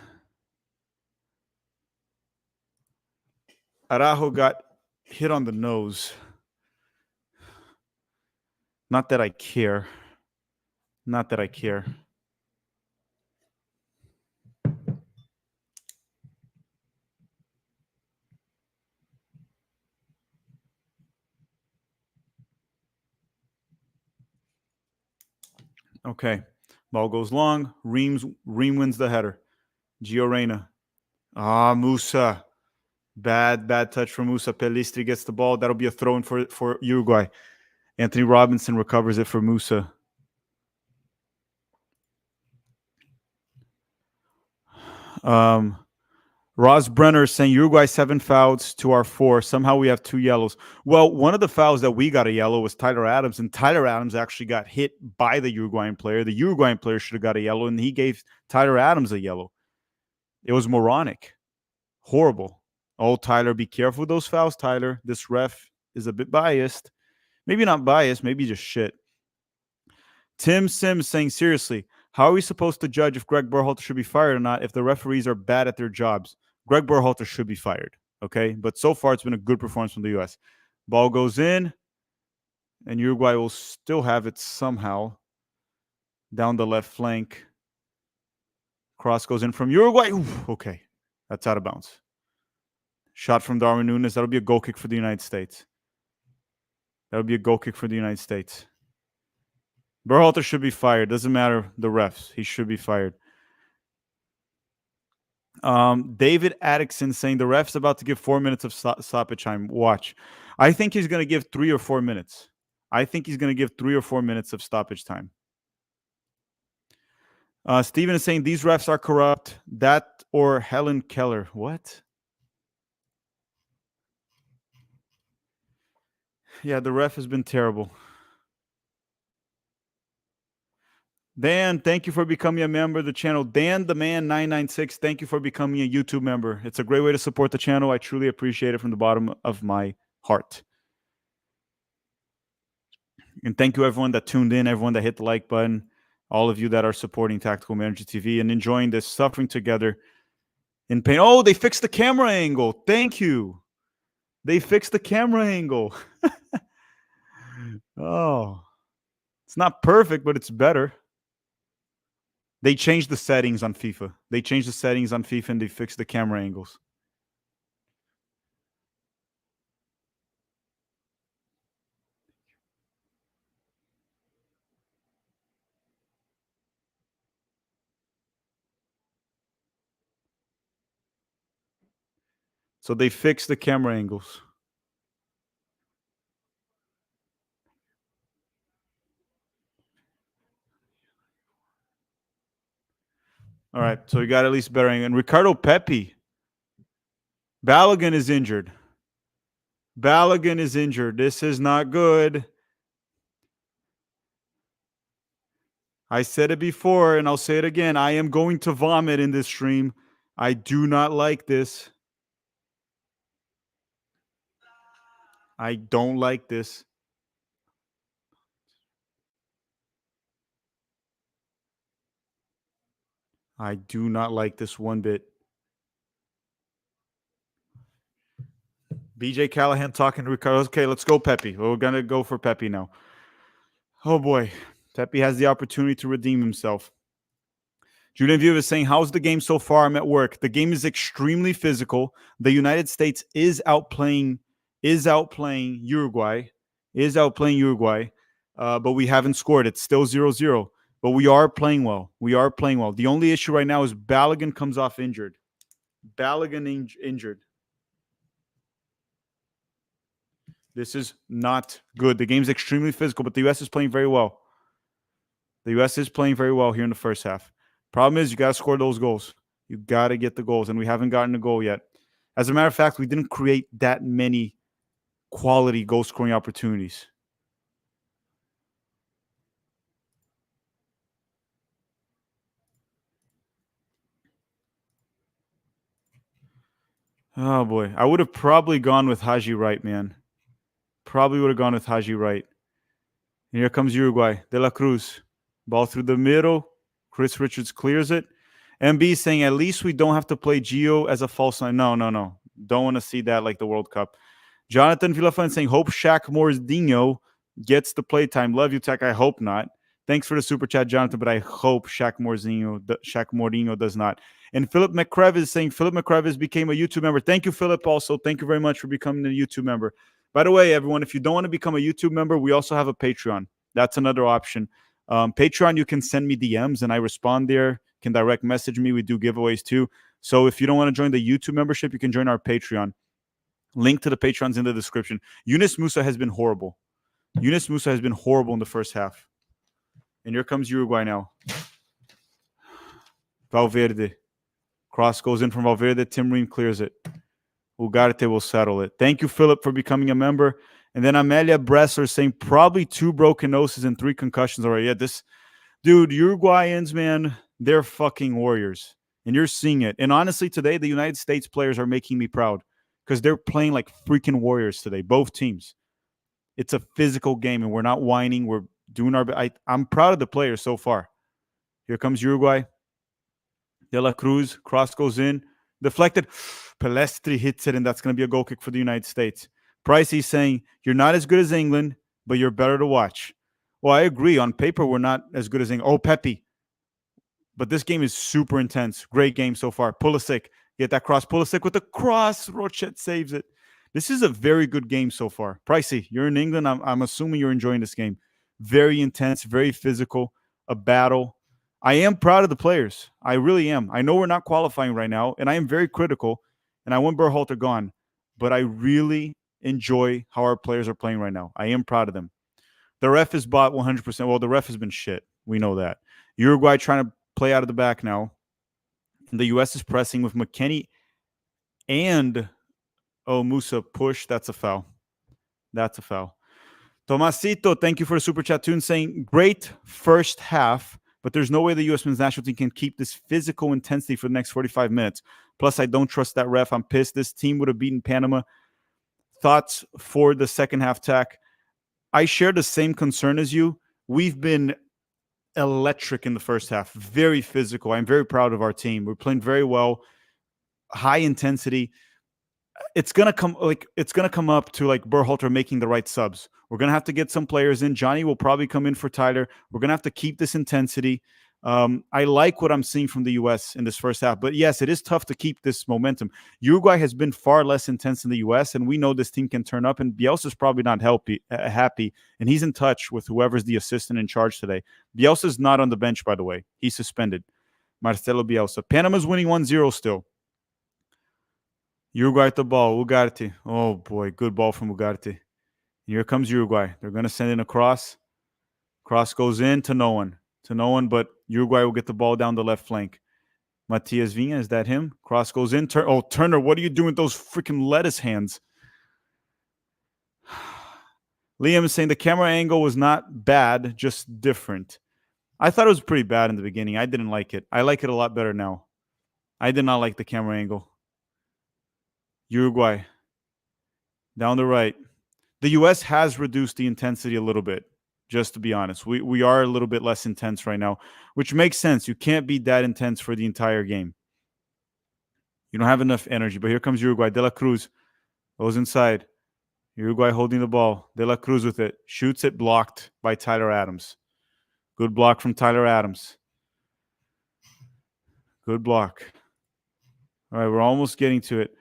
Araujo got hit on the nose. Not that I care. Not that I care. Okay. Ball goes long. Ream wins the header. Gio Reyna. Musa. Bad touch from Musa. Pelistri gets the ball. That'll be a throw-in for Uruguay. Anthony Robinson recovers it for Musa. Ross Brenner saying Uruguay 7 fouls to our 4. Somehow we have 2 yellows. Well, one of the fouls that we got a yellow was Tyler Adams, and Tyler Adams actually got hit by the Uruguayan player. The Uruguayan player should have got a yellow, and he gave Tyler Adams a yellow. It was moronic. Horrible. Oh, Tyler, be careful with those fouls, Tyler. This ref is a bit biased. Maybe not biased, maybe just shit. Tim Sims saying, seriously, how are we supposed to judge if Greg Berhalter should be fired or not if the referees are bad at their jobs? Greg Berhalter should be fired, okay? But so far, it's been a good performance from the U.S. Ball goes in, and Uruguay will still have it somehow down the left flank. Cross goes in from Uruguay. Ooh, okay, that's out of bounds. Shot from Darwin Núñez. That'll be a goal kick for the United States. That'll be a goal kick for the United States. Berhalter should be fired. Doesn't matter the refs. He should be fired. David Atkinson saying the ref's about to give 4 minutes of stoppage time. Watch. I think he's going to give 3 or 4 minutes. I think he's going to give 3 or 4 minutes of stoppage time. Steven is saying these refs are corrupt. That or Helen Keller. What? Yeah, the ref has been terrible. Dan, thank you for becoming a member of the channel. Dan the Man 996, thank you for becoming a YouTube member. It's a great way to support the channel. I truly appreciate it from the bottom of my heart. And thank you everyone that tuned in, everyone that hit the like button, all of you that are supporting Tactical Manager TV and enjoying this, suffering together in pain. Oh, they fixed the camera angle. Thank you. They fixed the camera angle. Oh, it's not perfect, but it's better. They changed the settings on FIFA. They changed the settings on FIFA and they fixed the camera angles. So they fixed the camera angles. All right, so we got at least better. And Ricardo Pepi. Balogun is injured. Balogun is injured. This is not good. I said it before, and I'll say it again. I am going to vomit in this stream. I do not like this. I don't like this. I do not like this one bit. BJ Callahan talking to Ricardo. Okay, let's go, Pepe. We're going to go for Pepe now. Oh, boy. Pepe has the opportunity to redeem himself. Julian View is saying, how's the game so far? I'm at work. The game is extremely physical. The United States is outplaying Uruguay, but we haven't scored. It's still 0-0, but we are playing well. The only issue right now is Balogun comes off injured. Injured. This is not good. The game's extremely physical, but the U.S. is playing very well. The U.S. is playing very well here in the first half. Problem is, you got to score those goals. You got to get the goals, and we haven't gotten a goal yet. As a matter of fact, we didn't create that many quality goal-scoring opportunities. Oh, boy. I would have probably gone with Haji Wright, man. Probably would have gone with Haji Wright. And here comes Uruguay. De La Cruz. Ball through the middle. Chris Richards clears it. MB saying, at least we don't have to play Gio as a false line. No. Don't want to see that like the World Cup. Jonathan Villafan saying, hope Shaq Mourinho gets the play time. Love you, Tech. I hope not. Thanks for the super chat, Jonathan, but I hope Shaq Mourinho does not. And Philip McCrevis saying, Philip McCrevis became a YouTube member. Thank you, Philip, also. Thank you very much for becoming a YouTube member. By the way, everyone, if you don't want to become a YouTube member, we also have a Patreon. That's another option. Patreon, you can send me DMs, and I respond there. You can direct message me. We do giveaways, too. So if you don't want to join the YouTube membership, you can join our Patreon. Link to the Patreon's in the description. Yunus Musa has been horrible. In the first half. And here comes Uruguay now. Valverde. Cross goes in from Valverde. Tim Ream clears it. Ugarte will settle it. Thank you, Philip, for becoming a member. And then Amelia Bressler saying probably 2 broken noses and 3 concussions already. Yeah, Uruguayans, man, they're fucking warriors. And you're seeing it. And honestly, today, the United States players are making me proud because they're playing like freaking warriors today, both teams. It's a physical game, and we're not whining. We're doing our best. I'm proud of the players so far. Here comes Uruguay. De La Cruz, cross goes in. Deflected. Pelestri hits it, and that's going to be a goal kick for the United States. Pricey saying, you're not as good as England, but you're better to watch. Well, I agree. On paper, we're not as good as England. Oh, Pepe. But this game is super intense. Great game so far. Pulisic. Get that cross. Pulisic with the cross. Rochet saves it. This is a very good game so far. Pricey, you're in England. I'm assuming you're enjoying this game. Very intense, very physical, a battle. I am proud of the players. I really am. I know we're not qualifying right now, and I am very critical, and I want Berhalter gone. But I really enjoy how our players are playing right now. I am proud of them. The ref is bought 100%. Well, the ref has been shit. We know that. Uruguay trying to play out of the back now. And the U.S. is pressing with McKennie and Musa push. That's a foul. Tomasito, thank you for the super chat tune saying, great first half, but there's no way the U.S. men's national team can keep this physical intensity for the next 45 minutes. Plus, I don't trust that ref. I'm pissed. This team would have beaten Panama. Thoughts for the second half tack? I share the same concern as you. We've been electric in the first half. Very physical. I'm very proud of our team. We're playing very well. High intensity. It's gonna come up to like Berhalter making the right subs. We're gonna have to get some players in. Johnny will probably come in for Tyler. We're gonna have to keep this intensity. I like what I'm seeing from the U.S. in this first half, but yes, it is tough to keep this momentum. Uruguay has been far less intense than the U.S., and we know this team can turn up. And Bielsa's probably not happy, and he's in touch with whoever's the assistant in charge today. Bielsa's not on the bench, by the way. He's suspended. Marcelo Bielsa. Panama's winning 1-0 still. Uruguay at the ball. Ugarte. Oh, boy. Good ball from Ugarte. Here comes Uruguay. They're going to send in a cross. Cross goes in to no one. But Uruguay will get the ball down the left flank. Matias Vinha, is that him? Cross goes in. Turner, what are you doing with those freaking lettuce hands? Liam is saying the camera angle was not bad, just different. I thought it was pretty bad in the beginning. I didn't like it. I like it a lot better now. I did not like the camera angle. Uruguay. Down the right. The U.S. has reduced the intensity a little bit, just to be honest. We are a little bit less intense right now, which makes sense. You can't be that intense for the entire game. You don't have enough energy. But here comes Uruguay. De La Cruz. Goes inside. Uruguay holding the ball. De La Cruz with it. Shoots it, blocked by Tyler Adams. Good block from Tyler Adams. Good block. All right, we're almost getting to it.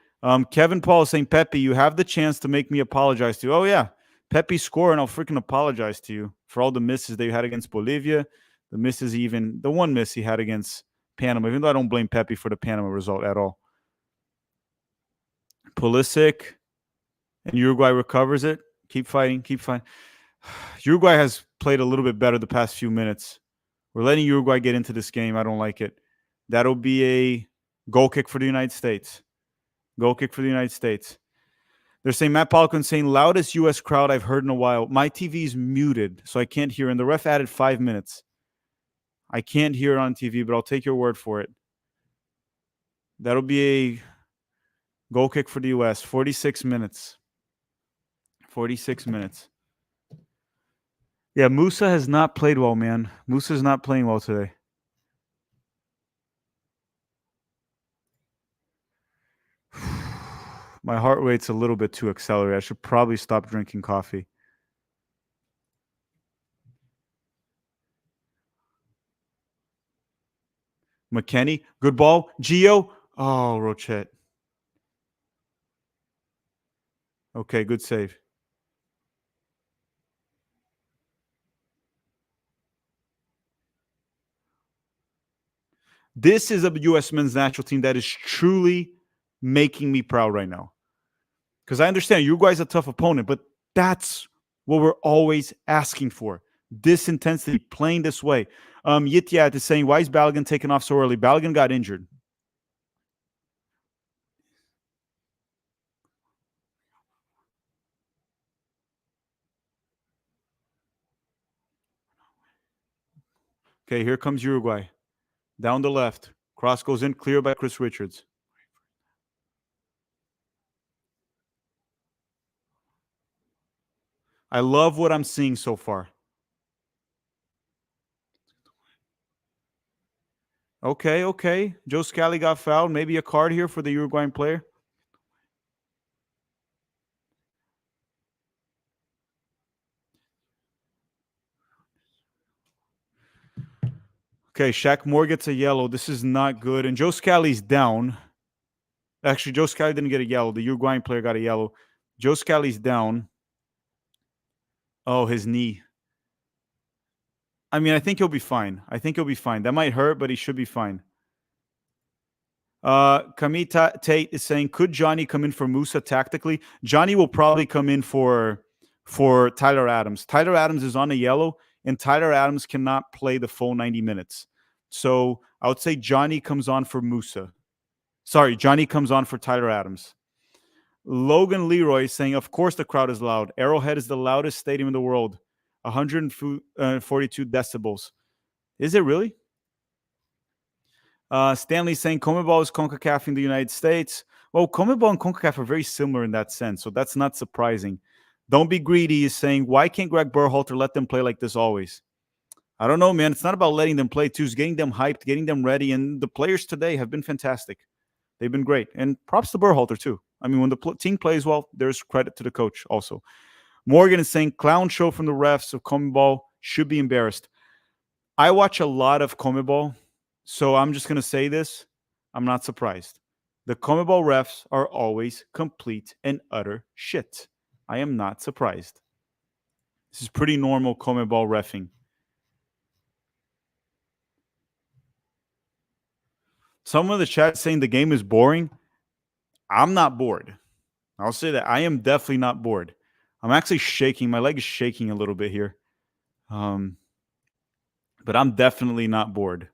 Kevin Paul is saying, Pepe, you have the chance to make me apologize to you. Oh, yeah. Pepe score, and I'll freaking apologize to you for all the misses that you had against Bolivia, the misses, even the one miss he had against Panama, even though I don't blame Pepe for the Panama result at all. Pulisic, and Uruguay recovers it. Keep fighting, keep fighting. Uruguay has played a little bit better the past few minutes. We're letting Uruguay get into this game. I don't like it. That'll be a goal kick for the United States. Goal kick for the United States. They're saying, Matt Polkin saying, loudest U.S. crowd I've heard in a while. My TV is muted, so I can't hear. And the ref added 5 minutes. I can't hear it on TV, but I'll take your word for it. That'll be a goal kick for the U.S. 46 minutes. 46 minutes. Yeah, Musa has not played well, man. Musa's not playing well today. My heart rate's a little bit too accelerated. I should probably stop drinking coffee. McKennie, good ball. Gio. Oh, Rochette. Okay, good save. This is a U.S. men's national team that is truly making me proud right now. Because I understand Uruguay's a tough opponent, but that's what we're always asking for. This intensity, playing this way. Yityat is saying, why is Balogun taking off so early? Balogun got injured. Okay, here comes Uruguay. Down the left. Cross goes in, clear by Chris Richards. I love what I'm seeing so far. Okay. Joe Scally got fouled. Maybe a card here for the Uruguayan player. Okay, Shaq Moore gets a yellow. This is not good. And Joe Scally's down. Actually, Joe Scally didn't get a yellow. The Uruguayan player got a yellow. Joe Scally's down. Oh, his knee. I mean, I think he'll be fine. That might hurt, but he should be fine. Kamita Tate is saying, could Johnny come in for Musa tactically? Johnny will probably come in for Tyler Adams. Tyler Adams is on a yellow, and Tyler Adams cannot play the full 90 minutes. So I would say Johnny comes on for Musa. Sorry, Johnny comes on for Tyler Adams. Logan Leroy is saying, of course the crowd is loud. Arrowhead is the loudest stadium in the world. 142 decibels. Is it really? Stanley saying CONMEBOL is CONCACAF in the United States. Well, CONMEBOL and CONCACAF are very similar in that sense, so that's not surprising. Don't be greedy is saying, why can't Greg Berhalter let them play like this always? I don't know, man. It's not about letting them play, too. It's getting them hyped, getting them ready, and the players today have been fantastic. They've been great. And props to Berhalter, too. I mean, when the team plays well, there's credit to the coach also. Morgan is saying, clown show from the refs of CONMEBOL, should be embarrassed. I watch a lot of CONMEBOL, so I'm just going to say this. I'm not surprised. The CONMEBOL refs are always complete and utter shit. I am not surprised. This is pretty normal CONMEBOL reffing. Someone in the chat saying the game is boring. I'm not bored. I'll say that. I am definitely not bored. I'm actually shaking. My leg is shaking a little bit here. But I'm definitely not bored.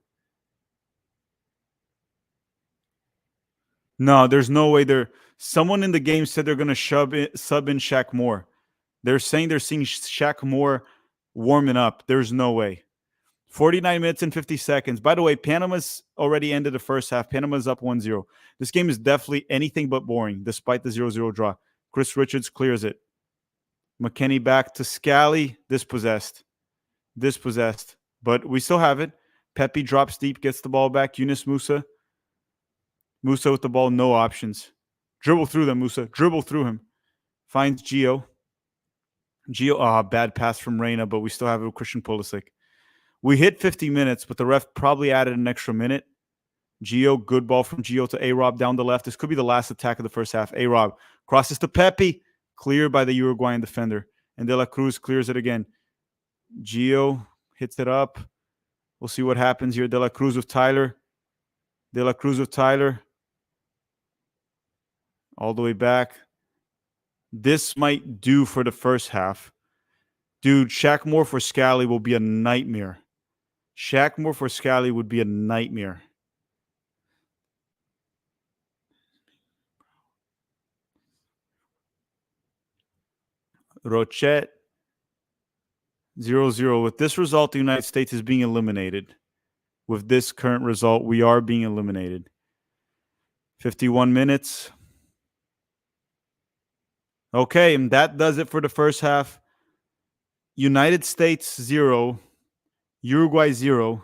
No, there's no way someone in the game said they're going to sub in Shaq Moore. They're saying they're seeing Shaq Moore warming up. There's no way. 49 minutes and 50 seconds. By the way, Panama's already ended the first half. Panama's up 1-0. This game is definitely anything but boring, despite the 0-0 draw. Chris Richards clears it. McKennie back to Scally. Dispossessed. But we still have it. Pepe drops deep, gets the ball back. Yunus Musa. Musa with the ball, no options. Dribble through them, Musa. Dribble through him. Finds Gio. Bad pass from Reyna, but we still have it with Christian Pulisic. We hit 50 minutes, but the ref probably added an extra minute. Gio, good ball from Gio to A-Rob down the left. This could be the last attack of the first half. A-Rob crosses to Pepe, cleared by the Uruguayan defender. And De La Cruz clears it again. Gio hits it up. We'll see what happens here. De La Cruz with Tyler. De La Cruz with Tyler. All the way back. This might do for the first half. Dude, Shaq Moore for Scally will be a nightmare. Shaq Moore for Scally would be a nightmare. Rochet 0-0. With this result, the United States is being eliminated. With this current result, we are being eliminated. 51 minutes. Okay, and that does it for the first half. United States 0, Uruguay 0.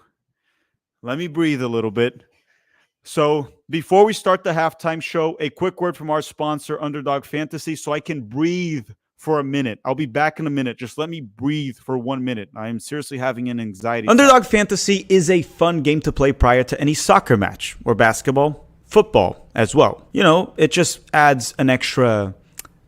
Let me breathe a little bit. So before we start the halftime show, a quick word from our sponsor, Underdog Fantasy, so I can breathe for a minute. I'll be back in a minute. Just let me breathe for 1 minute. I am seriously having an anxiety. Underdog Fantasy is a fun game to play prior to any soccer match or basketball, football as well. You know, it just adds an extra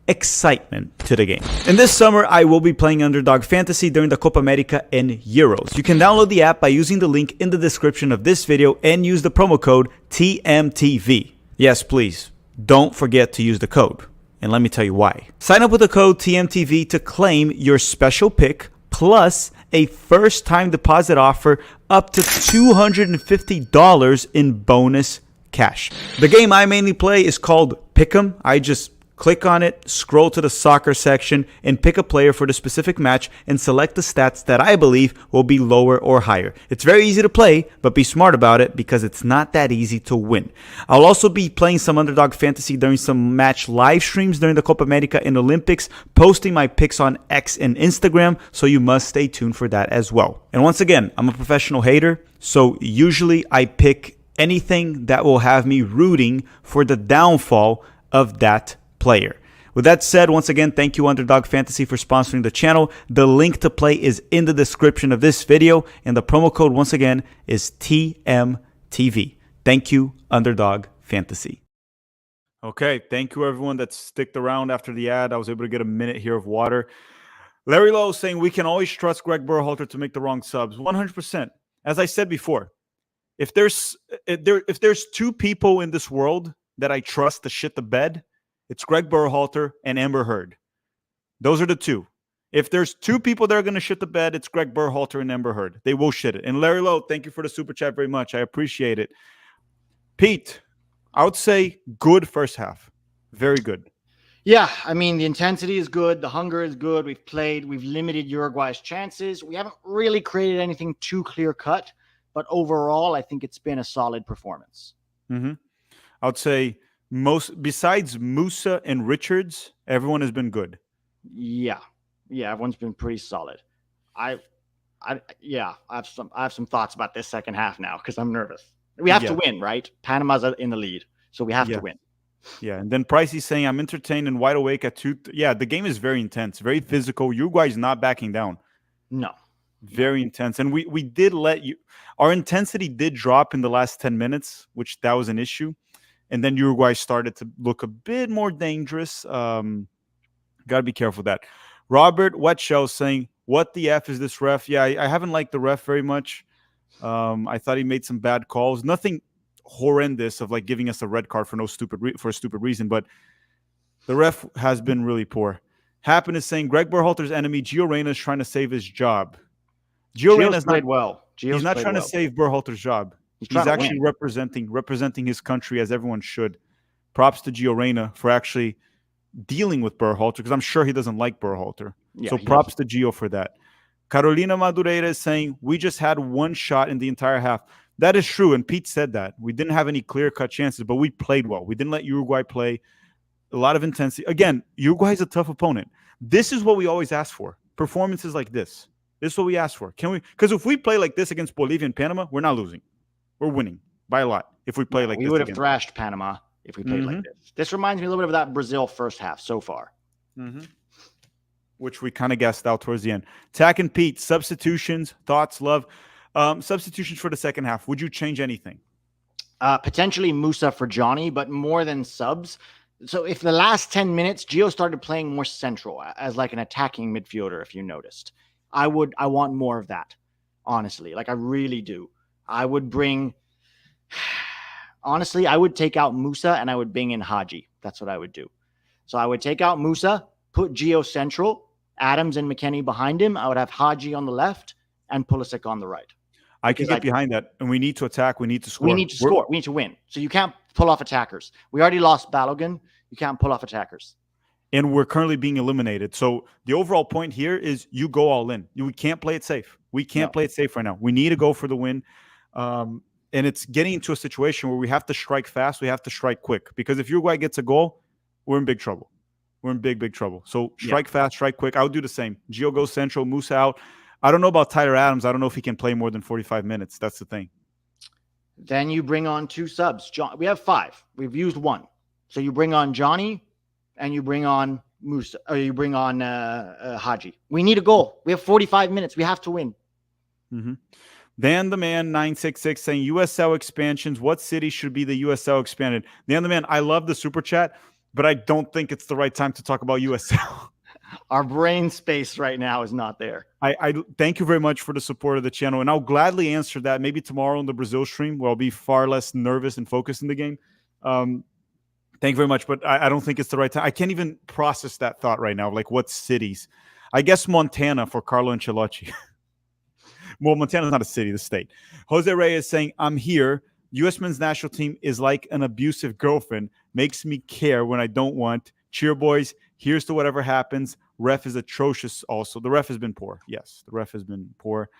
excitement to the game. In this summer, I will be playing Underdog Fantasy during the Copa America and Euros. You can download the app by using the link in the description of this video and use the promo code TMTV. Yes, please, don't forget to use the code. And let me tell you why. Sign up with the code TMTV to claim your special pick plus a first-time deposit offer up to $250 in bonus cash. The game I mainly play is called Pick'em. I just click on it, scroll to the soccer section, and pick a player for the specific match and select the stats that I believe will be lower or higher. It's very easy to play, but be smart about it because it's not that easy to win. I'll also be playing some Underdog Fantasy during some match live streams during the Copa America and Olympics, posting my picks on X and Instagram, so you must stay tuned for that as well. And once again, I'm a professional hater, so usually I pick anything that will have me rooting for the downfall of that player. With that said, once again, thank you Underdog Fantasy for sponsoring the channel. The link to play is in the description of this video, and the promo code once again is TMTV. Thank you Underdog Fantasy. Okay, thank you everyone that sticked around after the ad. I was able to get a minute here of water. Larry Lowe saying we can always trust Greg Berhalter to make the wrong subs. 100%. As I said before, if there's two people in this world that I trust to shit the bed, it's Greg Berhalter and Amber Heard. Those are the two. If there's two people that are going to shit the bed, it's Greg Berhalter and Amber Heard. They will shit it. And Larry Lowe, thank you for the super chat very much. I appreciate it. Pete, I would say good first half. Very good. Yeah, I mean, the intensity is good. The hunger is good. We've limited Uruguay's chances. We haven't really created anything too clear-cut. But overall, I think it's been a solid performance. I would say besides Musa and Richards, everyone has been good. Yeah, everyone's been pretty solid. I have some thoughts about this second half now because I'm nervous. We have to win, right? Panama's in the lead, so we have to win. Yeah, and then Pricey's saying I'm entertained and wide awake at 2. Yeah, the game is very intense, very physical. Uruguay's not backing down. No, very intense, and we did our intensity did drop in the last 10 minutes, which that was an issue. And then Uruguay started to look a bit more dangerous. Got to be careful with that. Robert Wetshell saying, what the F is this ref? Yeah, I haven't liked the ref very much. I thought he made some bad calls. Nothing horrendous of like giving us a red card for a stupid reason, but the ref has been really poor. Happen is saying Greg Berhalter's enemy, Gio Reyna, is trying to save his job. Gio Reyna's played well. He's not trying to save Berhalter's job. He's actually representing his country as everyone should. Props to Gio Reyna for actually dealing with Berhalter because I'm sure he doesn't like Berhalter. Yeah, so props to Gio for that. Carolina Madureira is saying we just had one shot in the entire half. That is true, and Pete said that. We didn't have any clear-cut chances, but we played well. We didn't let Uruguay play. A lot of intensity. Again, Uruguay is a tough opponent. This is what we always ask for. Performances like this. This is what we ask for. Because if we play like this against Bolivia and Panama, we're not losing. We're winning by a lot if we play this. We would have thrashed Panama if we played like this. This reminds me a little bit of that Brazil first half so far. Mm-hmm. Which we kind of guessed out towards the end. Tack and Pete, substitutions, thoughts, love. Substitutions for the second half. Would you change anything? Potentially Musa for Johnny, but more than subs. So if the last 10 minutes, Gio started playing more central as like an attacking midfielder, if you noticed, I want more of that, honestly. Like I really do. I would take out Musa and I would bring in Haji. That's what I would do. So I would take out Musa, put Gio central, Adams and McKennie behind him. I would have Haji on the left and Pulisic on the right. I can get behind that. And we need to attack. We need to score. We need to score. We need to win. So you can't pull off attackers. We already lost Balogun. You can't pull off attackers. And we're currently being eliminated. So the overall point here is you go all in. We can't play it safe. We can't play it safe right now. We need to go for the win. And it's getting into a situation where we have to strike fast. We have to strike quick. Because if Uruguay gets a goal, we're in big trouble. We're in big trouble. So strike fast, strike quick. I would do the same. Gio goes central, Musa out. I don't know about Tyler Adams. I don't know if he can play more than 45 minutes. That's the thing. Then you bring on 2 subs. We have 5. We've used 1. So you bring on Johnny and you bring on Musa, or you bring on Haji. We need a goal. We have 45 minutes. We have to win. Mm-hmm. Dan the Man 966 saying USL expansions. What city should be the USL expanded? Dan the Man, I love the super chat, but I don't think it's the right time to talk about USL. Our brain space right now is not there. I thank you very much for the support of the channel, and I'll gladly answer that maybe tomorrow on the Brazil stream where I'll be far less nervous and focused in the game. Thank you very much, but I don't think it's the right time. I can't even process that thought right now. Like, what cities? I guess Montana for Carlo Ancelotti. Well, Montana's not a city, the state. Jose Reyes is saying, I'm here. U.S. men's national team is like an abusive girlfriend. Makes me care when I don't want. Cheer, boys. Here's to whatever happens. Ref is atrocious also. The ref has been poor. Yes, the ref has been poor.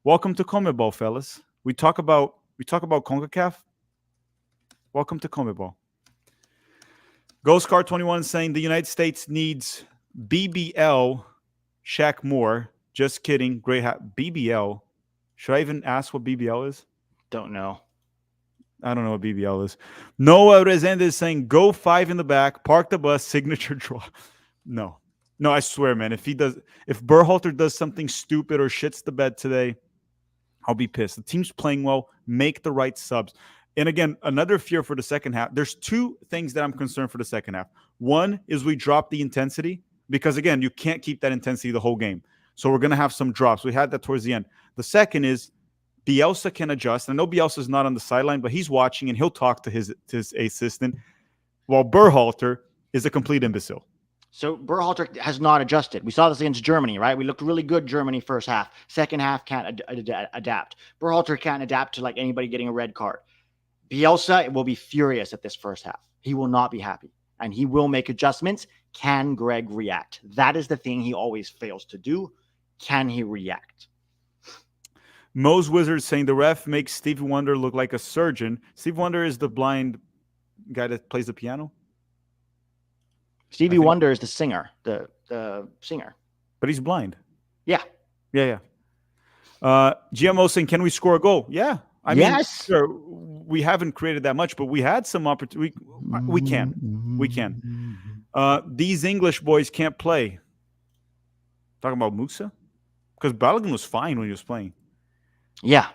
Welcome to CONMEBOL, fellas. We talk about CONCACAF. Welcome to CONMEBOL. GhostCard21 saying the United States needs BBL Shaq Moore. Just kidding. Great hat. BBL. Should I even ask what BBL is? Don't know. I don't know what BBL is. Noah Rezende is saying go 5 in the back, park the bus, signature draw. No, I swear, man. If Berhalter does something stupid or shits the bed today, I'll be pissed. The team's playing well. Make the right subs. And again, another fear for the second half. There's 2 things that I'm concerned for the second half. One is we drop the intensity because, again, you can't keep that intensity the whole game. So we're going to have some drops. We had that towards the end. The second is Bielsa can adjust. I know Bielsa's not on the sideline, but he's watching and he'll talk to his assistant, while Berhalter is a complete imbecile. So Berhalter has not adjusted. We saw this against Germany, right? We looked really good Germany first half. Second half can't adapt. Berhalter can't adapt to like anybody getting a red card. Bielsa will be furious at this first half. He will not be happy, and he will make adjustments. Can Greg react? That is the thing he always fails to do. Can he react? Mo's Wizard saying the ref makes Stevie Wonder look like a surgeon. Stevie Wonder is the blind guy that plays the piano. Stevie Wonder is the singer, the singer. But he's blind. Yeah. GMO saying, can we score a goal? Yeah. I mean, sure, we haven't created that much, but we had some opportunity. We can. These English boys can't play. Talking about Musa? Because Balogun was fine when he was playing. Yeah.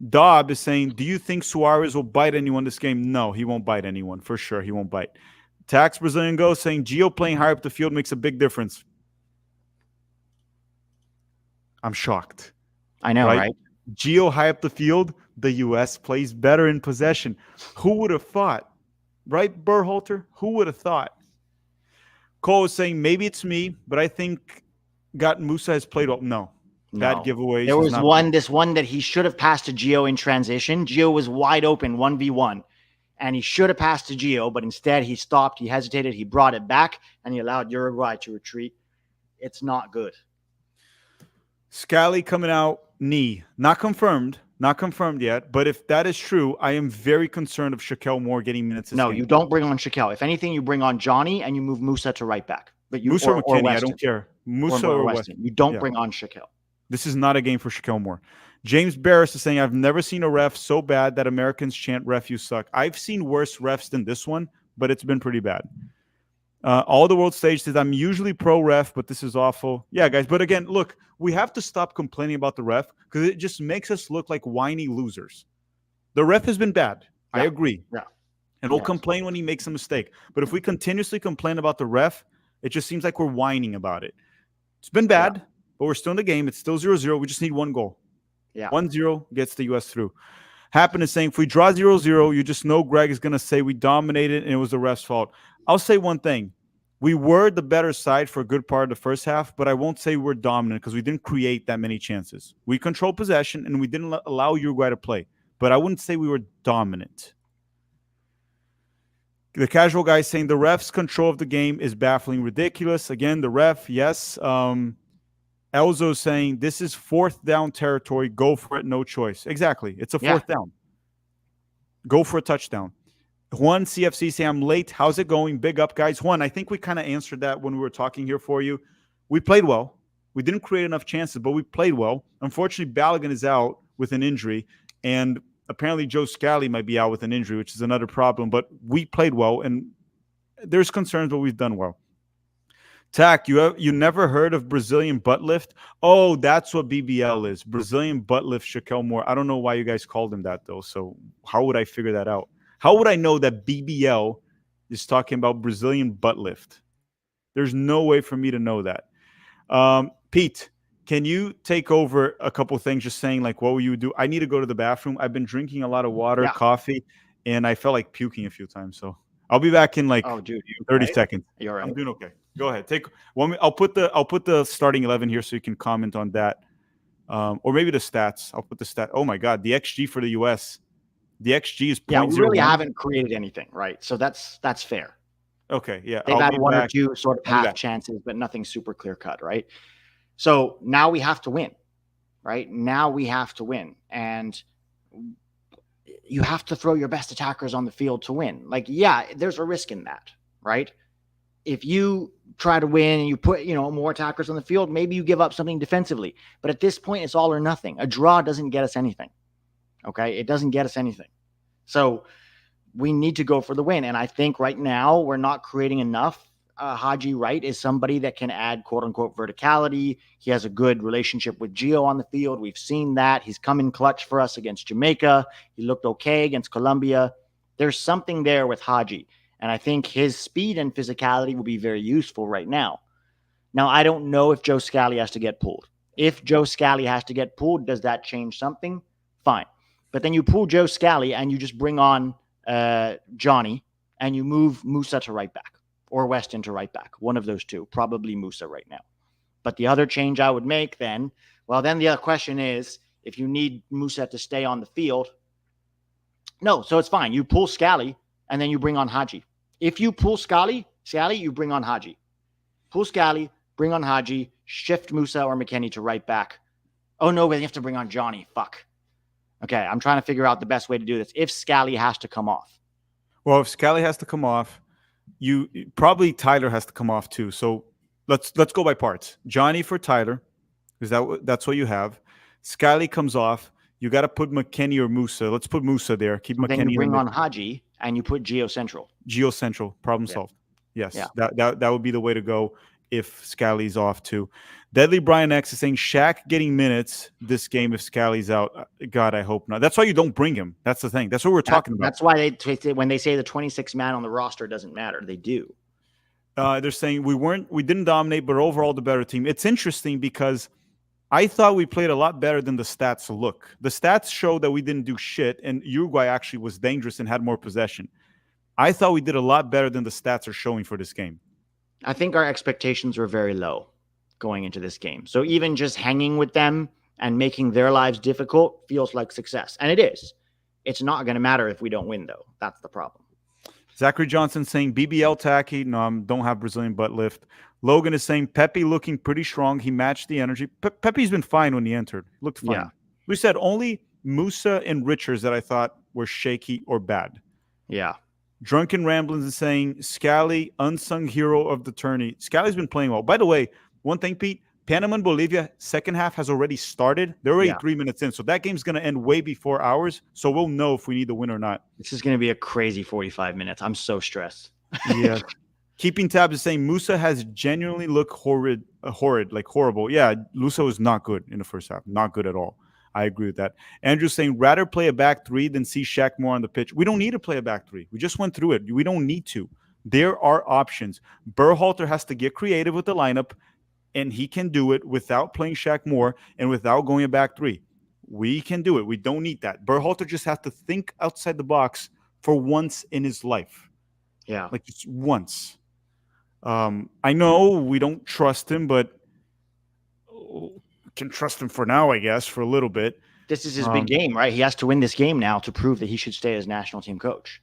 Dobb is saying, do you think Suarez will bite anyone this game? No, he won't bite anyone. For sure, he won't bite. Tax Brazilian Go saying, Gio playing higher up the field makes a big difference. I'm shocked. I know, right? Gio high up the field, the U.S. plays better in possession. Who would have thought? Right, Berhalter? Who would have thought? Cole is saying, maybe it's me, but I think Musa has played well. No. Bad giveaways. There was one that he should have passed to Gio in transition. Gio was wide open, 1v1. And he should have passed to Gio, but instead he stopped, he hesitated, he brought it back, and he allowed Uruguay to retreat. It's not good. Scally coming out, knee. Not confirmed yet, but if that is true, I am very concerned of Shaquille Moore getting minutes. No, you don't bring on Shaquille. If anything, you bring on Johnny and you move Musa to right back. But Musa or McKennie, I don't care. Musa or Weston. You don't bring on Shaquille. This is not a game for Shaquille Moore. James Barris is saying, I've never seen a ref so bad that Americans chant ref, you suck. I've seen worse refs than this one, but it's been pretty bad. All the world stage says, I'm usually pro ref, but this is awful. Yeah, guys. But again, look, we have to stop complaining about the ref because it just makes us look like whiny losers. The ref has been bad. I agree. Yeah. And we'll complain when he makes a mistake. But if we continuously complain about the ref, it just seems like we're whining about it. It's been bad, but we're still in the game. It's still 0-0. We just need one goal. Yeah. 1-0 gets the U.S. through. Happen is saying if we draw 0-0, you just know Greg is going to say we dominated and it was the ref's fault. I'll say one thing. We were the better side for a good part of the first half, but I won't say we're dominant because we didn't create that many chances. We controlled possession and we didn't allow Uruguay to play, but I wouldn't say we were dominant. The casual guy saying the ref's control of the game is baffling, ridiculous. Again, the ref, yes. Elzo saying this is fourth down territory. Go for it, no choice. Exactly. It's a fourth down. Go for a touchdown. Juan CFC saying I'm late. How's it going? Big up, guys. Juan, I think we kind of answered that when we were talking here for you. We played well. We didn't create enough chances, but we played well. Unfortunately, Balogun is out with an injury, and apparently Joe Scally might be out with an injury, which is another problem. But we played well, and there's concerns, but we've done well. Tack, you never heard of Brazilian butt lift? Oh, that's what BBL is. Brazilian butt lift, Shaquille Moore. I don't know why you guys called him that, though. So how would I figure that out? How would I know that BBL is talking about Brazilian butt lift? There's no way for me to know that. Pete, can you take over a couple things just saying, like, what will you do? I need to go to the bathroom. I've been drinking a lot of water, coffee, and I felt like puking a few times. So I'll be back in 30 seconds. You're right. I'm doing okay. Go ahead. I'll put the starting 11 here so you can comment on that. Or maybe the stats. I'll put the stat. Oh my God, the XG for the US. The XG is 0.01. Yeah, we really haven't created anything, right? So that's fair. Okay, yeah. They've had one or two sort of half chances, but nothing super clear cut, right? So now we have to win, right? Now we have to win. And you have to throw your best attackers on the field to win. Like, yeah, there's a risk in that, right? If you try to win and you put, more attackers on the field, maybe you give up something defensively. But at this point, it's all or nothing. A draw doesn't get us anything. Okay? It doesn't get us anything. So we need to go for the win. And I think right now we're not creating enough. Haji Wright is somebody that can add quote unquote verticality. He has a good relationship with Gio on the field. We've seen that. He's come in clutch for us against Jamaica. He looked okay against Colombia. There's something there with Haji. And I think his speed and physicality will be very useful right now. Now, I don't know if Joe Scally has to get pulled. If Joe Scally has to get pulled, does that change something? Fine. But then you pull Joe Scally and you just bring on Johnny and you move Musa to right back or Weston to right back. One of those two, probably Musa right now. But the other change I would make then the other question is, if you need Musa to stay on the field, no, so it's fine. You pull Scally and then you bring on Haji. If you pull Scally, you bring on Haji. Pull Scally, bring on Haji, shift Musa or McKennie to right back. Oh, no, we have to bring on Johnny. Fuck. Okay, I'm trying to figure out the best way to do this. If Scally has to come off. Well, if Scally has to come off, you probably Tyler has to come off too. So let's go by parts. Johnny for Tyler, because that's what you have. Scally comes off. You got to put McKennie or Musa. Let's put Musa there. Keep McKennie. Then you bring on Haji and you put Gio Central. Gio Central, problem solved. Yes, that would be the way to go if Scally's off too. Deadly Brian X is saying Shaq getting minutes this game if Scally's out. God, I hope not. That's why you don't bring him. That's the thing. That's what we're talking about. That's why when they say the 26 man on the roster doesn't matter, they do. They're saying we didn't dominate, but overall the better team. It's interesting because I thought we played a lot better than the stats look. The stats show that we didn't do shit, and Uruguay actually was dangerous and had more possession. I thought we did a lot better than the stats are showing for this game. I think our expectations were very low going into this game. So even just hanging with them and making their lives difficult feels like success. And it is. It's not going to matter if we don't win, though. That's the problem. Zachary Johnson saying BBL tacky. No, don't have Brazilian butt lift. Logan is saying Pepe looking pretty strong. He matched the energy. Pepe's been fine when he entered. Looked fine. Yeah. We said only Musa and Richards that I thought were shaky or bad. Yeah. Drunken Ramblings is saying Scally, unsung hero of the tourney. Scally's been playing well. By the way, one thing, Pete, Panama and Bolivia, second half has already started. They're already 3 minutes in. So that game's going to end way before ours. So we'll know if we need to win or not. This is going to be a crazy 45 minutes. I'm so stressed. Yeah. Keeping tabs is saying Musa has genuinely looked horrid, like horrible. Yeah, Musa was not good in the first half. Not good at all. I agree with that. Andrew's saying rather play a back three than see Shaq more on the pitch. We don't need to play a back three. We just went through it. We don't need to. There are options. Berhalter has to get creative with the lineup, and he can do it without playing Shaq more and without going a back three. We can do it. We don't need that. Berhalter just has to think outside the box for once in his life. Yeah. Like just once. I know we don't trust him, but can trust him for now, I guess, for a little bit. This is his big game, right? He has to win this game now to prove that he should stay as national team coach.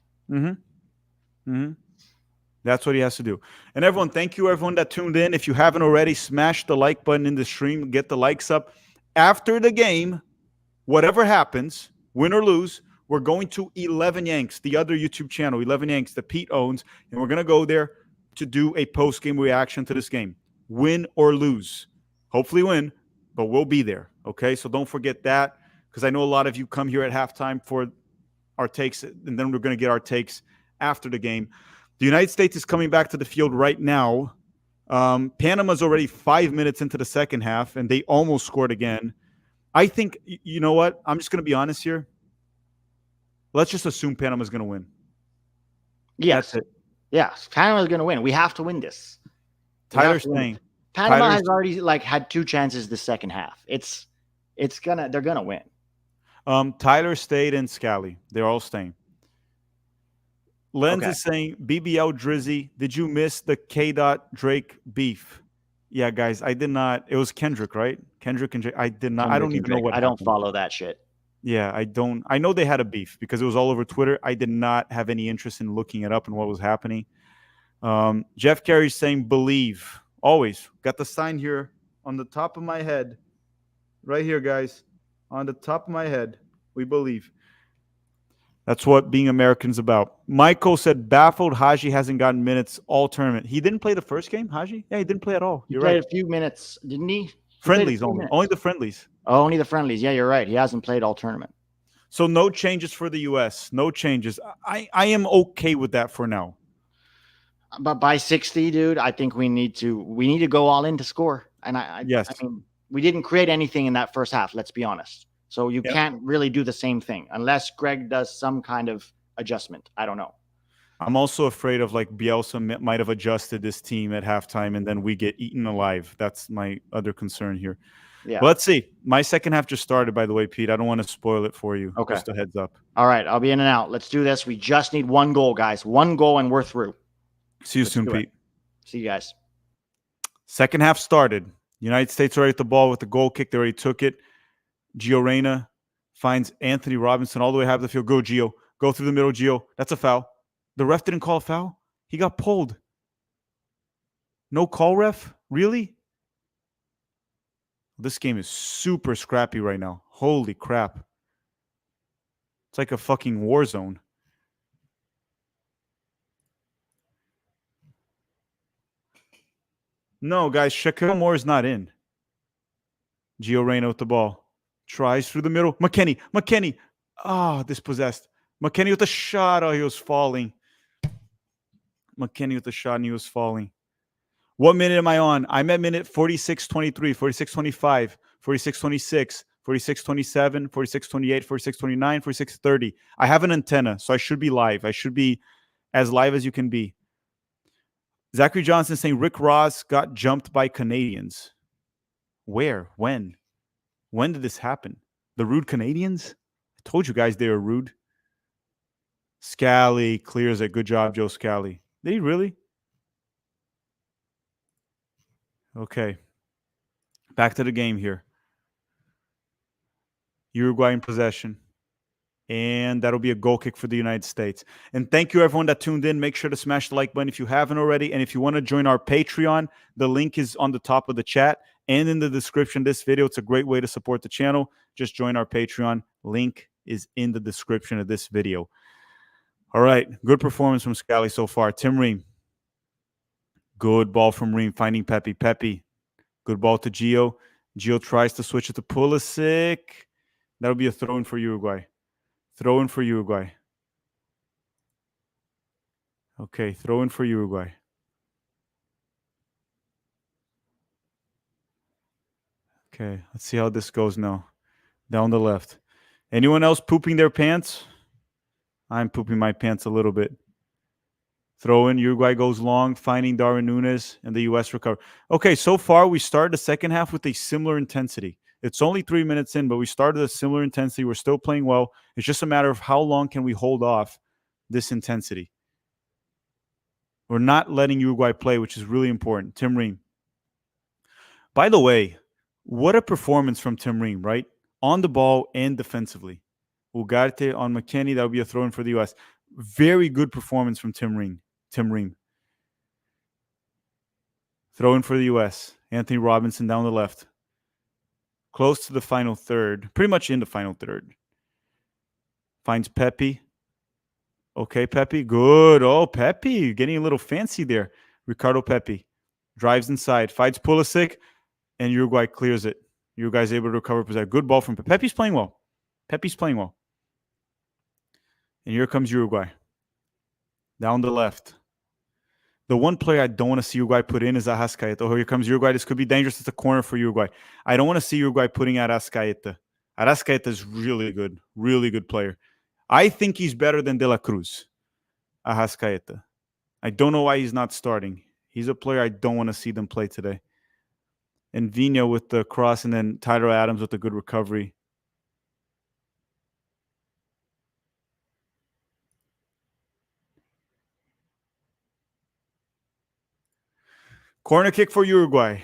That's what he has to do. And everyone, thank you, everyone that tuned in. If you haven't already, smash the like button in the stream. Get the likes up. After the game, whatever happens, win or lose, we're going to 11 Yanks, the other YouTube channel, 11 Yanks that Pete owns, and we're going to go there to do a post-game reaction to this game. Win or lose. Hopefully win, but we'll be there, okay? So don't forget that, because I know a lot of you come here at halftime for our takes, and then we're going to get our takes after the game. The United States is coming back to the field right now. Panama's already 5 minutes into the second half, and they almost scored again. I think, you know what? I'm just going to be honest here. Let's just assume Panama's going to win. Yes. That's it. Yes. Panama's going to win. We have to win this. Tyler's saying. Panama has already had 2 chances the second half. They're going to win. Tyler stayed and Scally. They're all staying. Lenz is saying, BBL Drizzy, did you miss the K. Drake beef? Yeah, guys, I did not. It was Kendrick, right? Kendrick and Drake. I did not. I don't even know what happened. I don't follow that shit. Yeah, I don't. I know they had a beef because it was all over Twitter. I did not have any interest in looking it up and what was happening. Jeff Carey's saying, believe. Always. Got the sign here on the top of my head. Right here, guys. On the top of my head. We believe. That's what being American's about. Michael said, baffled Haji hasn't gotten minutes all tournament. He didn't play the first game, Haji? Yeah, he didn't play at all. He played a few minutes, didn't he? Friendlies only. Only the friendlies. Oh, only the friendlies. Yeah, you're right. He hasn't played all tournament. So no changes for the U.S. No changes. I am okay with that for now. But by 60, dude, I think we need to go all in to score. And yes. I mean, we didn't create anything in that first half, let's be honest. So you can't really do the same thing unless Greg does some kind of adjustment. I don't know. I'm also afraid of like Bielsa might have adjusted this team at halftime and then we get eaten alive. That's my other concern here. Yeah. But let's see. My second half just started, by the way, Pete. I don't want to spoil it for you. Okay. Just a heads up. All right. I'll be in and out. Let's do this. We just need 1 goal, guys. 1 goal and we're through. See you soon, Pete. See you guys. Second half started. United States already at the ball with the goal kick. They already took it. Gio Reyna finds Anthony Robinson all the way half the field. Go, Gio. Go through the middle, Gio. That's a foul. The ref didn't call a foul. He got pulled. No call, ref? Really? This game is super scrappy right now. Holy crap. It's like a fucking war zone. No, guys, Shaquille Moore is not in. Gio Reyna with the ball. Tries through the middle. McKennie. Ah, dispossessed. McKennie with the shot. Oh, he was falling. McKennie with the shot and he was falling. What minute am I on? I'm at minute 46:23, 46:25, 46:26, 46:27, 46:28, 46:29, 46:30. I have an antenna, so I should be live. I should be as live as you can be. Zachary Johnson saying Rick Ross got jumped by Canadians. Where? When? When did this happen? The rude Canadians? I told you guys they were rude. Scally clears it. Good job, Joe Scally. Did he really? Okay. Back to the game here. Uruguay in possession. And that'll be a goal kick for the United States. And thank you, everyone that tuned in. Make sure to smash the like button if you haven't already. And if you want to join our Patreon, the link is on the top of the chat and in the description of this video. It's a great way to support the channel. Just join our Patreon. Link is in the description of this video. All right. Good performance from Scally so far. Tim Ream. Good ball from Ream, finding Pepe. Pepe. Good ball to Gio. Gio tries to switch it to Pulisic. That'll be a throw-in for Uruguay. Throw-in for Uruguay. Okay, throw-in for Uruguay. Okay, let's see how this goes now. Down the left. Anyone else pooping their pants? I'm pooping my pants a little bit. Throw in. Uruguay goes long, finding Darwin Núñez, and the U.S. recover. Okay, so far we started the second half with a similar intensity. It's only 3 minutes in, but we started a similar intensity. We're still playing well. It's just a matter of how long can we hold off this intensity. We're not letting Uruguay play, which is really important. Tim Ream. By the way, what a performance from Tim Ream, right? On the ball and defensively. Ugarte on McKennie, that would be a throw-in for the U.S. Very good performance from Tim Ream. Throw in for the U.S. Anthony Robinson down the left. Close to the final third. Pretty much in the final third. Finds Pepe. Okay, Pepe. Good. Oh, Pepe. Getting a little fancy there. Ricardo Pepe. Drives inside. Fights Pulisic. And Uruguay clears it. Uruguay's able to recover possession. Good ball from Pepe. Pepe's playing well. And here comes Uruguay. Down the left. The one player I don't want to see Uruguay put in is Arrascaeta. Oh, here comes Uruguay. This could be dangerous. It's a corner for Uruguay. I don't want to see Uruguay putting Arrascaeta. Arrascaeta is really good player. I think he's better than De La Cruz. Arrascaeta. I don't know why he's not starting. He's a player I don't want to see them play today. And Vina with the cross, and then Tyler Adams with a good recovery. Corner kick for Uruguay.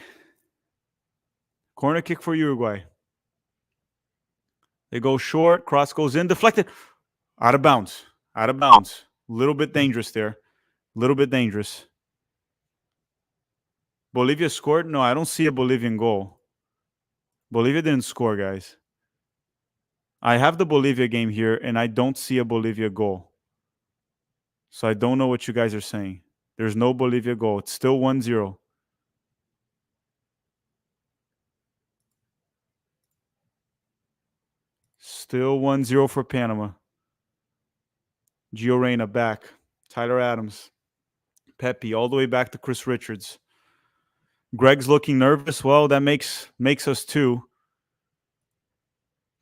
They go short. Cross goes in. Deflected. Out of bounds. A little bit dangerous there. Bolivia scored? No, I don't see a Bolivian goal. Bolivia didn't score, guys. I have the Bolivia game here, and I don't see a Bolivia goal. So I don't know what you guys are saying. There's no Bolivia goal. It's still 1-0. Still 1-0 for Panama. Gio Reyna back. Tyler Adams. Pepe all the way back to Chris Richards. Greg's looking nervous. Well, that makes us two.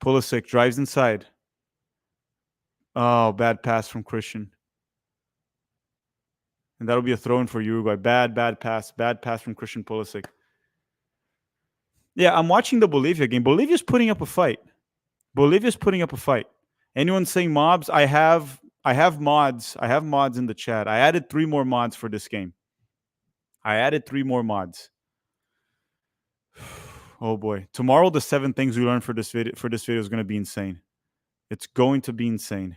Pulisic drives inside. Oh, bad pass from Christian. And that'll be a throw-in for Uruguay. Bad pass. Bad pass from Christian Pulisic. Yeah, I'm watching the Bolivia game. Bolivia's putting up a fight. Anyone saying mobs? I have mods. I have mods in the chat. I added 3 more mods for this game. Oh boy. Tomorrow the 7 things we learned for this video is going to be insane. It's going to be insane.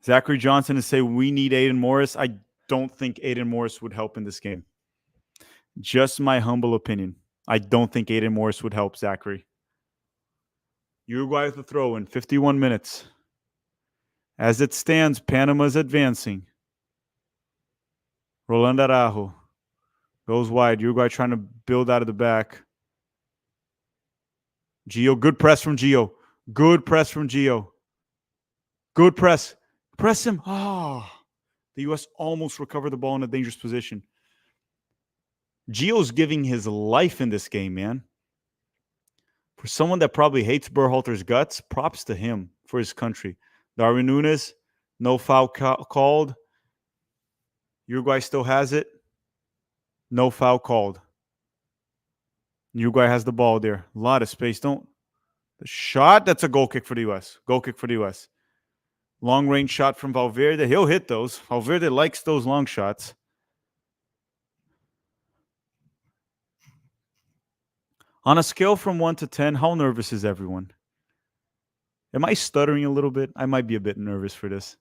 Zachary Johnson is saying we need Aiden Morris. I don't think Aiden Morris would help in this game. Just my humble opinion. I don't think Aiden Morris would help, Zachary. Uruguay with the throw in 51 minutes. As it stands, Panama's advancing. Roland Araujo goes wide. Uruguay trying to build out of the back. Gio, good press from Gio. Good press. Press him. Oh, the U.S. almost recovered the ball in a dangerous position. Gio's giving his life in this game, man. For someone that probably hates Berhalter's guts, props to him for his country. Darwin Núñez, no foul called. Uruguay still has it. No foul called. Uruguay has the ball there. A lot of space. The shot, that's a goal kick for the U.S. Long range shot from Valverde. He'll hit those. Valverde likes those long shots. On a scale from 1 to 10, how nervous is everyone? Am I stuttering a little bit? I might be a bit nervous for this.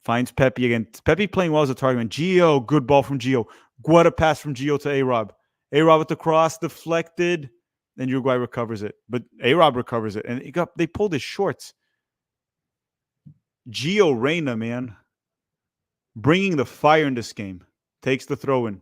Finds Pepe again. Pepe playing well as a target. Gio, good ball from Gio. What a pass from Gio to A-Rob. A-Rob with the cross, deflected, and Uruguay recovers it. But A-Rob recovers it, and they pulled his shorts. Gio Reyna, man, bringing the fire in this game. Takes the throw-in.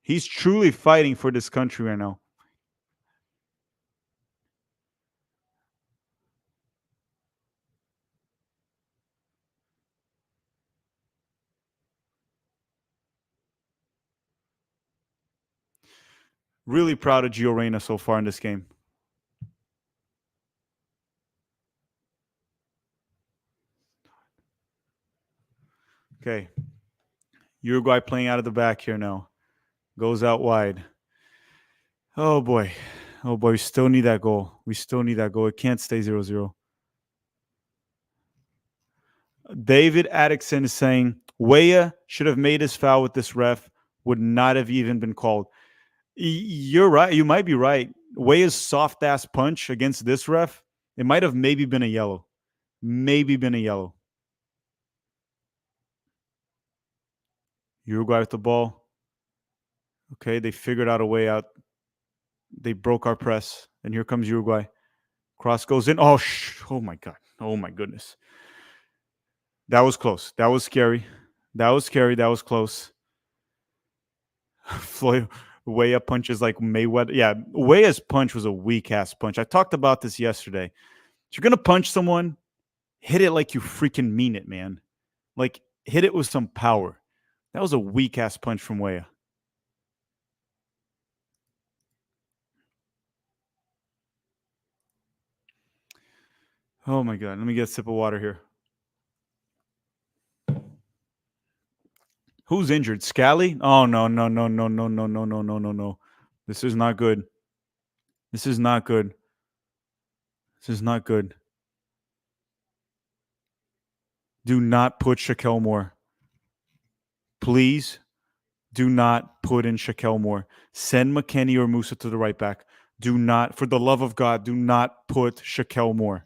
He's truly fighting for this country right now. Really proud of Gio Reyna so far in this game. Okay. Uruguay playing out of the back here now. Goes out wide. Oh, boy. Oh, boy. We still need that goal. We still need that goal. It can't stay 0-0. David Addison is saying, Weah should have made his foul with this ref. Would not have even been called. You're right. You might be right. Weah's soft-ass punch against this ref, it might have maybe been a yellow. Maybe been a yellow. Uruguay with the ball. Okay, they figured out a way out. They broke our press, and here comes Uruguay. Cross goes in. Oh my God. Oh my goodness. That was close. That was scary. That was scary. That was close. Floyd Weah punches like Mayweather. Yeah, Weah's punch was a weak ass punch. I talked about this yesterday. If you're gonna punch someone, hit it like you freaking mean it, man. Like hit it with some power. That was a weak ass punch from Weah. Oh my God. Let me get a sip of water here. Who's injured? Scally? Oh no, no, no, no, no, no, no, no, no, no, no. This is not good. This is not good. This is not good. Do not put Shaquille Moore. Please do not put in Shaquille Moore. Send McKennie or Musa to the right back. Do not, for the love of God, do not put Shaquille Moore.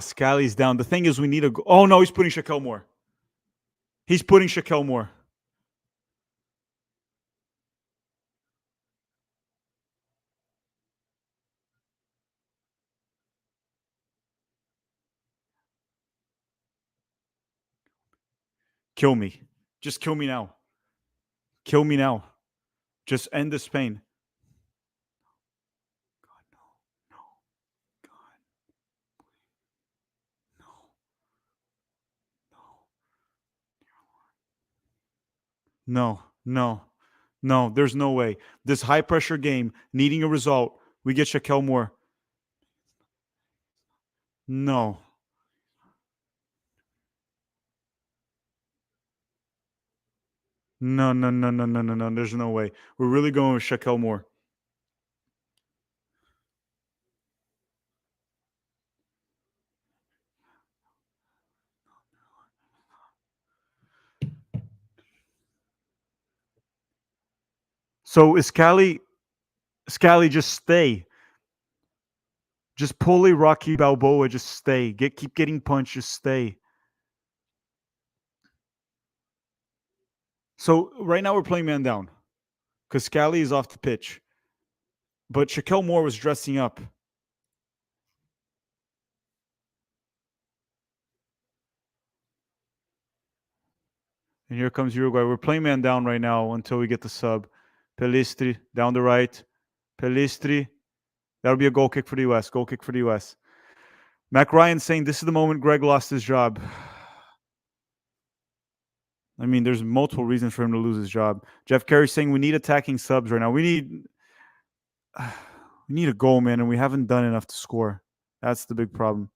Scally's down. The thing is, we need a. Oh no, he's putting Shaquille Moore. He's putting Shaquille Moore. Kill me. Just kill me now. Kill me now. Just end this pain. God, no, no, God, no, no, no, no. There's no way. This high pressure game, needing a result, we get Shaquille Moore. No. No, no, no, no, no, no, no. There's no way. We're really going with Shaquille Moore. So is Scally just stay. Just pull a Rocky Balboa, just stay. Keep getting punched, just stay. So right now we're playing man down because Scally is off the pitch. But Shaquille Moore was dressing up. And here comes Uruguay. We're playing man down right now until we get the sub. Pelistri down the right. Pelistri. That'll be a goal kick for the US. Goal kick for the US. Mac Ryan saying this is the moment Greg lost his job. I mean, there's multiple reasons for him to lose his job. Jeff Carey saying we need attacking subs right now. We need a goal, man, and we haven't done enough to score. That's the big problem.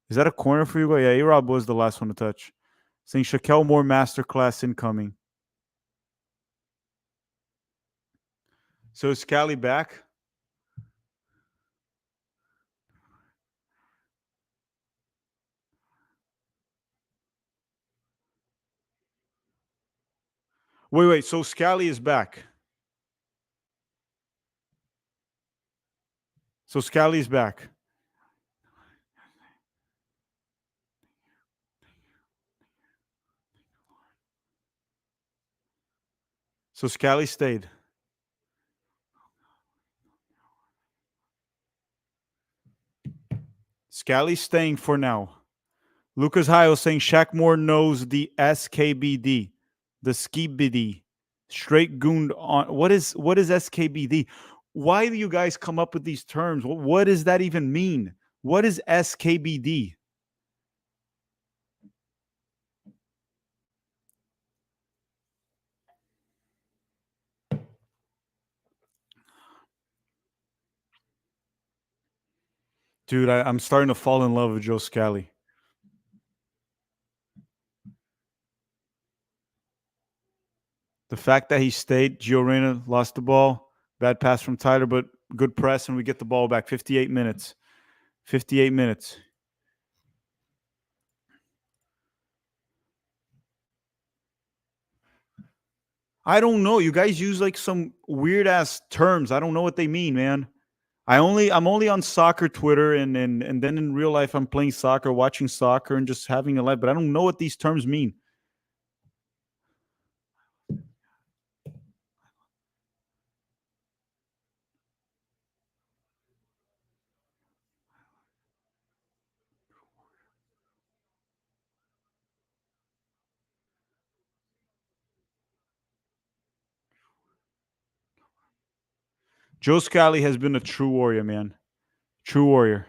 Is that a corner for you? Yeah, A-Rob was the last one to touch. Saying Shaquille Moore masterclass incoming. So is Scally back? Wait. So Scally is back. So Scally's back. So Scally stayed. Scally's staying for now. Lucas Hio saying Shaq Moore knows the SKBD, the skibidi, straight gooned on. What is SKBD? Why do you guys come up with these terms? What does that even mean? What is SKBD? Dude, I'm starting to fall in love with Joe Scally. The fact that he stayed, Gio Reyna lost the ball, bad pass from Tyler, but good press, and we get the ball back. 58 minutes. 58 minutes. I don't know. You guys use like some weird ass terms. I don't know what they mean, man. I'm only on soccer Twitter, and then in real life I'm playing soccer, watching soccer, and just having a life. But I don't know what these terms mean. Joe Scally has been a true warrior, man. True warrior.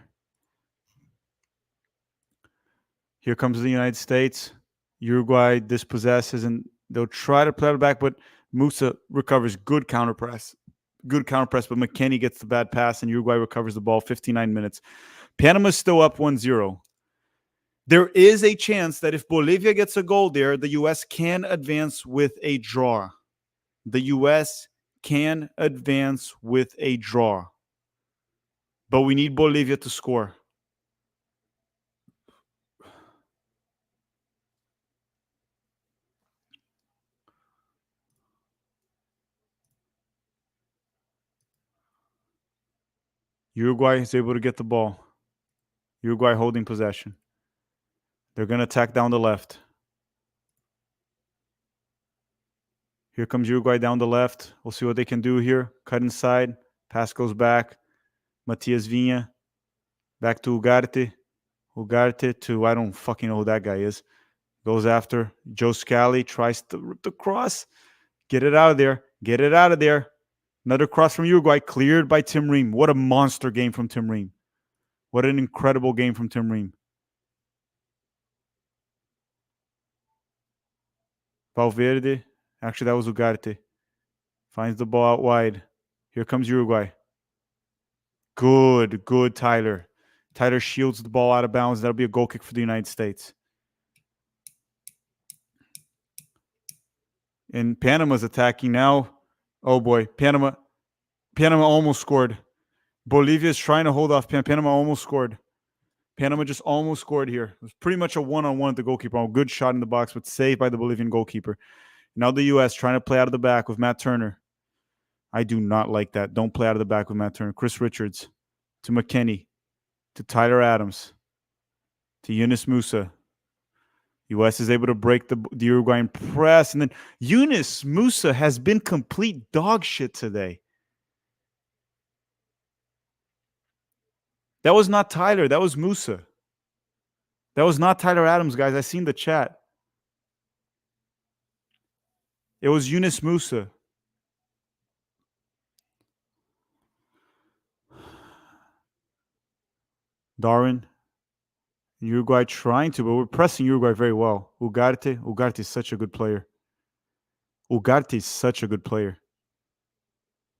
Here comes the United States. Uruguay dispossesses, and they'll try to play it back, but Musa recovers. Good counter press. Good counter press, but McKennie gets the bad pass, and Uruguay recovers the ball. 59 minutes. Panama's still up 1-0. There is a chance that if Bolivia gets a goal there, the U.S. can advance with a draw. The U.S. can advance with a draw. But we need Bolivia to score. Uruguay is able to get the ball. Uruguay holding possession. They're going to attack down the left. Here comes Uruguay down the left. We'll see what they can do here. Cut inside. Pass goes back. Matias Vinha. Back to Ugarte. Ugarte to, I don't fucking know who that guy is. Goes after. Joe Scally tries to rip the cross. Get it out of there. Get it out of there. Another cross from Uruguay. Cleared by Tim Ream. What a monster game from Tim Ream. What an incredible game from Tim Ream. Valverde. Actually, that was Ugarte. Finds the ball out wide. Here comes Uruguay. Good Tyler. Tyler shields the ball out of bounds. That'll be a goal kick for the United States. And Panama's attacking now. Oh boy, Panama almost scored. Bolivia is trying to hold off. Panama almost scored. Panama just almost scored here. It was pretty much a one-on-one at the goalkeeper. A good shot in the box, but saved by the Bolivian goalkeeper. Now the U.S. trying to play out of the back with Matt Turner. I do not like that. Don't play out of the back with Matt Turner. Chris Richards to McKennie to Tyler Adams to Yunus Musa. U.S. is able to break the Uruguayan press. And then Yunus Musa has been complete dog shit today. That was not Tyler. That was Musa. That was not Tyler Adams, guys. I seen the chat. It was Yunus Musa. Darwin. Uruguay trying to, but we're pressing Uruguay very well. Ugarte is such a good player. Ugarte is such a good player.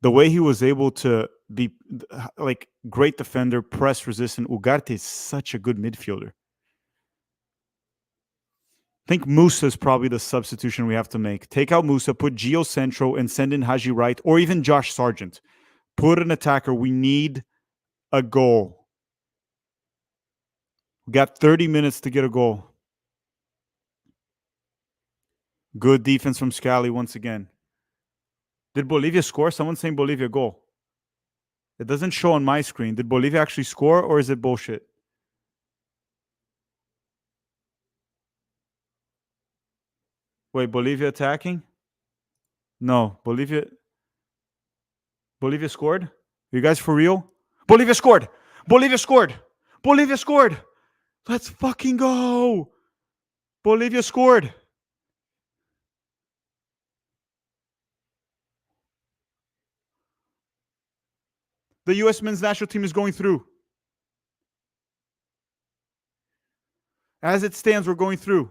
The way he was able to be like great defender, press resistant. Ugarte is such a good midfielder. I think Musa is probably the substitution we have to make. Take out Musa, put Gio Centro, and send in Haji Wright, or even Josh Sargent. Put an attacker. We need a goal. We got 30 minutes to get a goal. Good defense from Scally once again. Did Bolivia score? Someone's saying Bolivia goal. It doesn't show on my screen. Did Bolivia actually score, or is it bullshit? Wait, Bolivia attacking? No, Bolivia scored? Are you guys for real? Bolivia scored! Bolivia scored! Bolivia scored! Let's fucking go. Bolivia scored. The U.S. men's national team is going through. As it stands, we're going through.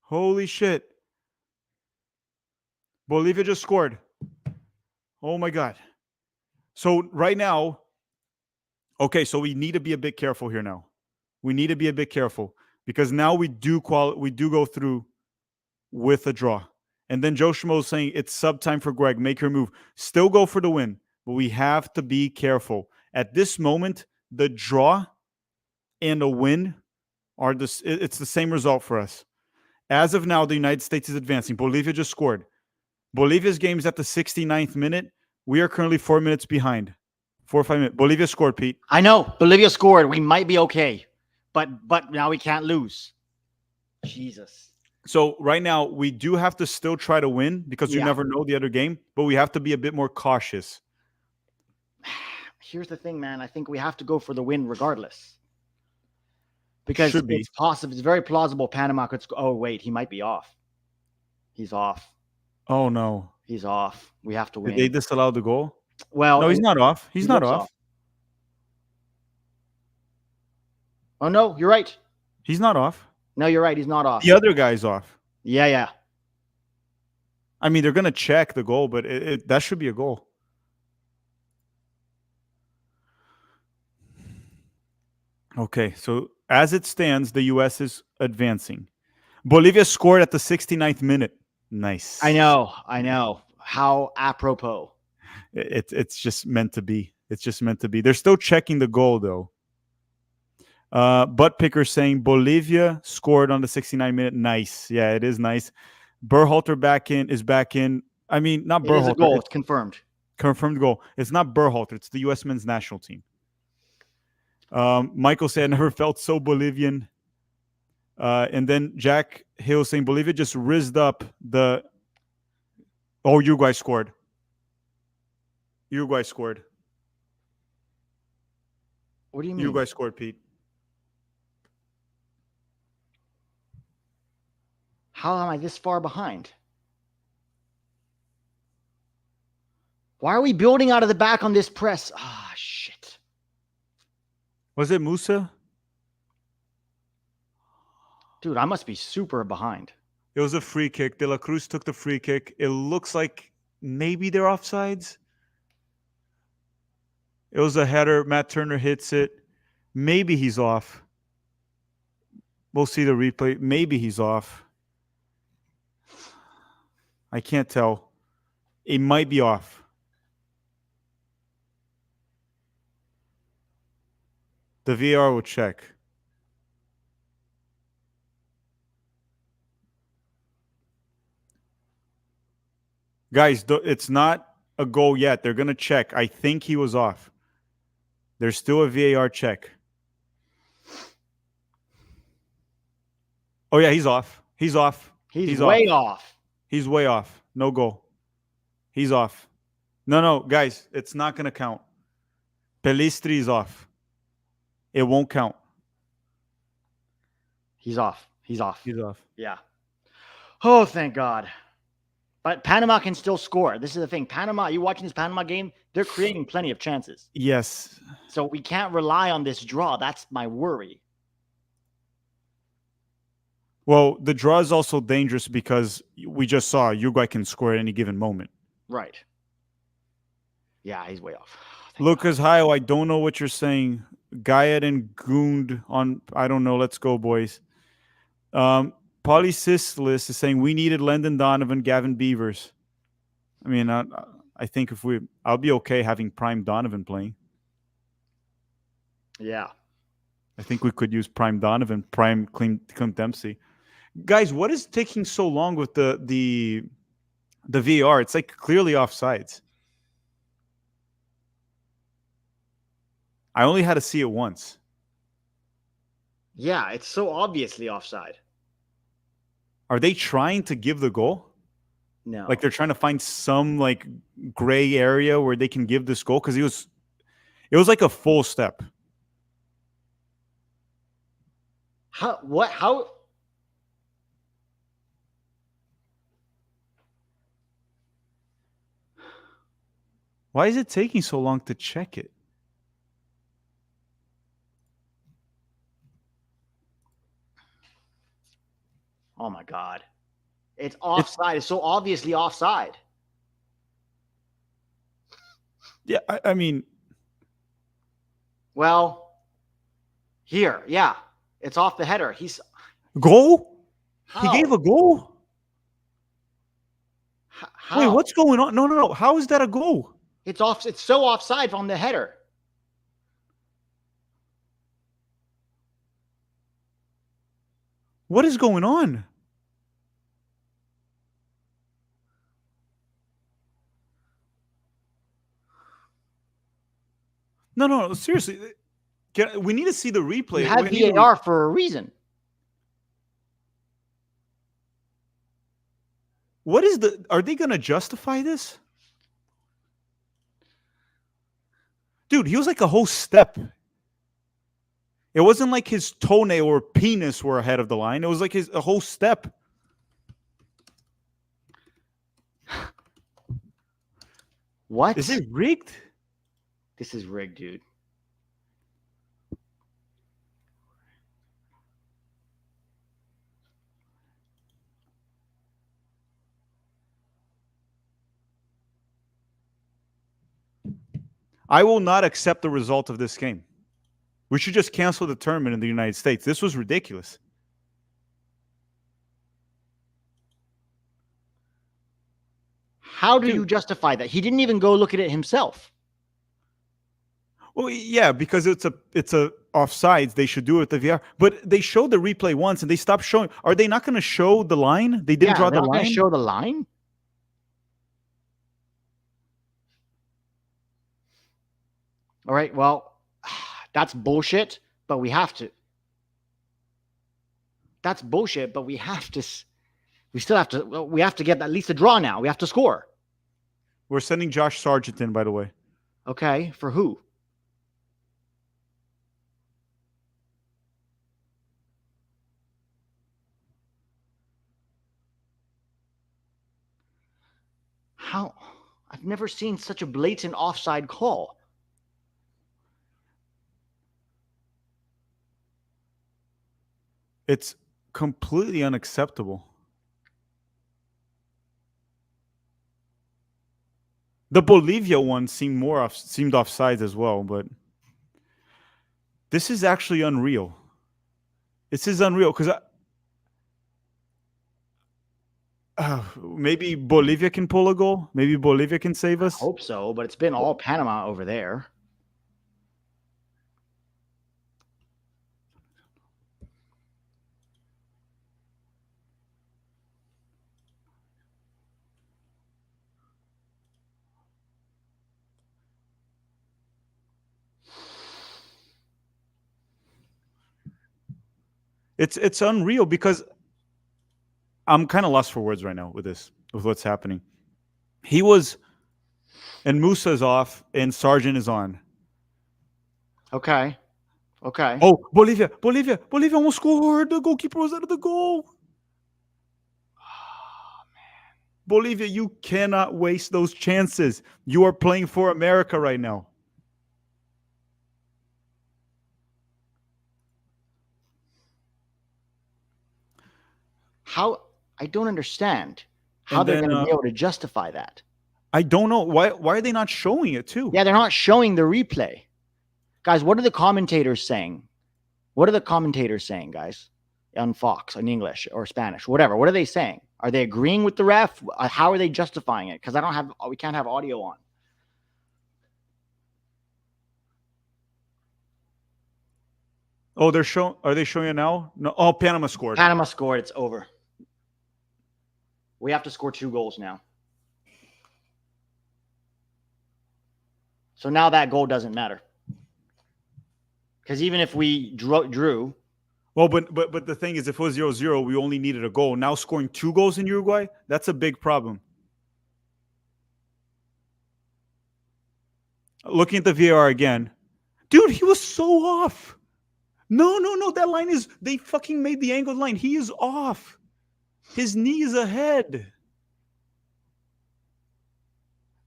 Holy shit. Bolivia just scored. Oh my God. So right now, okay, so we need to be a bit careful here now. We need to be a bit careful because now we do go through with a draw. And then Joe Schmo is saying it's sub time for Greg. Make your move. Still go for the win, but we have to be careful. At this moment, the draw and a win are it's the same result for us. As of now, the United States is advancing. Bolivia just scored. Bolivia's game is at the 69th minute. We are currently 4 minutes behind. 4 or 5 minutes. Bolivia scored, Pete. I know. Bolivia scored. We might be okay. But now we can't lose. Jesus. So right now, we do have to still try to win because you Yeah. never know the other game, but we have to be a bit more cautious. Here's the thing, man. I think we have to go for the win regardless. Because Should be. it's possible. It's very plausible Panama could score. Oh, wait. He might be off. He's off. Oh, no. He's off. We have to win. Did they disallow the goal? Well, No, he's not off. He's not off. Oh, no. You're right. He's not off. No, you're right. He's not off. The other guy's off. Yeah. I mean, they're going to check the goal, but that should be a goal. Okay, so as it stands, the U.S. is advancing. Bolivia scored at the 69th minute. Nice. I know. How apropos. It's just meant to be. It's just meant to be. They're still checking the goal, though. Butt Picker saying Bolivia scored on the 69th minute. Nice. Yeah, it is nice. Berhalter is back in. I mean, not Berhalter. It is a goal. It's confirmed. Confirmed goal. It's not Berhalter. It's the U.S. men's national team. Michael said, I never felt so Bolivian. And then Jack Hill saying Bolivia just rizzed up the. Oh, Uruguay scored. Uruguay scored. What do you mean? Uruguay scored, Pete. How am I this far behind? Why are we building out of the back on this press? Ah, shit. Was it Musa? Dude, I must be super behind. It was a free kick. De La Cruz took the free kick. It looks like maybe they're offsides. It was a header. Matt Turner hits it. Maybe he's off. We'll see the replay. Maybe he's off. I can't tell. It might be off. The VAR will check. Guys, it's not a goal yet. They're going to check. I think he was off. There's still a VAR check. Oh, yeah, he's off. He's off. He's way off. He's way off. No goal. He's off. No, guys, it's not going to count. Pelistri is off. It won't count. He's off. Yeah. Oh, thank God. But Panama can still score. This is the thing. Panama, you watching this Panama game, they're creating plenty of chances. Yes. So we can't rely on this draw. That's my worry. Well, the draw is also dangerous because we just saw Uruguay can score at any given moment. Right. Yeah, he's way off. Lucas Hio, I don't know what you're saying. Guyad and Gund on, I don't know. Let's go, boys. Polycystless is saying we needed Landon Donovan, Gavin Beavers. I mean, I think I'll be okay having Prime Donovan playing. Yeah. I think we could use Prime Donovan, Prime Clint Dempsey. Guys, what is taking so long with the VAR? It's like clearly offsides. I only had to see it once. Yeah, it's so obviously offside. Are they trying to give the goal? No. Like they're trying to find some like gray area where they can give this goal because it was like a full step. How? What? How? Why is it taking so long to check it? Oh my God. It's offside. It's so obviously offside. Yeah, I mean, Well, here, yeah, it's off the header. He's goal? how? He gave a goal? How? Wait, what's going on? No. How is that a goal? It's off. It's so offside from the header. What is going on? No. Seriously, we need to see the replay. You have VAR for a reason. What is the? Are they going to justify this? Dude, he was like a whole step. It wasn't like his toenail or penis were ahead of the line. It was like a whole step. What? Is it rigged? This is rigged, dude. I will not accept the result of this game. We should just cancel the tournament in the United States. This was ridiculous. How do you justify that? He didn't even go look at it himself. Well, yeah, because it's a offsides. They should do it with the VR. But they showed the replay once and they stopped showing. Are they not going to show the line? They didn't draw the line. Show the line. All right. Well, that's bullshit. But we have to. That's bullshit. But we have to. We still have to. We have to get at least a draw now. We have to score. We're sending Josh Sargent in, by the way. Okay. For who? How? I've never seen such a blatant offside call. It's completely unacceptable. The Bolivia one seemed offsides as well, but this is actually unreal. This is unreal because maybe Bolivia can pull a goal. Maybe Bolivia can save us. I hope so, but it's been all Panama over there. It's unreal because I'm kind of lost for words right now with what's happening. He was, and Musa's off, and Sargent is on. Okay. Oh, Bolivia almost scored. The goalkeeper was out of the goal. Oh, man. Bolivia, you cannot waste those chances. You are playing for America right now. How? I don't understand how they're going to be able to justify that. I don't know. Why are they not showing it too? Yeah, they're not showing the replay. Guys, what are the commentators saying? What are the commentators saying, guys? On Fox, in English or Spanish, whatever. What are they saying? Are they agreeing with the ref? How are they justifying it? Because we can't have audio on. Oh, are they showing it now? No. Oh, Panama scored. Panama scored. It's over. We have to score 2 goals now. So now that goal doesn't matter. Because even if we drew. Well, but the thing is, if it was 0-0, we only needed a goal. Now scoring 2 goals in Uruguay, that's a big problem. Looking at the VAR again. Dude, he was so off. No, no, no. That line is, they fucking made the angled line. He is off. His knee is ahead.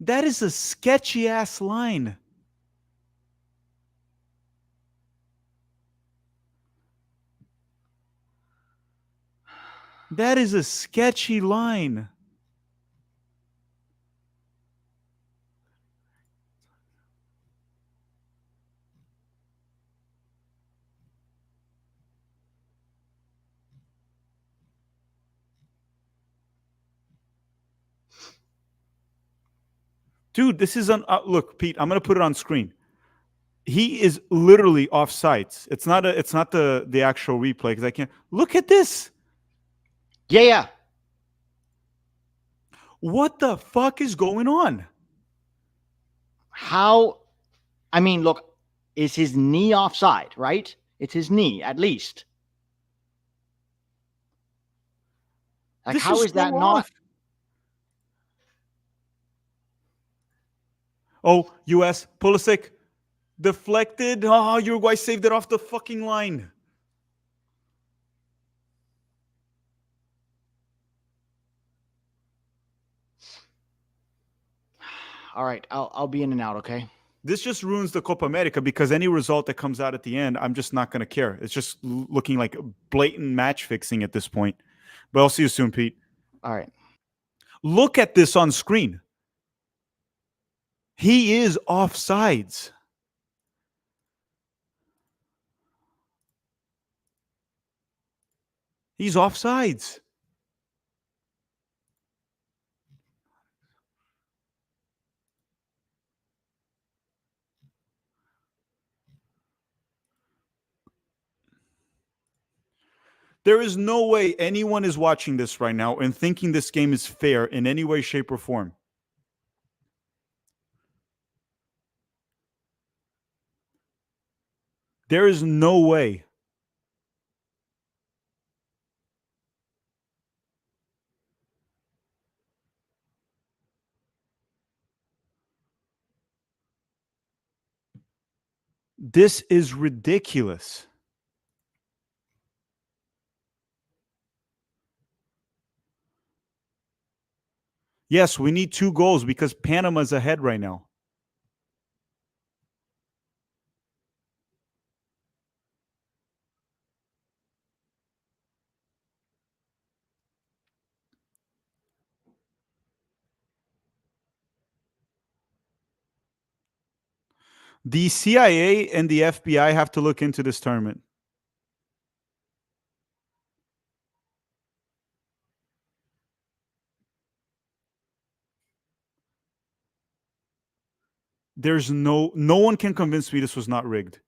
That is a sketchy ass line. That is a sketchy line. Dude, this is on. Look, Pete, I'm gonna put it on screen. He is literally off sides. It's not a. It's not the actual replay because I can't look at this. Yeah, yeah. What the fuck is going on? How? I mean, look, is his knee offside? Right? It's his knee, at least. Like, This how is so that not? off. Oh, U.S. Pulisic deflected. Oh, Uruguay saved it off the fucking line. All right, I'll be in and out. Okay. This just ruins the Copa America because any result that comes out at the end, I'm just not going to care. It's just looking like blatant match fixing at this point. But I'll see you soon, Pete. All right. Look at this on screen. He is offsides. He's offsides. There is no way anyone is watching this right now and thinking this game is fair in any way, shape, or form. There is no way. This is ridiculous. Yes, we need 2 goals because Panama's ahead right now. The CIA and the FBI have to look into this tournament. There's no one can convince me this was not rigged.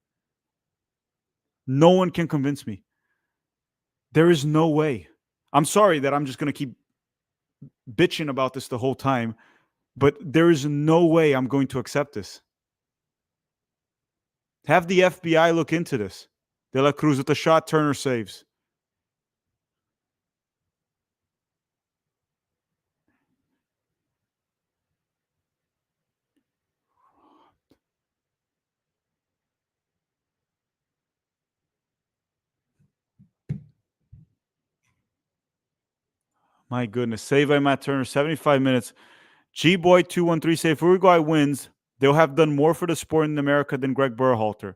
No one can convince me. There is no way. I'm sorry that I'm just going to keep bitching about this the whole time, but there is no way I'm going to accept this. Have the FBI look into this. De La Cruz with the shot, Turner saves. My goodness. Save by Matt Turner, 75 minutes. G-Boy 213 say if Uruguay wins, they'll have done more for the sport in America than Greg Berhalter.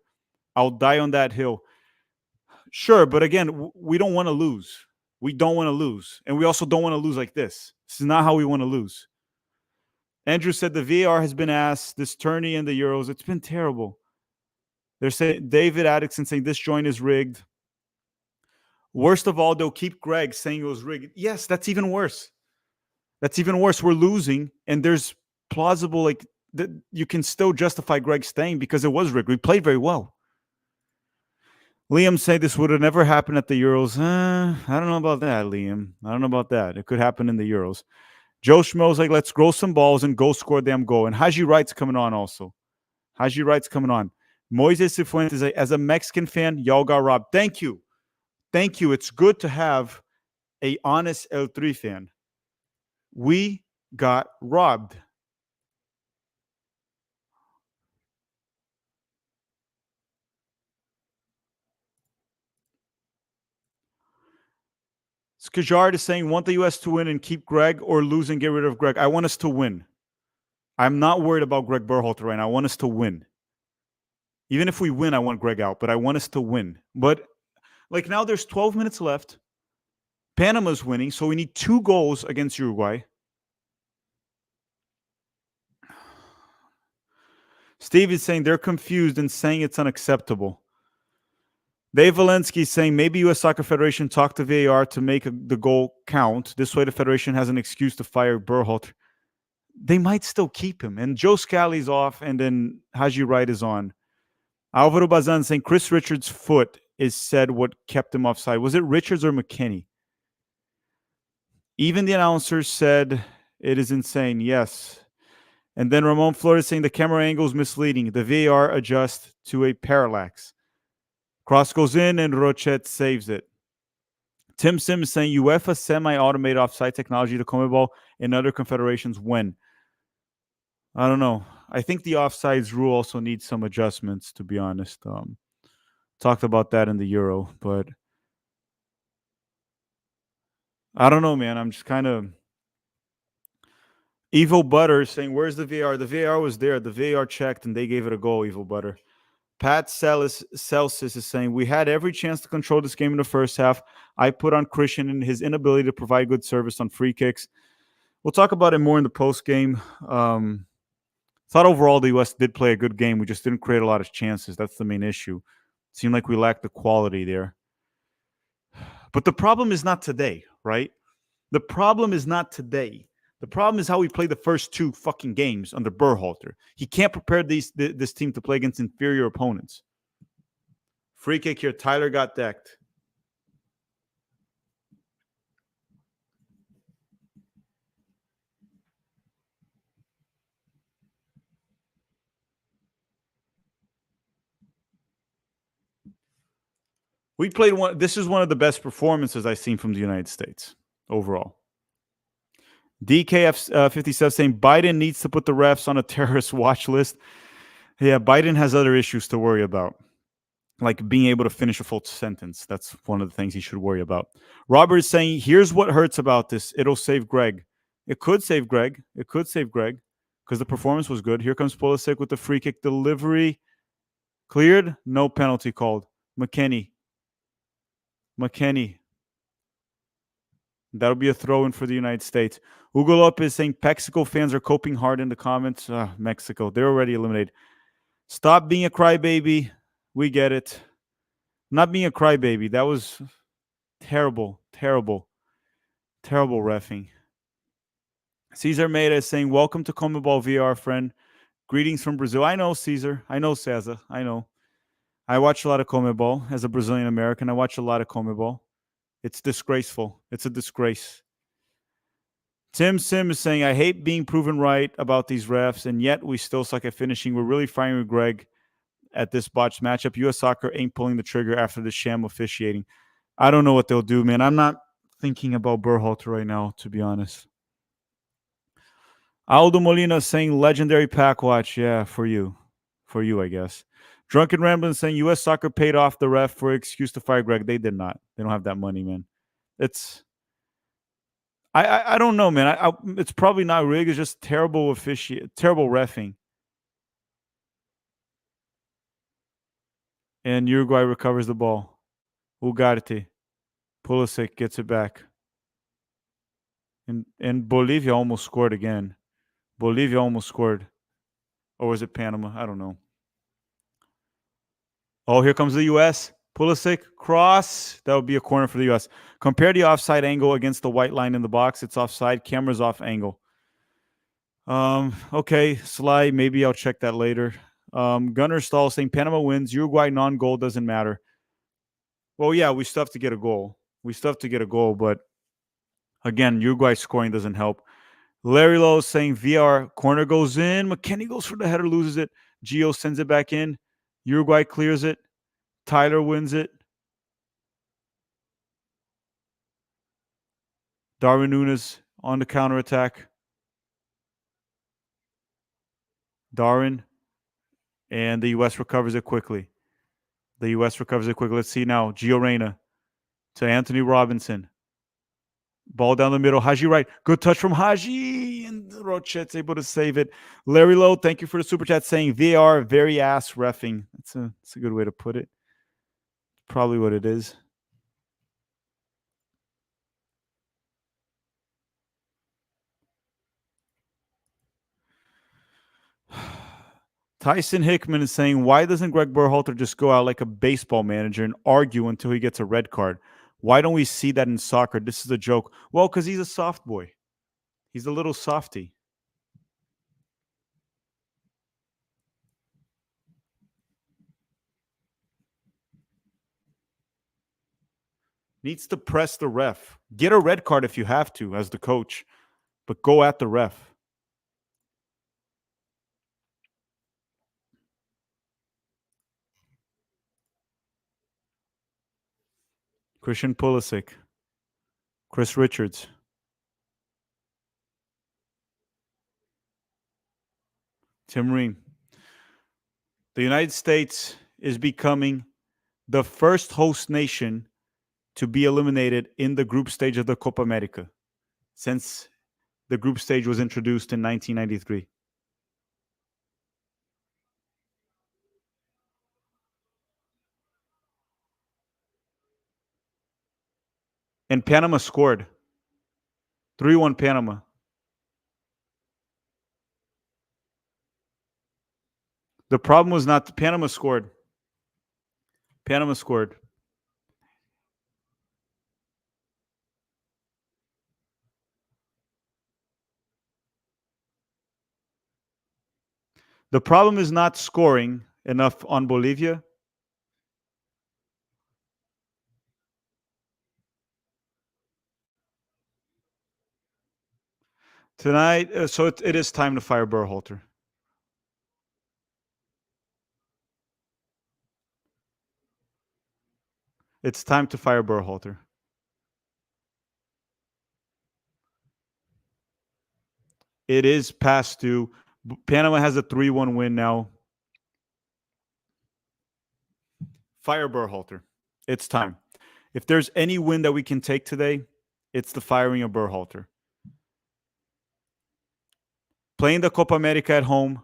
I'll die on that hill. Sure, but again, we don't want to lose. We don't want to lose. And we also don't want to lose like this. This is not how we want to lose. Andrew said the VAR has been asked, this tourney and the Euros, it's been terrible. They're saying David Addison saying this joint is rigged. Worst of all, they'll keep Greg saying it was rigged. Yes, that's even worse. That's even worse. We're losing, and there's plausible like that you can still justify Greg staying because it was rigged. We played very well. Liam said this would have never happened at the Euros. I don't know about that, Liam. I don't know about that. It could happen in the Euros. Joe Schmo's like, let's grow some balls and go score a damn goal. And Haji Wright's coming on also. Haji Wright's coming on. Moises Cifuentes, like, as a Mexican fan, y'all got robbed. Thank you. Thank you. It's good to have a honest El Tri fan. We got robbed. Skajard is saying, want the U.S. to win and keep Greg or lose and get rid of Greg. I want us to win. I'm not worried about Greg Berhalter right now. I want us to win. Even if we win, I want Greg out, but I want us to win. But like now there's 12 minutes left. Panama's winning, so we need 2 goals against Uruguay. Steve is saying they're confused and saying it's unacceptable. Dave Valensky is saying maybe U.S. Soccer Federation talked to VAR to make the goal count. This way the Federation has an excuse to fire Berhalter. They might still keep him. And Joe Scally's off, and then Haji Wright is on. Alvaro Bazan saying Chris Richards' foot is said what kept him offside. Was it Richards or McKinney? Even the announcer said it is insane. Yes. And then Ramon Flores saying the camera angle is misleading. The VAR adjusts to a parallax. Cross goes in and Rochet saves it. Tim Sims saying UEFA semi-automated offside technology to CONMEBOL and other confederations when? I don't know. I think the offsides rule also needs some adjustments, to be honest. Talked about that in the Euro, but I don't know, man. I'm just kind of... Evil Butter saying, where's the VAR? The VAR was there. The VAR checked and they gave it a goal, Evil Butter. Pat Celsius is saying, we had every chance to control this game in the first half. I put on Christian and his inability to provide good service on free kicks. We'll talk about it more in the post game. Thought overall the U.S. did play a good game. We just didn't create a lot of chances. That's the main issue. Seemed like we lacked the quality there. But the problem is not today, right? The problem is not today. The problem is how we played the first 2 fucking games under Berhalter. He can't prepare this team to play against inferior opponents. Free kick here. Tyler got decked. We played one. This is one of the best performances I've seen from the United States overall. DKF 57 saying Biden needs to put the refs on a terrorist watch list. Yeah, Biden has other issues to worry about, like being able to finish a full sentence. That's one of the things he should worry about. Robert is saying, here's what hurts about this. It'll save Greg. It could save Greg. It could save Greg because the performance was good. Here comes Pulisic with the free kick delivery. Cleared. No penalty called. McKennie. That'll be a throw-in for the United States. Hugo Lopez saying Mexico fans are coping hard in the comments. Mexico, they're already eliminated. Stop being a crybaby. We get it. Not being a crybaby. That was terrible reffing. Cesar Meira is saying, welcome to CONMEBOL VR, friend. Greetings from Brazil. I know, Cesar. I know, Cesar. I know. I watch a lot of CONMEBOL. As a Brazilian American, I watch a lot of CONMEBOL. It's disgraceful. It's a disgrace. Tim Sim is saying, I hate being proven right about these refs, and yet we still suck at finishing. We're really firing Greg at this botched matchup. U.S. Soccer ain't pulling the trigger after the sham officiating. I don't know what they'll do, man. I'm not thinking about Berhalter right now, to be honest. Aldo Molina saying, legendary pack watch. Yeah, for you. For you, I guess. Drunken Ramblin saying U.S. Soccer paid off the ref for excuse to fire Greg. They did not. They don't have that money, man. It's I don't know, man. It's probably not rigged. It's just terrible terrible reffing. And Uruguay recovers the ball. Ugarte. Pulisic gets it back. And Bolivia almost scored again. Bolivia almost scored. Or was it Panama? I don't know. Oh, here comes the U.S. Pulisic, cross. That would be a corner for the U.S. Compare the offside angle against the white line in the box. It's offside. Camera's off angle. Okay, Sly. Maybe I'll check that later. Gunnar Stahl saying Panama wins. Uruguay non-goal doesn't matter. Well, yeah, we still have to get a goal. But again, Uruguay scoring doesn't help. Larry Lowe saying VR corner goes in. McKennie goes for the header, loses it. Gio sends it back in. Uruguay clears it. Tyler wins it. Darwin Núñez on the counterattack. Darwin. And the U.S. recovers it quickly. Let's see now. Gio Reyna to Anthony Robinson. Ball down the middle. Haji right. Good touch from Haji. And Rochet's able to save it. Larry Lowe, thank you for the super chat saying VAR, very ass reffing. That's a good way to put it. Probably what it is. Tyson Hickman is saying, why doesn't Greg Berhalter just go out like a baseball manager and argue until he gets a red card? Why don't we see that in soccer? This is a joke. Well, because he's a soft boy. He's a little softy. Needs to press the ref. Get a red card if you have to as the coach, but go at the ref. Christian Pulisic. Chris Richards. Tim Ream. The United States is becoming the first host nation to be eliminated in the group stage of the Copa America since the group stage was introduced in 1993. And Panama scored. 3-1 Panama. The problem was not Panama scored. Panama scored. The problem is not scoring enough on Bolivia. Tonight, so it is time to fire Berhalter. It's time to fire Berhalter. It is past due. Panama has a 3-1 win now. Fire Berhalter. It's time. If there's any win that we can take today, it's the firing of Berhalter. Playing the Copa America at home.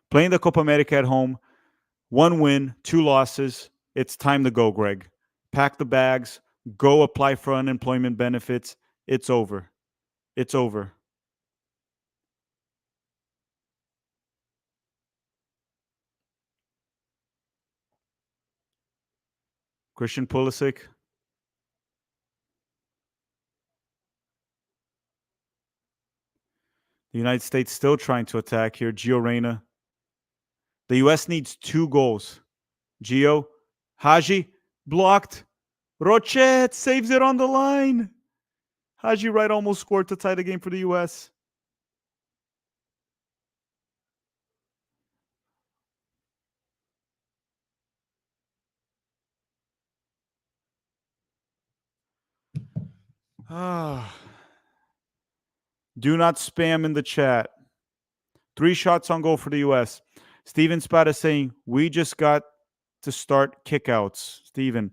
Playing the Copa America at home. 1 win, 2 losses. It's time to go, Greg. Pack the bags. Go apply for unemployment benefits. It's over. It's over. Christian Pulisic. The United States still trying to attack here. Gio Reyna. The U.S. needs 2 goals. Gio. Haji. Blocked. Rochet saves it on the line. Haji Wright almost scored to tie the game for the U.S. Do not spam in the chat. 3 shots on goal for the U.S. Steven Spada saying, we just got to start kickouts. Steven.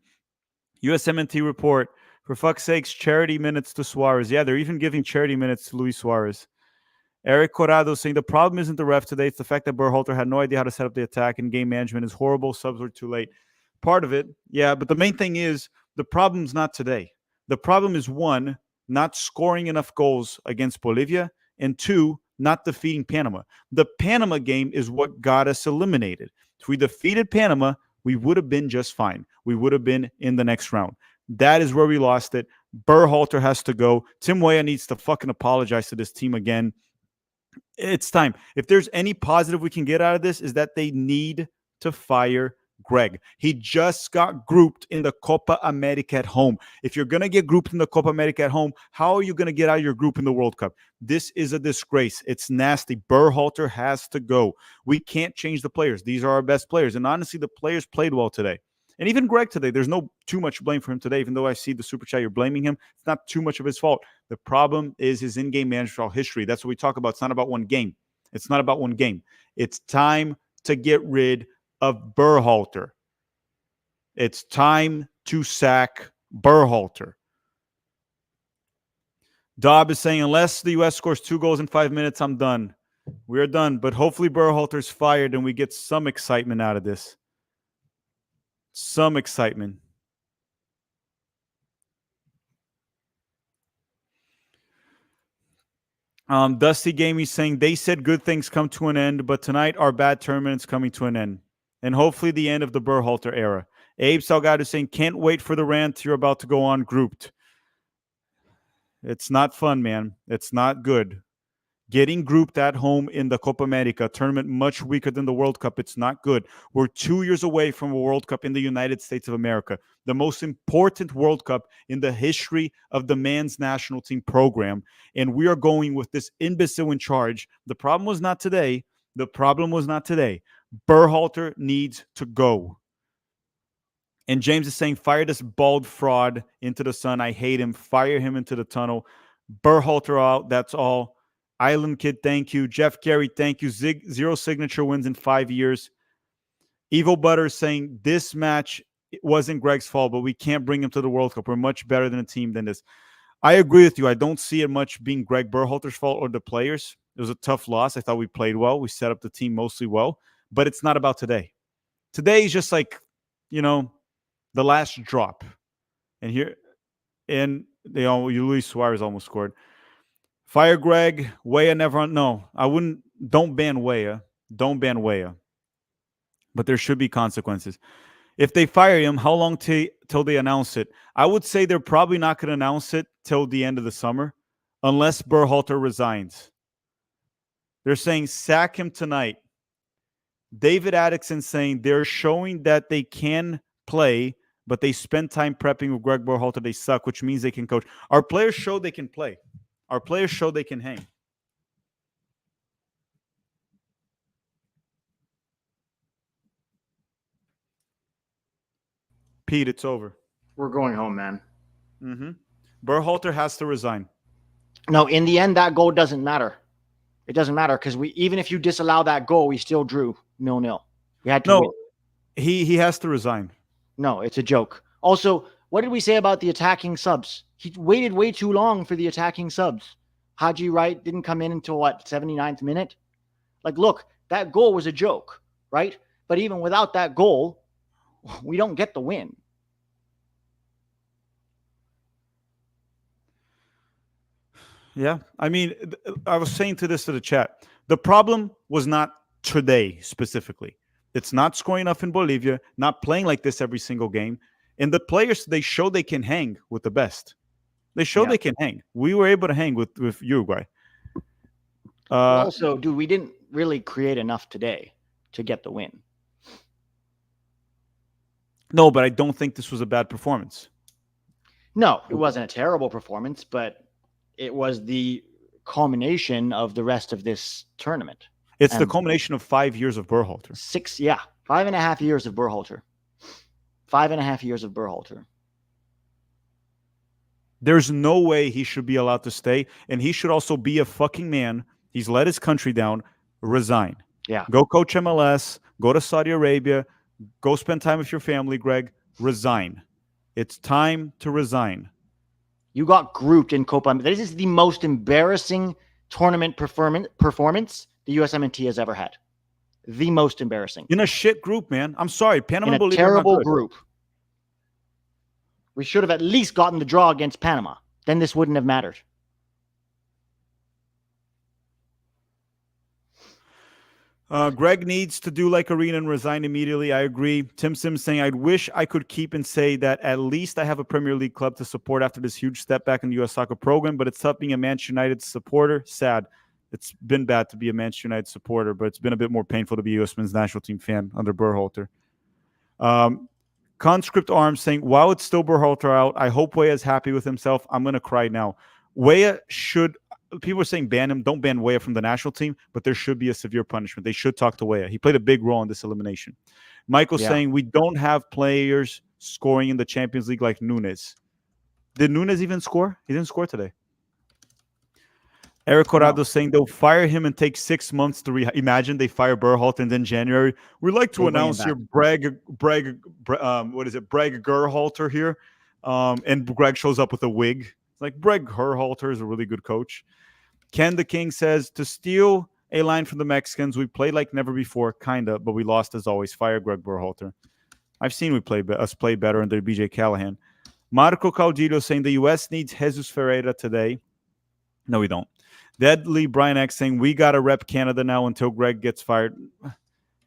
USMNT report. For fuck's sakes, charity minutes to Suarez. Yeah, they're even giving charity minutes to Luis Suarez. Eric Corrado saying the problem isn't the ref today. It's the fact that Berhalter had no idea how to set up the attack, and game management is horrible. Subs were too late. Part of it, yeah, but the main thing is the problem's not today. The problem is 1, not scoring enough goals against Bolivia, and 2, not defeating Panama. The Panama game is what got us eliminated. If we defeated Panama, we would have been just fine. We would have been in the next round. That is where we lost it. Berhalter has to go. Tim Weah needs to fucking apologize to this team again. It's time. If there's any positive we can get out of this, is that they need to fire Greg. He just got grouped in the Copa America at home. If you're going to get grouped in the Copa America at home, how are you going to get out of your group in the World Cup? This is a disgrace. It's nasty. Berhalter has to go. We can't change the players. These are our best players. And honestly, the players played well today. And even Greg today, there's no too much blame for him today, even though I see the super chat, you're blaming him. It's not too much of his fault. The problem is his in-game managerial history. That's what we talk about. It's not about one game. It's not about one game. It's time to get rid of Berhalter. It's time to sack Berhalter. Dobb is saying, unless the U.S. scores 2 goals in 5 minutes, I'm done. We're done. But hopefully Berhalter's fired and we get some excitement out of this. Some excitement. Dusty Gamey saying, they said good things come to an end, but tonight our bad tournament's coming to an end. And hopefully the end of the Berhalter era. Abe Salgado saying, can't wait for the rant you're about to go on grouped. It's not fun, man. It's not good. Getting grouped at home in the Copa America tournament much weaker than the World Cup. It's not good. We're 2 years away from a World Cup in the United States of America, the most important World Cup in the history of the men's national team program. And we are going with this imbecile in charge. The problem was not today. Berhalter needs to go. And James is saying, fire this bald fraud into the sun. I hate him. Fire him into the tunnel. Berhalter out. That's all. Island Kid, thank you. Jeff Carey, thank you. 0 signature wins in 5 years. Evil Butter saying, this match wasn't Greg's fault, but we can't bring him to the World Cup. We're much better than a team than this. I agree with you. I don't see it much being Greg Berhalter's fault or the players. It was a tough loss. I thought we played well. We set up the team mostly well. But it's not about today. Today is just like, the last drop. And Luis Suarez almost scored. Fire Greg. Weah never. No, I wouldn't. Don't ban Weah. Don't ban Weah. But there should be consequences. If they fire him, how long till they announce it? I would say they're probably not going to announce it till the end of the summer, unless Berhalter resigns. They're saying sack him tonight. David Addison saying they're showing that they can play, but they spend time prepping with Greg Berhalter. They suck, which means they can coach. Our players show they can play. Our players show they can hang. Pete, it's over. We're going home, man. Berhalter has to resign. No, in the end, that goal doesn't matter. It doesn't matter because even if you disallow that goal, we still drew 0-0. We had to win. He has to resign. No, it's a joke. Also, what did we say about the attacking subs? He waited way too long for the attacking subs. Haji Wright didn't come in until 79th minute? Like, look, that goal was a joke, right? But even without that goal, we don't get the win. Yeah. I mean, I was saying to the chat, the problem was not today specifically. It's not scoring enough in Bolivia, not playing like this every single game. And the players, they show they can hang with the best. They show they can hang. We were able to hang with Uruguay. Also, dude, we didn't really create enough today to get the win. No, but I don't think this was a bad performance. No, it wasn't a terrible performance, but it was the culmination of the rest of this tournament. It's the culmination of 5 years of Berhalter. 5.5 years of Berhalter. 5.5 years of Berhalter. There's no way he should be allowed to stay, and he should also be a fucking man. He's let his country down. Resign. Yeah. Go coach MLS. Go to Saudi Arabia. Go spend time with your family, Greg. Resign. It's time to resign. You got grouped in Copa America. This is the most embarrassing tournament performance the USMNT has ever had. The most embarrassing. In a shit group, man. I'm sorry. Panama, in a terrible group. We should have at least gotten the draw against Panama. Then this wouldn't have mattered. Greg needs to do like Arena and resign immediately. I agree. Tim Sims saying, I wish I could keep and say that at least I have a Premier League club to support after this huge step back in the U.S. soccer program, but it's tough being a Manchester United supporter. Sad. It's been bad to be a Manchester United supporter, but it's been a bit more painful to be a U.S. men's national team fan under Berhalter. Conscript Arms saying, while it's still Berhalter out, I hope Weah is happy with himself. I'm going to cry now. Weah should... People are saying ban him. Don't ban Weah from the national team, but there should be a severe punishment. They should talk to Weah. He played a big role in this elimination. Michael's saying we don't have players scoring in the Champions League like Nunes. Did Nunes even score? He didn't score today. Eric Corrado No, saying they'll fire him and take 6 months to imagine they fire Berhalter and then January. We'd like to they bring him announce back. here what is it, Breg Gerhalter here. And Greg shows up with a wig. It's like Breg Gerhalter is a really good coach. Ken the King says to steal a line from the Mexicans, we played like never before, kinda, but we lost as always. Fire Greg Berhalter. I've seen us play better under BJ Callahan. Marco Caudillo saying the U.S. needs Jesus Ferreira today. No, we don't. Deadly Brian X saying we got to rep Canada now until Greg gets fired.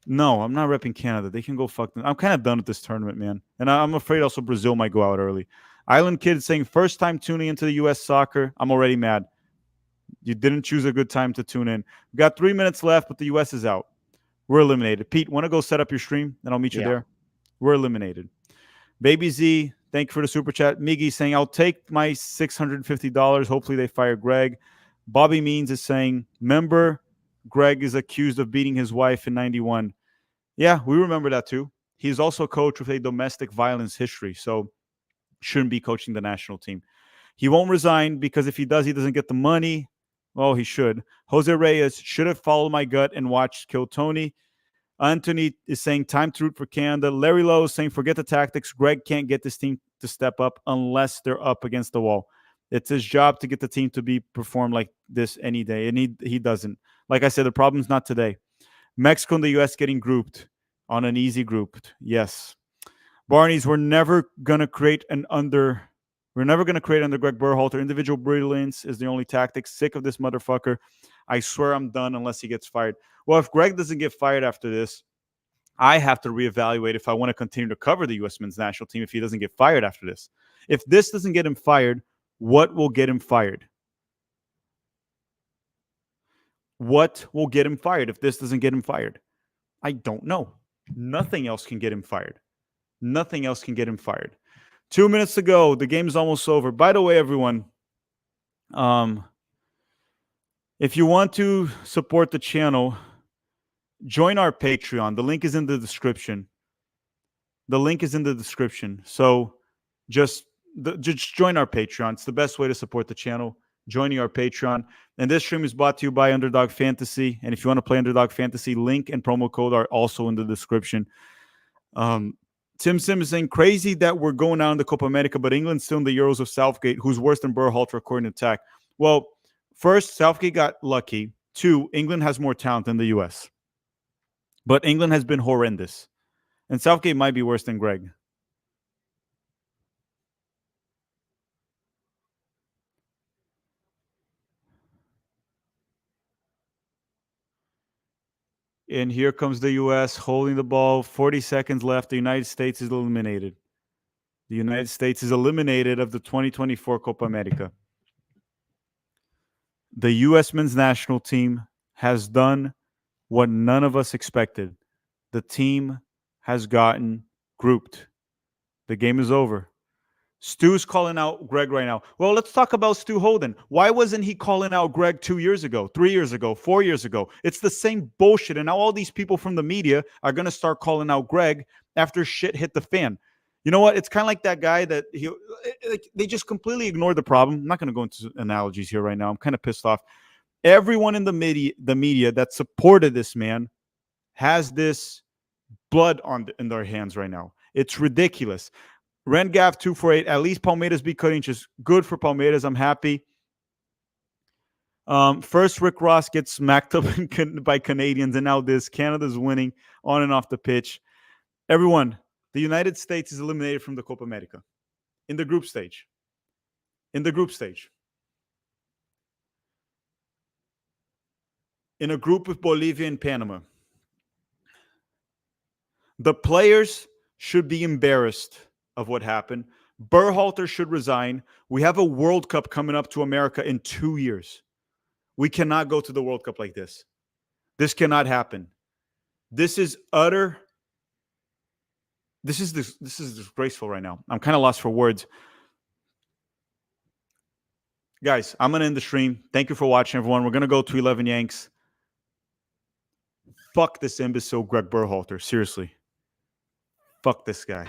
No, I'm not repping Canada. They can go fuck them. I'm kind of done with this tournament, man. And I'm afraid also Brazil might go out early. Island Kid saying first time tuning into the U.S. soccer. I'm already mad. You didn't choose a good time to tune in. We got 3 minutes left, but the U.S. is out. We're eliminated. Pete, want to go set up your stream? And I'll meet you there. We're eliminated. Baby Z, thank you for the super chat. Miggy saying, I'll take my $650. Hopefully they fire Greg. Bobby Means is saying, remember, Greg is accused of beating his wife in 91. Yeah, we remember that too. He's also a coach with a domestic violence history, so shouldn't be coaching the national team. He won't resign because if he does, he doesn't get the money. Well, he should. Jose Reyes should have followed my gut and watched Kill Tony. Anthony is saying time to root for Canada. Larry Lowe is saying forget the tactics. Greg can't get this team to step up unless they're up against the wall. It's his job to get the team to be performed like this any day, and he doesn't. Like I said, the problem's not today. Mexico and the U.S. getting grouped on an easy group. Yes. Barney's, we're never gonna create under Greg Berhalter. Individual brilliance is the only tactic. Sick of this motherfucker. I swear I'm done unless he gets fired. Well, if Greg doesn't get fired after this, I have to reevaluate if I want to continue to cover the U.S. men's national team if he doesn't get fired after this. If this doesn't get him fired, what will get him fired? What will get him fired if this doesn't get him fired? I don't know. Nothing else can get him fired. Nothing else can get him fired. 2 minutes to go. The game's almost over. By the way, everyone, if you want to support the channel, join our Patreon. The link is in the description. So just join our Patreon. It's the best way to support the channel, joining our Patreon. And this stream is brought to you by Underdog Fantasy. And if you want to play Underdog Fantasy, link and promo code are also in the description. Tim Sims is saying, crazy that we're going out in the Copa America, but England's still in the Euros of Southgate, who's worse than Berhalter according to Tech. Well, first, Southgate got lucky. 2, England has more talent than the U.S. But England has been horrendous. And Southgate might be worse than Greg. And here comes the U.S. holding the ball. 40 seconds left. The United States is eliminated. The United States is eliminated of the 2024 Copa America. The U.S. men's national team has done what none of us expected. The team has gotten grouped. The game is over. Stu's calling out Greg right now. Well, let's talk about Stu Holden. Why wasn't he calling out Greg 2 years ago, 3 years ago, 4 years ago? It's the same bullshit. And now all these people from the media are going to start calling out Greg after shit hit the fan. You know what? It's kind of like that guy that they just completely ignored the problem. I'm not going to go into analogies here right now. I'm kind of pissed off. Everyone in the media that supported this man has this blood in their hands right now. It's ridiculous. Rengav 248. At least Palmeiras beat Corinthians. Good for Palmeiras. I'm happy. First, Rick Ross gets smacked up by Canadians, and now this. Canada's winning on and off the pitch. Everyone, the United States is eliminated from the Copa America in the group stage. In a group with Bolivia and Panama. The players should be embarrassed of what happened. Berhalter should resign. We have a World Cup coming up to America in 2 years. We cannot go to the World Cup like this. This cannot happen. This is disgraceful right now. I'm kind of lost for words. Guys, I'm going to end the stream. Thank you for watching, everyone. We're going to go to 11 Yanks. Fuck this imbecile Greg Berhalter. Seriously. Fuck this guy.